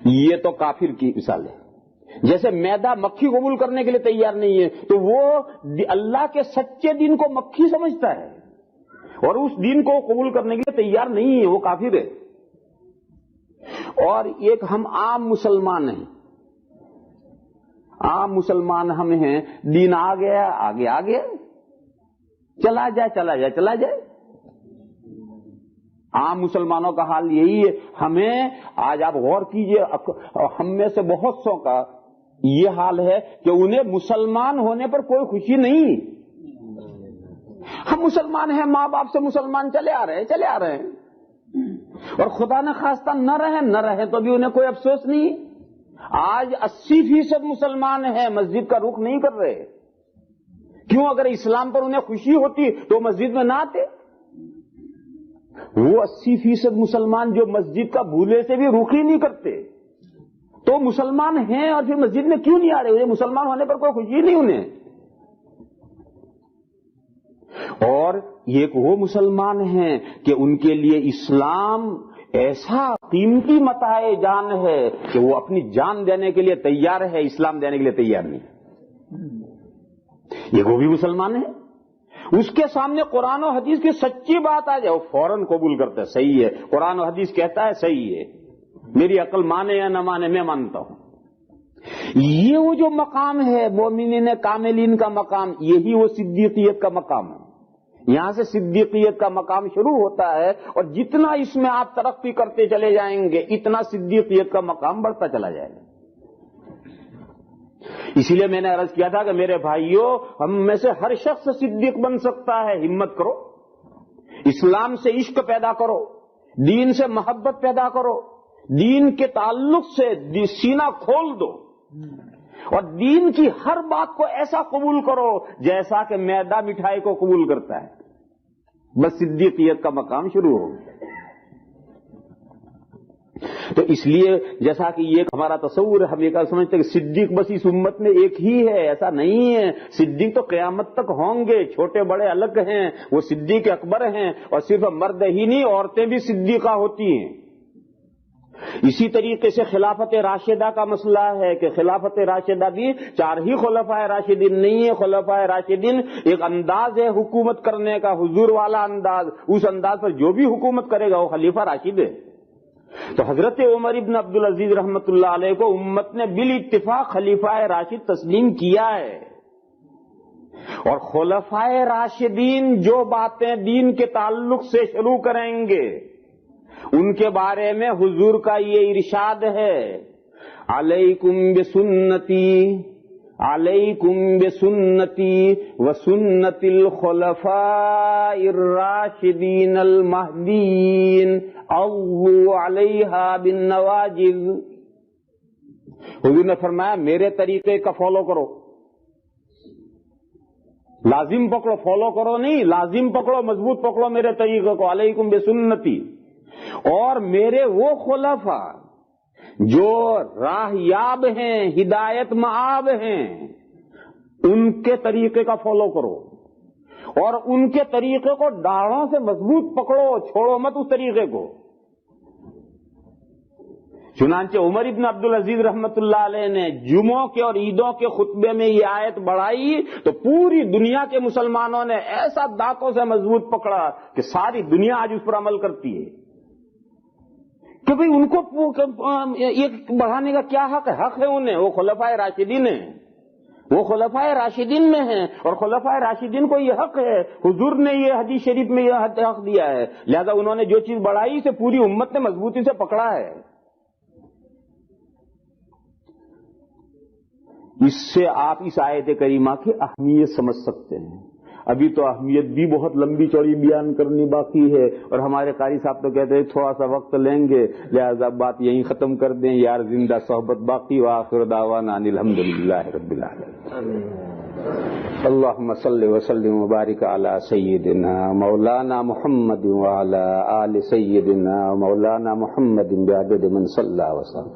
یہ تو کافر کی مثال ہے۔ جیسے معدہ مکھی قبول کرنے کے لیے تیار نہیں ہے تو وہ اللہ کے سچے دین کو مکھی سمجھتا ہے اور اس دین کو قبول کرنے کے لیے تیار نہیں ہے، وہ کافر ہے۔ اور ایک ہم عام مسلمان ہیں، عام مسلمان ہم ہیں، دین آ گیا آگے آگے، چلا جائے چلا جائے چلا جائے۔ عام مسلمانوں کا حال یہی ہے۔ ہمیں آج آپ غور کیجئے، ہم میں سے بہت سو کا یہ حال ہے کہ انہیں مسلمان ہونے پر کوئی خوشی نہیں۔ ہم مسلمان ہیں، ماں باپ سے مسلمان چلے آ رہے ہیں اور خدا نہ خواستہ نہ رہے تو بھی انہیں کوئی افسوس نہیں۔ آج 80% مسلمان ہیں، مسجد کا رخ نہیں کر رہے۔ کیوں؟ اگر اسلام پر انہیں خوشی ہوتی تو مسجد میں نہ آتے۔ وہ 80% مسلمان جو مسجد کا بھولے سے بھی رخ ہی نہیں کرتے تو مسلمان ہیں اور پھر مسجد میں کیوں نہیں آ رہے؟ انہیں مسلمان ہونے پر کوئی خوشی نہیں انہیں۔ اور ایک وہ مسلمان ہیں کہ ان کے لیے اسلام ایسا قیمتی متاع جان ہے کہ وہ اپنی جان دینے کے لیے تیار ہے، اسلام دینے کے لیے تیار نہیں۔ یہ وہ بھی مسلمان ہے، اس کے سامنے قرآن و حدیث کی سچی بات آ جائے وہ فوراً قبول کرتا ہے، صحیح ہے، قرآن و حدیث کہتا ہے صحیح ہے، میری عقل مانے یا نہ مانے میں مانتا ہوں۔ یہ وہ جو مقام ہے مومنین کاملین کا مقام، یہی وہ صدیقیت کا مقام ہے۔ یہاں سے صدیقیت کا مقام شروع ہوتا ہے اور جتنا اس میں آپ ترقی کرتے چلے جائیں گے اتنا صدیقیت کا مقام بڑھتا چلا جائے گا۔ اسی لیے میں نے عرض کیا تھا کہ میرے بھائیوں، ہم میں سے ہر شخص صدیق بن سکتا ہے، ہمت کرو، اسلام سے عشق پیدا کرو، دین سے محبت پیدا کرو، دین کے تعلق سے سینہ کھول دو۔ اور دین کی ہر بات کو ایسا قبول کرو جیسا کہ میدا مٹھائی کو قبول کرتا ہے، بس صدیقیت کا مقام شروع ہو گیا۔ تو اس لیے جیسا کہ یہ ہمارا تصور ہے، ہم یہ سمجھتے ہیں کہ صدیق بس اس امت میں ایک ہی ہے، ایسا نہیں ہے۔ صدیق تو قیامت تک ہوں گے، چھوٹے بڑے الگ ہیں، وہ صدیق اکبر ہیں، اور صرف مرد ہی نہیں عورتیں بھی صدیقہ ہوتی ہیں۔ اسی طریقے سے خلافت راشدہ کا مسئلہ ہے کہ خلافت راشدہ بھی 4 ہی خلفائے راشدین نہیں ہے۔ خلفائے راشدین ایک انداز ہے حکومت کرنے کا، حضور والا انداز، اس انداز پر جو بھی حکومت کرے گا وہ خلیفہ راشد ہے۔ تو حضرت عمر ابن عبدالعزیز رحمۃ اللہ علیہ کو امت نے بالاتفاق خلیفہ راشد تسلیم کیا ہے، اور خلفائے راشدین جو باتیں دین کے تعلق سے شروع کریں گے ان کے بارے میں حضور کا یہ ارشاد ہے، علیکم بسنتی علیکم بسنتی وسنت الخلفاء الراشدین المہدیین عضوا علیہا بالنواجذ۔ حضور نے فرمایا میرے طریقے کا فالو کرو، لازم پکڑو، فالو کرو نہیں، لازم پکڑو، مضبوط پکڑو میرے طریقے کو، علیکم بسنتی، اور میرے وہ خلفاء جو راہ یاب ہیں، ہدایت مآب ہیں، ان کے طریقے کا فالو کرو، اور ان کے طریقے کو ڈاڑوں سے مضبوط پکڑو، چھوڑو مت اس طریقے کو۔ چنانچہ عمر ابن عبدالعزیز رحمت اللہ علیہ نے جمعوں کے اور عیدوں کے خطبے میں یہ آیت بڑھائی تو پوری دنیا کے مسلمانوں نے ایسا دانتوں سے مضبوط پکڑا کہ ساری دنیا آج اس پر عمل کرتی ہے کہ بھئی ان کو یہ بڑھانے کا کیا حق ہے؟ حق ہے انہیں، وہ خلفائے راشدین ہیں، وہ خلفائے راشدین میں ہیں، اور خلفائے راشدین کو یہ حق ہے، حضور نے یہ حدیث شریف میں یہ حق دیا ہے، لہذا انہوں نے جو چیز بڑھائی اسے پوری امت نے مضبوطی سے پکڑا ہے۔ اس سے آپ اس آیت کریمہ کی اہمیت سمجھ سکتے ہیں۔ ابھی تو اہمیت بھی بہت لمبی چوڑی بیان کرنی باقی ہے، اور ہمارے قاری صاحب تو کہتے ہیں تھوڑا سا وقت لیں گے، لہذا بات یہیں ختم کر دیں۔ یار زندہ صحبت باقی، وآخر دعوانا ان الحمدللہ رب العالمین۔ اللہم صلی وسلم وبارک علی سیدنا مولانا محمد وعلی آل سیدنا مولانا محمد بعدد من صلی وسلم۔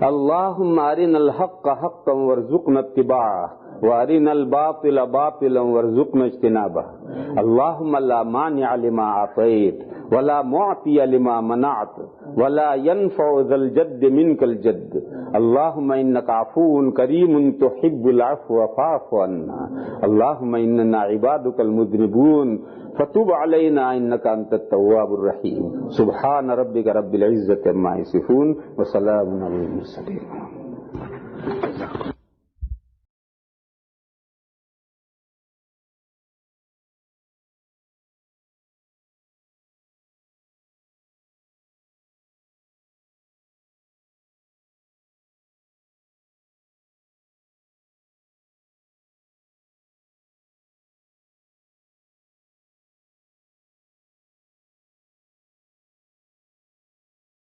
اللہم ارنا الحق حقا وارزقنا اتباعہ وارنا الباطل باطلا وارزقنا اجتنابہ۔ اللہم لا مانع لما اعطیت ولا معطی لما منعت ولا ينفع ذا الجد منك الجد۔ اللہم انک عفو کریم تحب العفو فاعف عنا۔ اللہم اننا عبادک المذنبون فتب علینا انک انت التواب الرحیم۔ سبحان ربک رب العزة عما یصفون وسلام علی المرسلین۔